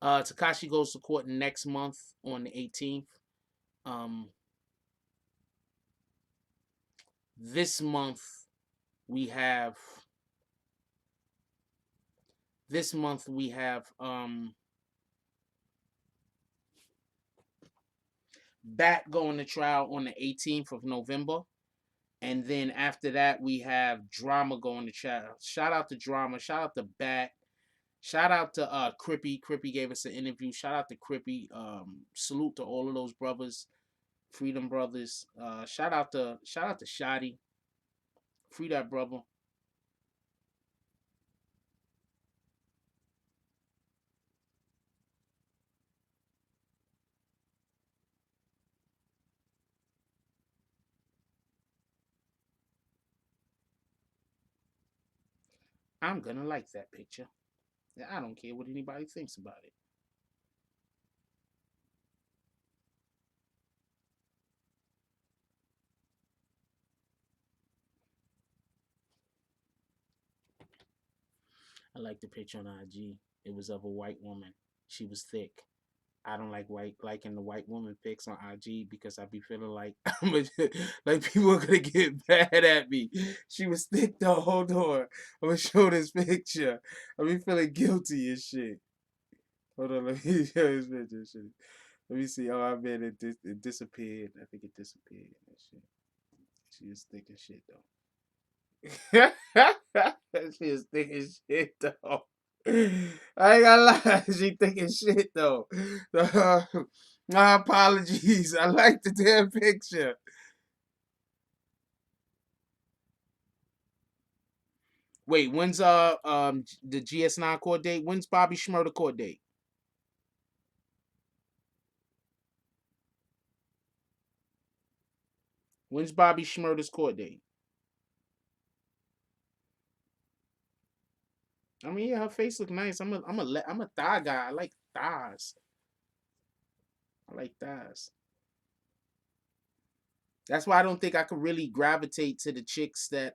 Tekashi goes to court next month on the 18th. Um, this month we have. This month we have Bat going to trial on the 18th of November. And then after that, we have Drama going to trial. Shout out to Drama. Shout out to Bat. Shout out to Crippy. Crippy gave us an interview. Shout out to Crippy. Salute to all of those brothers, Freedom Brothers. Shout out to Shotty. Free that brother. I'm gonna like that picture. I don't care what anybody thinks about it. I like the picture on IG. It was of a white woman. She was thick. I don't like liking the white woman pics on IG because I be feeling like like people are gonna get mad at me. She was thick though. Hold on, I'm gonna show this picture. I be feeling guilty and shit. Hold on, let me show this picture. Shit. Let me see. Oh, I mean, it disappeared. I think it disappeared. That shit. She is thick as shit though. She is thick as shit though. I ain't gonna lie, she thick as shit though. My apologies. I like the damn picture. Wait, when's the GS9 court date? When's Bobby Shmurda court date? When's Bobby Shmurda's court date? I mean, yeah, her face look nice. I'm a thigh guy. I like thighs. I like thighs. That's why I don't think I could really gravitate to the chicks that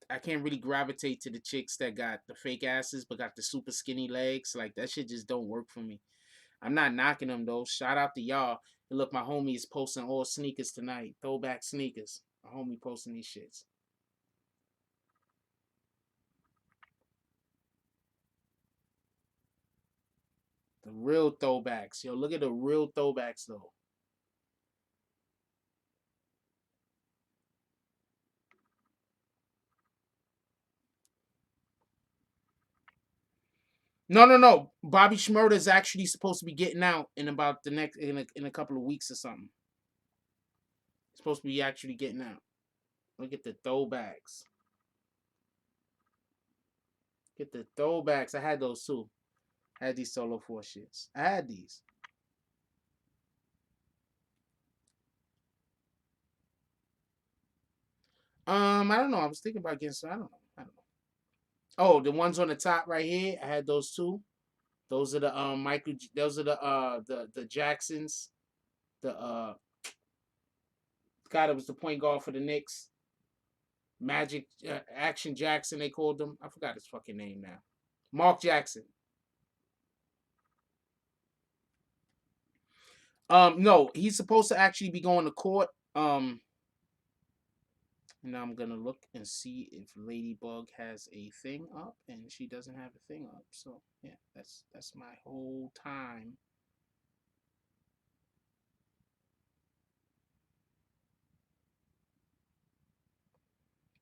I can't really gravitate to the chicks that got the fake asses but got the super skinny legs. Like that shit just don't work for me. I'm not knocking them though. Shout out to y'all. And look, my homie is posting all sneakers tonight. Throwback sneakers. My homie posting these shits. The real throwbacks. Yo, look at the real throwbacks though. No. Bobby Shmurda is actually supposed to be getting out in about the next in a couple of weeks or something. It's supposed to be actually getting out. Look at the throwbacks. Get the throwbacks. I had those too. I had these Solo 4 shits. I had these. I don't know. I was thinking about getting some. I don't know. Oh, the ones on the top right here. I had those too. Those are the Michael. Those are the Jacksons. The guy that was the point guard for the Knicks. Magic Action Jackson. They called him. I forgot his fucking name now. Mark Jackson. No, he's supposed to actually be going to court. Now I'm gonna look and see if Ladybug has a thing up, and she doesn't have a thing up. So yeah, that's my whole time.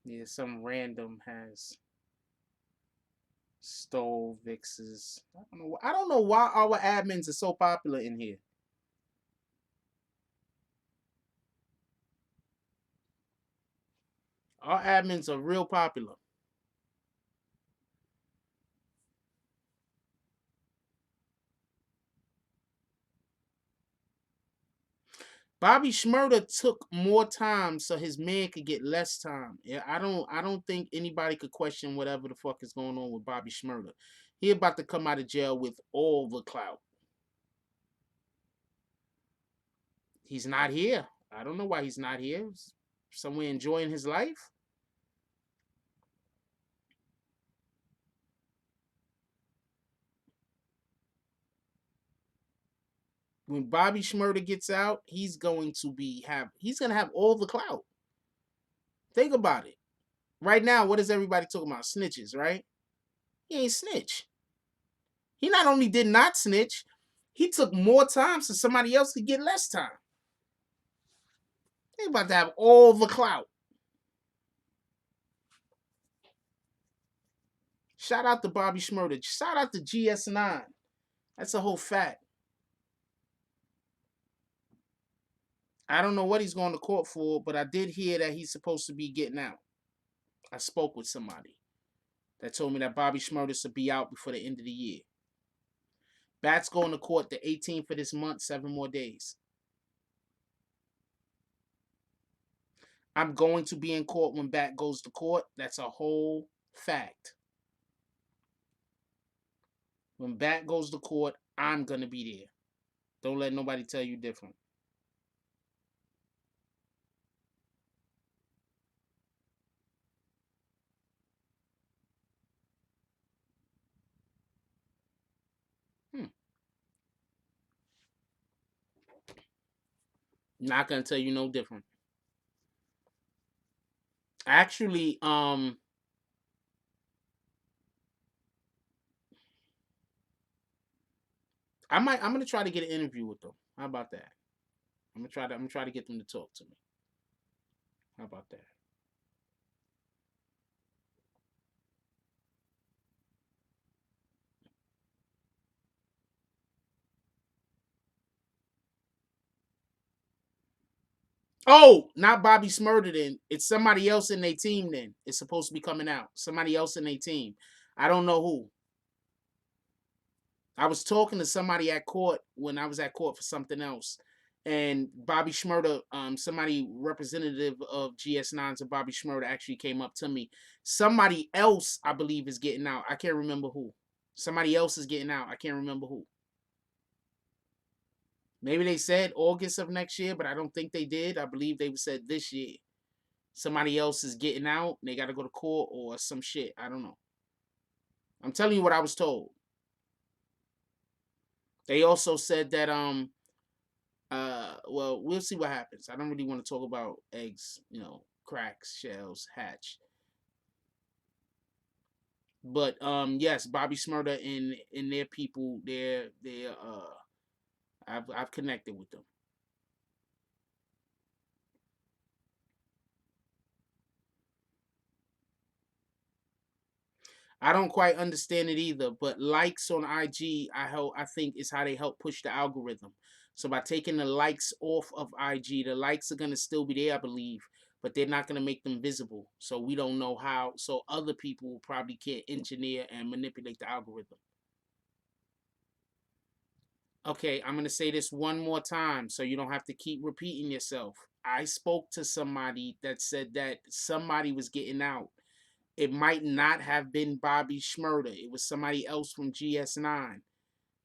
Yeah, some random has stole Vix's. I don't know why our admins are so popular in here. Our admins are real popular. Bobby Shmurda took more time so his man could get less time. Yeah, I don't think anybody could question whatever the fuck is going on with Bobby Shmurda. He about to come out of jail with all the clout. He's not here. I don't know why he's not here. He's somewhere enjoying his life. When Bobby Shmurda gets out, he's gonna have all the clout. Think about it. Right now, what is everybody talking about? Snitches, right? He ain't snitch. He not only did not snitch, he took more time so somebody else could get less time. They about to have all the clout. Shout out to Bobby Shmurda. Shout out to GS9. That's a whole fact. I don't know what he's going to court for, but I did hear that he's supposed to be getting out. I spoke with somebody that told me that Bobby Shmurda should be out before the end of the year. Beatz going to court the 18th of this month, 7 more days. I'm going to be in court when Beatz goes to court. That's a whole fact. When Beatz goes to court, I'm going to be there. Don't let nobody tell you different. Not gonna tell you no different. Actually, I'm gonna try to get an interview with them. How about that? I'm gonna try to get them to talk to me. How about that? Oh, not Bobby Shmurda then. It's somebody else in their team then. It's supposed to be coming out. Somebody else in their team. I don't know who. I was talking to somebody at court when I was at court for something else. And Bobby Shmurda, somebody representative of GS9s and Bobby Shmurda actually came up to me. Somebody else, I believe, is getting out. I can't remember who. Somebody else is getting out. I can't remember who. Maybe they said August of next year, but I don't think they did. I believe they said this year. Somebody else is getting out. And they got to go to court or some shit. I don't know. I'm telling you what I was told. They also said that well, we'll see what happens. I don't really want to talk about eggs, cracks, shells, hatch. But yes, Bobby Shmurda and their people, I've connected with them. I don't quite understand it either, but likes on IG, I think is how they help push the algorithm. So by taking the likes off of IG, the likes are gonna still be there, I believe, but they're not gonna make them visible. So we don't know how. So other people probably can't engineer and manipulate the algorithm. Okay, I'm gonna say this one more time so you don't have to keep repeating yourself. I spoke to somebody that said that somebody was getting out. It might not have been Bobby Shmurda. It was somebody else from GS9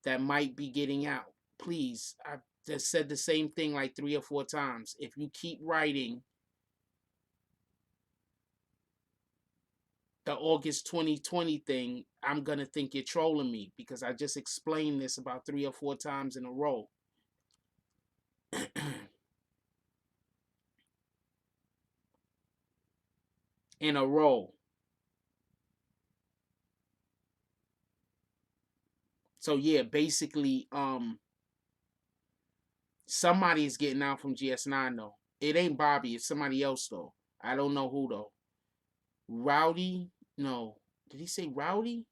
that might be getting out. Please, I've just said the same thing like 3 or 4 times. If you keep writing the August 2020 thing, I'm going to think you're trolling me because I just explained this about 3 or 4 times in a row. In a row. So yeah, basically, somebody's getting out from GS9 though. It ain't Bobby, it's somebody else though. I don't know who though. Rowdy? No. Did he say Rowdy?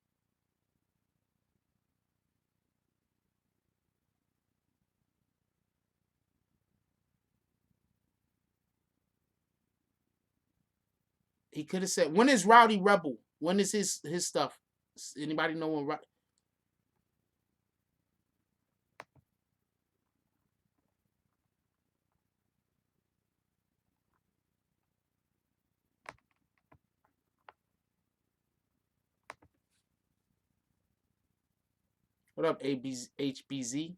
He could have said, when is Rowdy Rebel? When is his stuff? Anybody know when? What up, HBZ?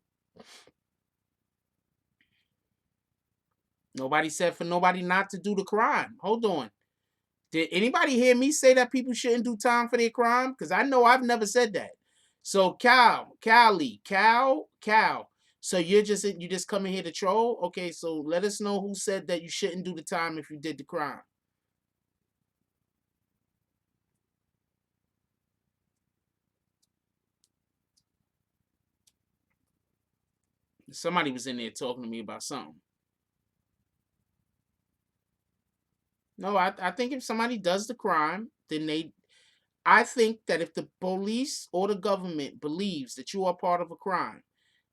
Nobody said for nobody not to do the crime. Hold on. Did anybody hear me say that people shouldn't do time for their crime? Because I know I've never said that. So Cal. So you just coming here to troll? Okay, so let us know who said that you shouldn't do the time if you did the crime. Somebody was in there talking to me about something. No, I think if somebody does the crime, then I think that if the police or the government believes that you are part of a crime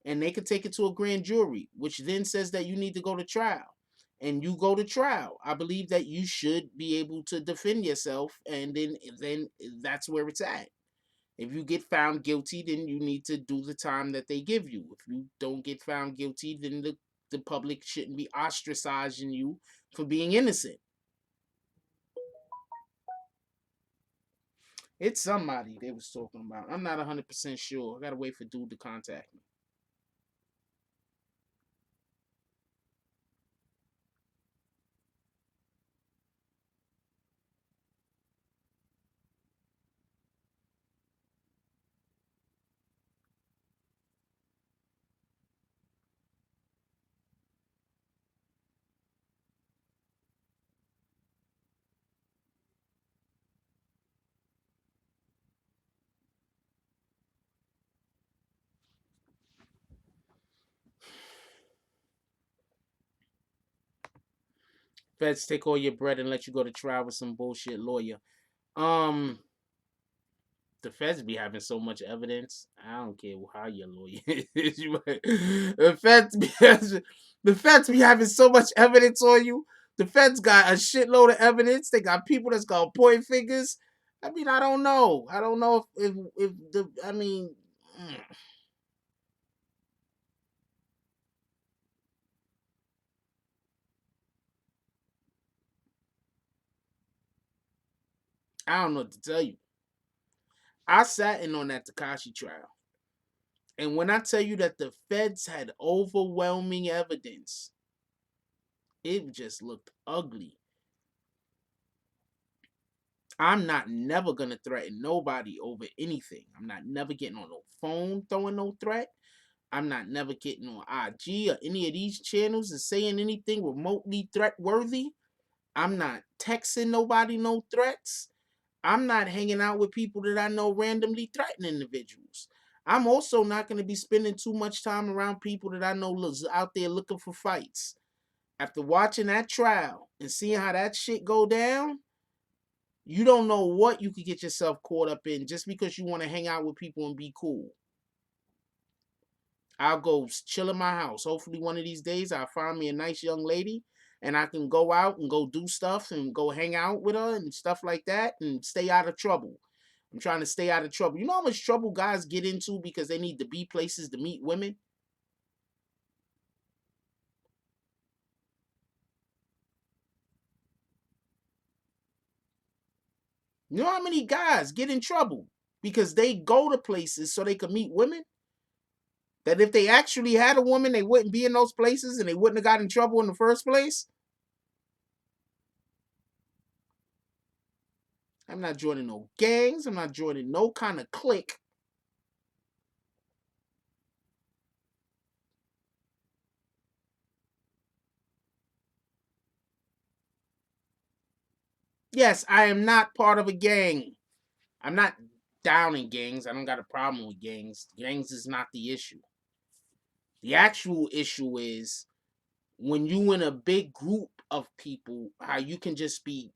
and they could take it to a grand jury, which then says that you need to go to trial, and you go to trial, I believe that you should be able to defend yourself, and then that's where it's at. If you get found guilty, then you need to do the time that they give you. If you don't get found guilty, then the public shouldn't be ostracizing you for being innocent. It's somebody they was talking about. I'm not 100% sure. I gotta wait for dude to contact me. Feds take all your bread and let you go to trial with some bullshit lawyer. The feds be having so much evidence. I don't care how your lawyer is. The feds be having so much evidence on you. The feds got a shitload of evidence. They got people that's gonna point fingers. I mean, I don't know. I don't know if the. I mean, I don't know what to tell you. I sat in on that Tekashi trial. And when I tell you that the feds had overwhelming evidence, it just looked ugly. I'm not never gonna threaten nobody over anything. I'm not never getting on no phone throwing no threat. I'm not never getting on IG or any of these channels and saying anything remotely threat worthy. I'm not texting nobody no threats. I'm not hanging out with people that I know randomly threaten individuals. I'm also not going to be spending too much time around people that I know is out there looking for fights. After watching that trial and seeing how that shit go down, you don't know what you could get yourself caught up in just because you want to hang out with people and be cool. I'll go chill in my house. Hopefully one of these days I'll find me a nice young lady and I can go out and go do stuff and go hang out with her and stuff like that and stay out of trouble. I'm trying to stay out of trouble. You know how much trouble guys get into because they need to be places to meet women? You know how many guys get in trouble because they go to places so they can meet women? That if they actually had a woman, they wouldn't be in those places and they wouldn't have got in trouble in the first place? I'm not joining no gangs. I'm not joining no kind of clique. Yes, I am not part of a gang. I'm not down in gangs. I don't got a problem with gangs. Gangs is not the issue. The actual issue is when you in a big group of people, how you can just be,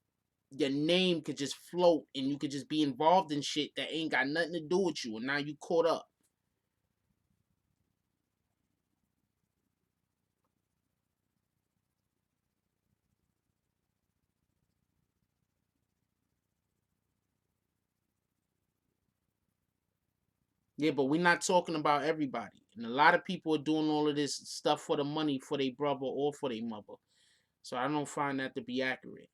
your name could just float and you could just be involved in shit that ain't got nothing to do with you, and now you caught up. Yeah, but we're not talking about everybody. And a lot of people are doing all of this stuff for the money for their brother or for their mother. So I don't find that to be accurate.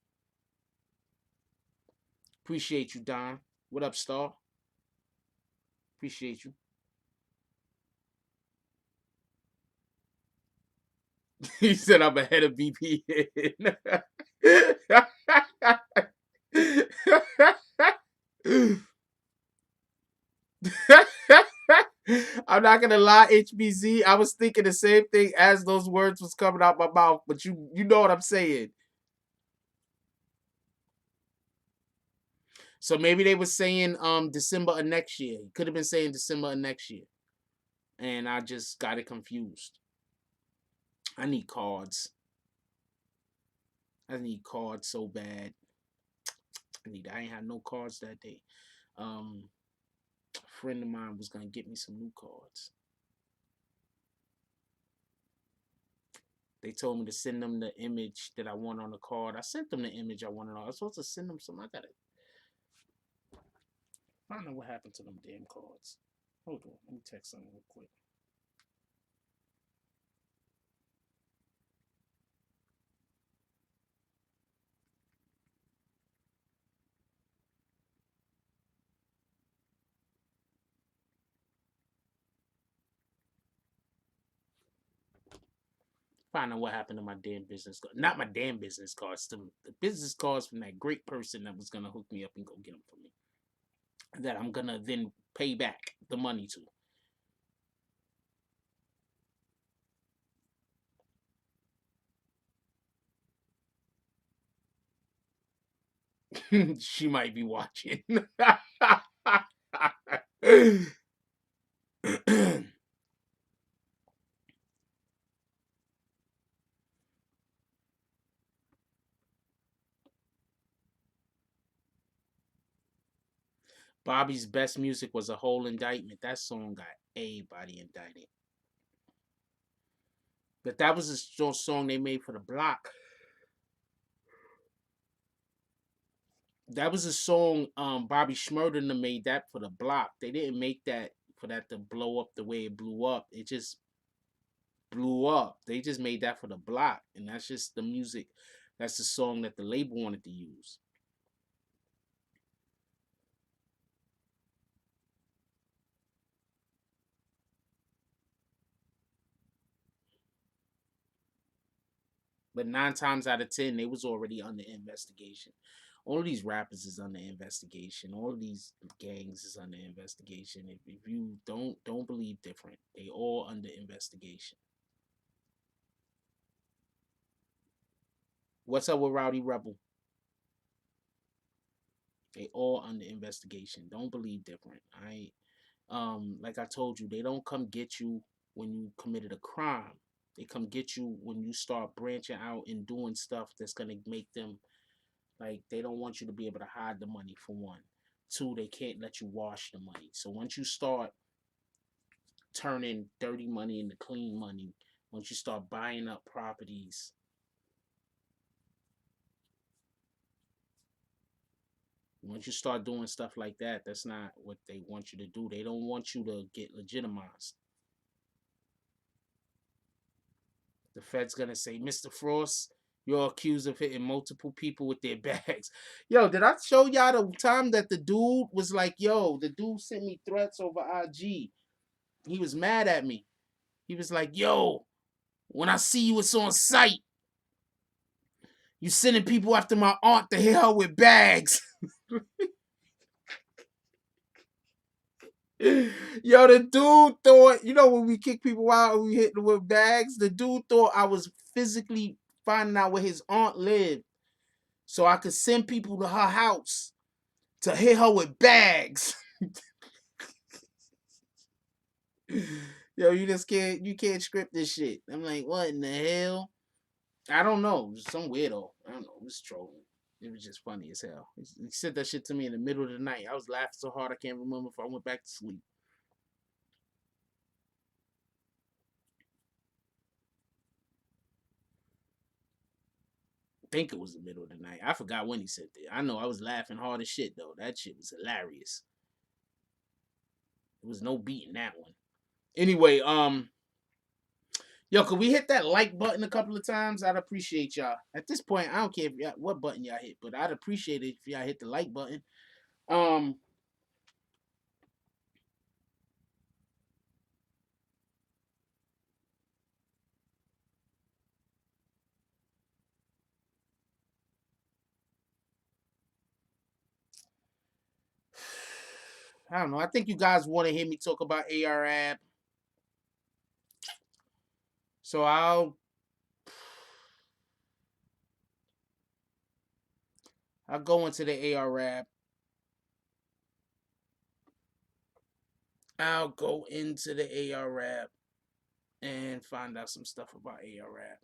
Appreciate you, Don. What up, Star? Appreciate you. He said I'm ahead of BBN. I'm not gonna lie, HBZ. I was thinking the same thing as those words was coming out my mouth, but you know what I'm saying. So maybe they were saying December of next year. Could have been saying December of next year. And I just got it confused. I need cards. I need cards so bad. I ain't had no cards that day. A friend of mine was gonna get me some new cards. They told me to send them the image that I want on the card. I sent them the image I wanted on. I was supposed to send them some. I gotta find out what happened to them damn cards. Hold on, let me text something real quick. Find out what happened to my damn business card. Not my damn business cards. The business cards from that great person that was gonna hook me up and go get them for me. That I'm gonna then pay back the money to. She might be watching. Bobby's best music was a whole indictment. That song got everybody indicted. But that was a song they made for the block. That was a song Bobby Shmurda and them made that for the block. They didn't make that for that to blow up the way it blew up. It just blew up. They just made that for the block. And that's just the music. That's the song that the label wanted to use. But 9 times out of 10, they was already under investigation. All of these rappers is under investigation. All of these gangs is under investigation. If you don't believe different, they all under investigation. What's up with Rowdy Rebel? They all under investigation. Don't believe different. Like I told you, they don't come get you when you committed a crime. They come get you when you start branching out and doing stuff that's gonna make them, like, they don't want you to be able to hide the money, for one. Two, they can't let you wash the money. So once you start turning dirty money into clean money, once you start buying up properties, once you start doing stuff like that, that's not what they want you to do. They don't want you to get legitimized. The Fed's gonna say, Mr. Frost, you're accused of hitting multiple people with their bags. Yo, did I show y'all the time that the dude was like, yo, the dude sent me threats over IG. He was mad at me. He was like, yo, when I see you, it's on sight. You sending people after my aunt to hit her with bags. Yo, the dude thought, when we kick people out and we hit them with bags, the dude thought I was physically finding out where his aunt lived so I could send people to her house to hit her with bags. Yo, you can't script this shit. I'm like, what in the hell? I don't know. Some weirdo. I don't know. It was trolling. It was just funny as hell. He said that shit to me in the middle of the night. I was laughing so hard I can't remember if I went back to sleep. I think it was the middle of the night. I forgot when he said that. I know I was laughing hard as shit though. That shit was hilarious. There was no beating that one. Anyway, yo, could we hit that like button a couple of times? I'd appreciate y'all. At this point, I don't care if what button y'all hit, but I'd appreciate it if y'all hit the like button. I don't know. I think you guys want to hear me talk about ARAB. So I'll go into the ARAB. I'll go into the ARAB and find out some stuff about ARAB.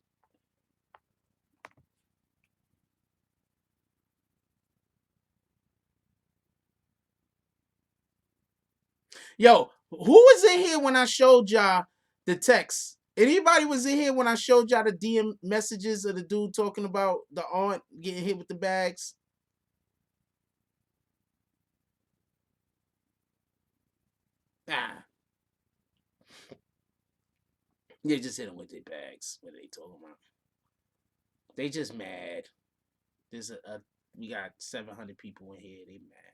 Yo, who was in here when I showed y'all the text? Anybody was in here when I showed y'all the DM messages of the dude talking about the aunt getting hit with the bags? Nah. Yeah, just hit them with their bags. What are they talking about? They just mad. There's we got 700 people in here. They mad.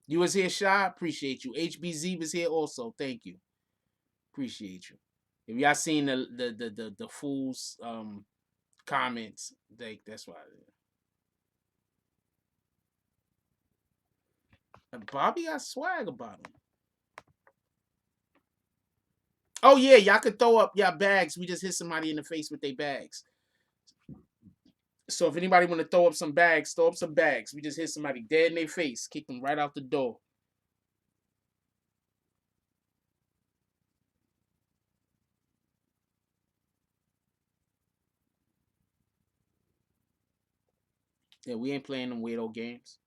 You was here, Shy. Appreciate you. HBZ was here also. Thank you. Appreciate you. If y'all seen the fools comments, that's why. And Bobby got swag about him. Oh yeah, y'all could throw up y'all bags. We just hit somebody in the face with their bags. So if anybody want to throw up some bags, throw up some bags. We just hit somebody dead in their face, kick them right out the door. Yeah, we ain't playing them weirdo games.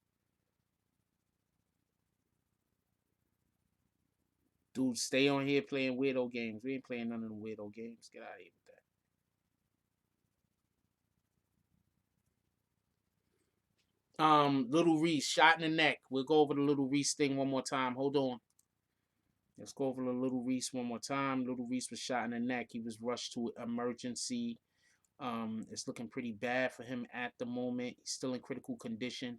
Dude, stay on here playing weirdo games. We ain't playing none of them weirdo games. Get out of here with that. Little Reese shot in the neck. We'll go over the Little Reese thing one more time. Hold on. Let's go over the Little Reese one more time. Little Reese was shot in the neck. He was rushed to emergency. It's looking pretty bad for him at the moment. He's still in critical condition.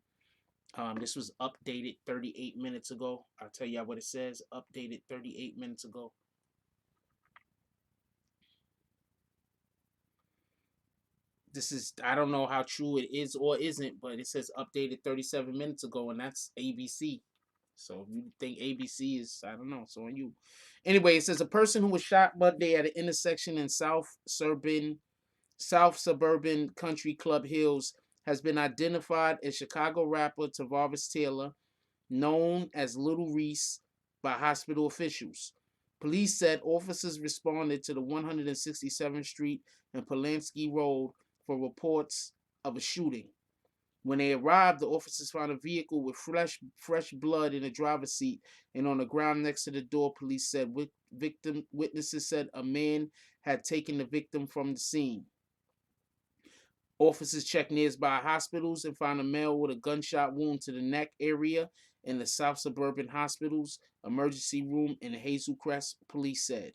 This was updated 38 minutes ago. I'll tell you what it says. Updated 38 minutes ago. This is, I don't know how true it is or isn't, but it says updated 37 minutes ago, and that's ABC. So if you think ABC is, I don't know, it's on you. Anyway, it says a person who was shot Monday at an intersection in South Suburban Country Club Hills has been identified as Chicago rapper Tavares Taylor, known as Little Reese, by hospital officials. Police said officers responded to the 167th Street and Polanski Road for reports of a shooting. When they arrived, the officers found a vehicle with fresh blood in the driver's seat and on the ground next to the door. Police said witnesses said a man had taken the victim from the scene. Officers checked nearby hospitals and found a male with a gunshot wound to the neck area in the South Suburban Hospital's emergency room in Hazel Crest, police said.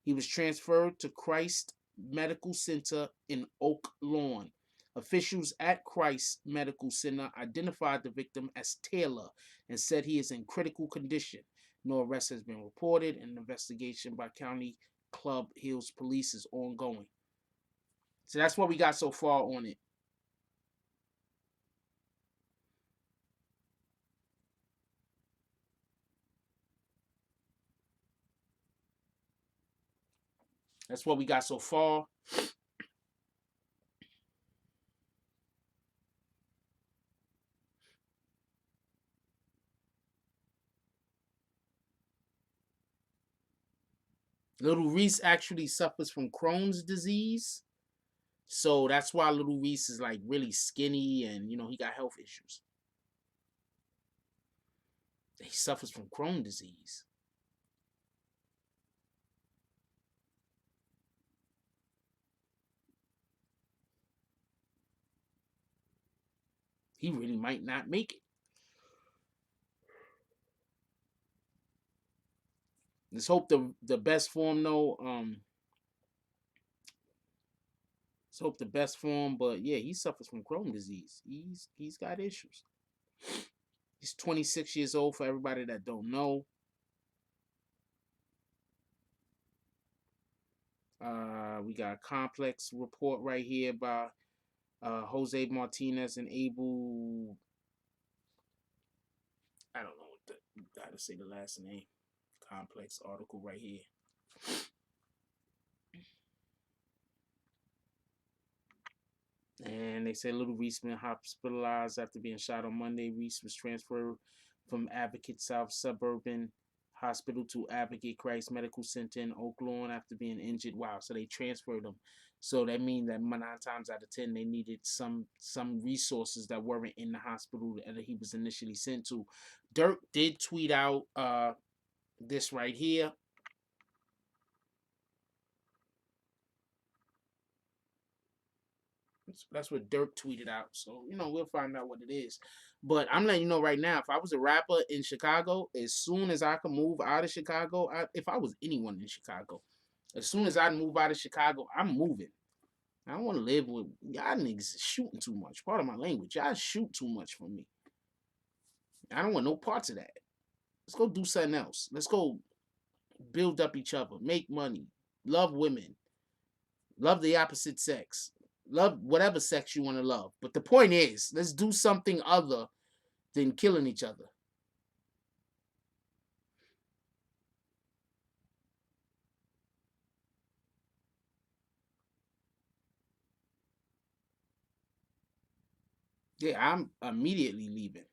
He was transferred to Christ Medical Center in Oak Lawn. Officials at Christ Medical Center identified the victim as Taylor and said he is in critical condition. No arrest has been reported, and an investigation by County Club Hills Police is ongoing. So that's what we got so far on it. That's what we got so far. Little Reese actually suffers from Crohn's disease. So that's why Little Reese is like really skinny and, he got health issues. He suffers from Crohn's disease. He really might not make it. Let's hope the best for him though. Let's hope the best for him, but yeah, he suffers from Crohn's disease. He's got issues. He's 26 years old for everybody that don't know. We got a complex report right here by Jose Martinez and Abel. I don't know how to say the last name. Complex article right here. And they said Little Reese been hospitalized after being shot on Monday. Reese was transferred from Advocate South Suburban Hospital to Advocate Christ Medical Center in Oak Lawn after being injured. Wow, so they transferred him. So that means that 9 times out of 10 they needed some resources that weren't in the hospital that he was initially sent to. Dirk did tweet out this right here. That's what Dirk tweeted out. So, we'll find out what it is. But I'm letting you know right now, if I was a rapper in Chicago, as soon as I could move out of Chicago, if I was anyone in Chicago, as soon as I move out of Chicago, I'm moving. I don't want to live with y'all niggas shooting too much. Part of my language. Y'all shoot too much for me. I don't want no parts of that. Let's go do something else. Let's go build up each other, make money, love women, love the opposite sex. Love whatever sex you want to love. But the point is, let's do something other than killing each other. Yeah, I'm immediately leaving.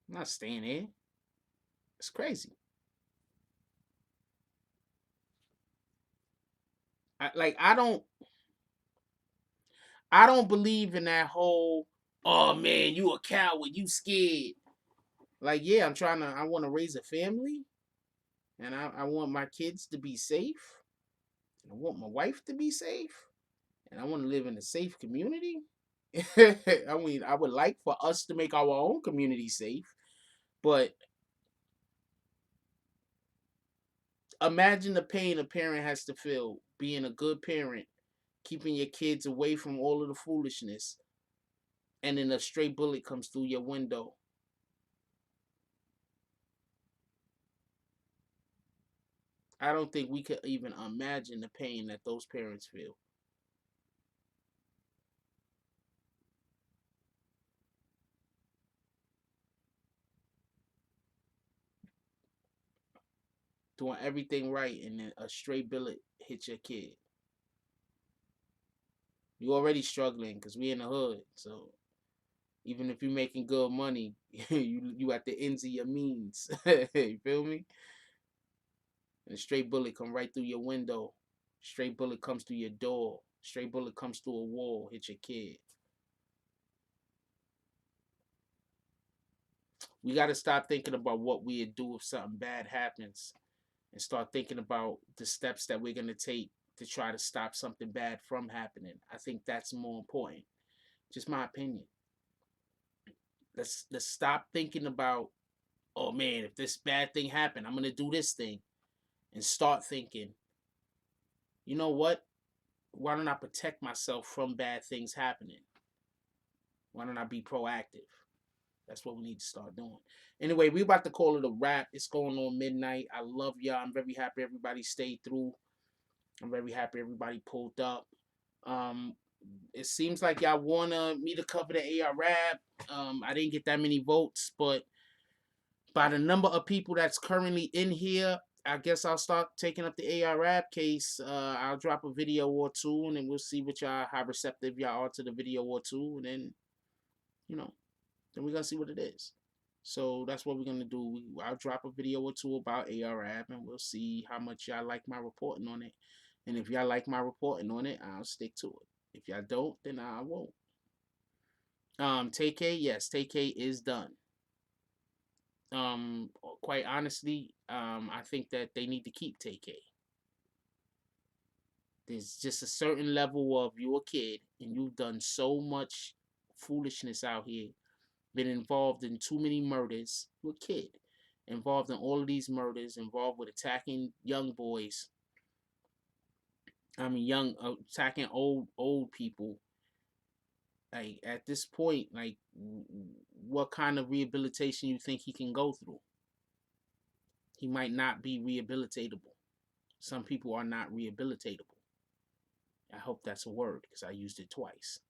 I'm not staying here. It's crazy. I I don't believe in that whole, oh man, you a coward, you scared. Like, yeah, I want to raise a family, and I want my kids to be safe. I want my wife to be safe, and I want to live in a safe community. I mean, I would like for us to make our own community safe, but imagine the pain a parent has to feel being a good parent, keeping your kids away from all of the foolishness, and then a stray bullet comes through your window. I don't think we could even imagine the pain that those parents feel. Doing everything right and then a stray bullet hits your kid. You already struggling because we in the hood. So even if you're making good money, you at the ends of your means. You feel me? And a stray bullet come right through your window. Stray bullet comes through your door. Stray bullet comes through a wall, hit your kid. We got to stop thinking about what we'd do if something bad happens and start thinking about the steps that we're going to take to try to stop something bad from happening. I think that's more important. Just my opinion. Let's stop thinking about, oh man, if this bad thing happened, I'm going to do this thing, and start thinking, you know what? Why don't I protect myself from bad things happening? Why don't I be proactive? That's what we need to start doing. Anyway, we about to call it a wrap. It's going on midnight. I love y'all. I'm very happy everybody stayed through. I'm very happy everybody pulled up. Um, it seems like y'all wanna me to cover the AR rap. I didn't get that many votes, but by the number of people that's currently in here, I guess I'll start taking up the AR rap case. I'll drop a video or two, and then we'll see what y'all, how receptive y'all are to the video or two, and then, you know, then we're gonna see what it is. So that's what we're gonna do. I'll drop a video or two about AR rap, and we'll see how much y'all like my reporting on it. And if y'all like my reporting on it, I'll stick to it. If y'all don't, then I won't. TK, yes, TK is done. Um, Quite honestly, I think that they need to keep TK. There's just a certain level of you're a kid and you've done so much foolishness out here, been involved in too many murders. You're a kid, involved in all of these murders, involved with attacking young boys. I mean, attacking old people. Like at this point, like what kind of rehabilitation you think he can go through? He might not be rehabilitatable. Some people are not rehabilitatable. I hope that's a word because I used it twice.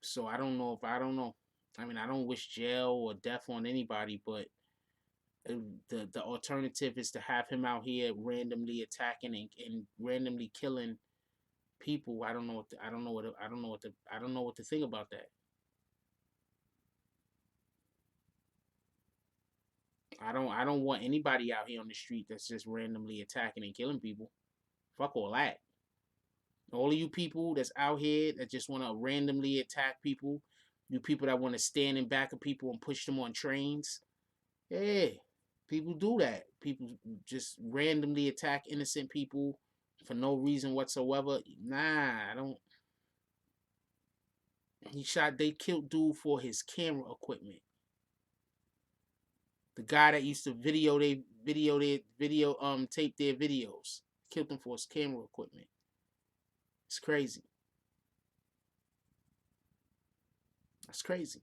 So I don't know. I mean, I don't wish jail or death on anybody, but the alternative is to have him out here randomly attacking and randomly killing people. I don't know what to think about that. I don't want anybody out here on the street that's just randomly attacking and killing people. Fuck all that. All of you people that's out here that just want to randomly attack people, you people that want to stand in back of people and push them on trains. Yeah, people do that. People just randomly attack innocent people for no reason whatsoever. Nah, I don't. They killed dude for his camera equipment. The guy that used to tape their videos killed him for his camera equipment. It's crazy. That's crazy.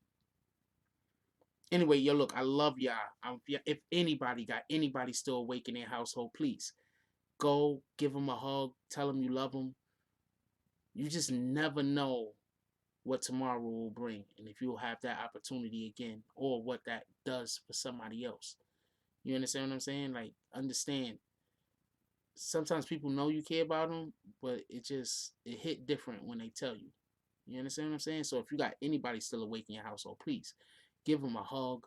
Anyway, yo, look, I love y'all. If anybody got anybody still awake in their household, please go give them a hug. Tell them you love them. You just never know what tomorrow will bring, and if you'll have that opportunity again, or what that does for somebody else. You understand what I'm saying? Like, understand. Sometimes people know you care about them, but it hit different when they tell you. You understand what I'm saying? So if you got anybody still awake in your household, please give them a hug.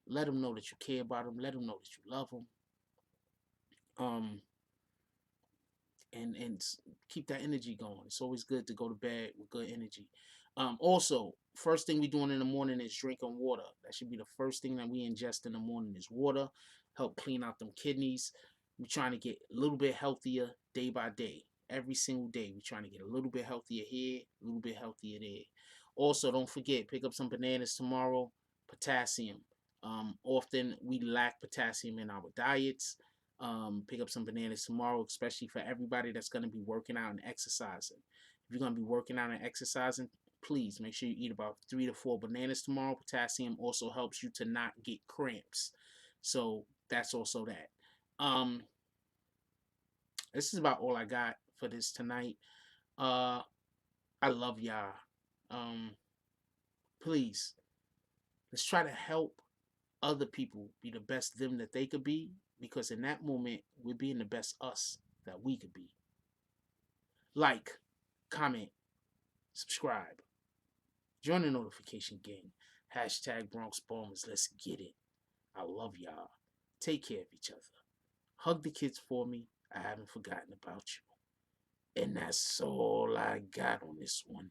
Let them know that you care about them. Let them know that you love them. and keep that energy going. It's always good to go to bed with good energy. Also, first thing we doing in the morning is drinking water. That should be the first thing that we ingest in the morning is water. Help clean out them kidneys. We're trying to get a little bit healthier day by day. Every single day, we're trying to get a little bit healthier here, a little bit healthier there. Also, don't forget, pick up some bananas tomorrow. Potassium. Often we lack potassium in our diets. Pick up some bananas tomorrow, especially for everybody that's going to be working out and exercising. If you're going to be working out and exercising, please make sure you eat about 3 to 4 bananas tomorrow. Potassium also helps you to not get cramps. So that's also that. This is about all I got for this tonight. I love y'all. Please, let's try to help other people be the best them that they could be, because in that moment, we're being the best us that we could be. Like, comment, subscribe, join the notification gang. Hashtag Bronx Bombers. Let's get it. I love y'all. Take care of each other. Hug the kids for me. I haven't forgotten about you. And that's all I got on this one.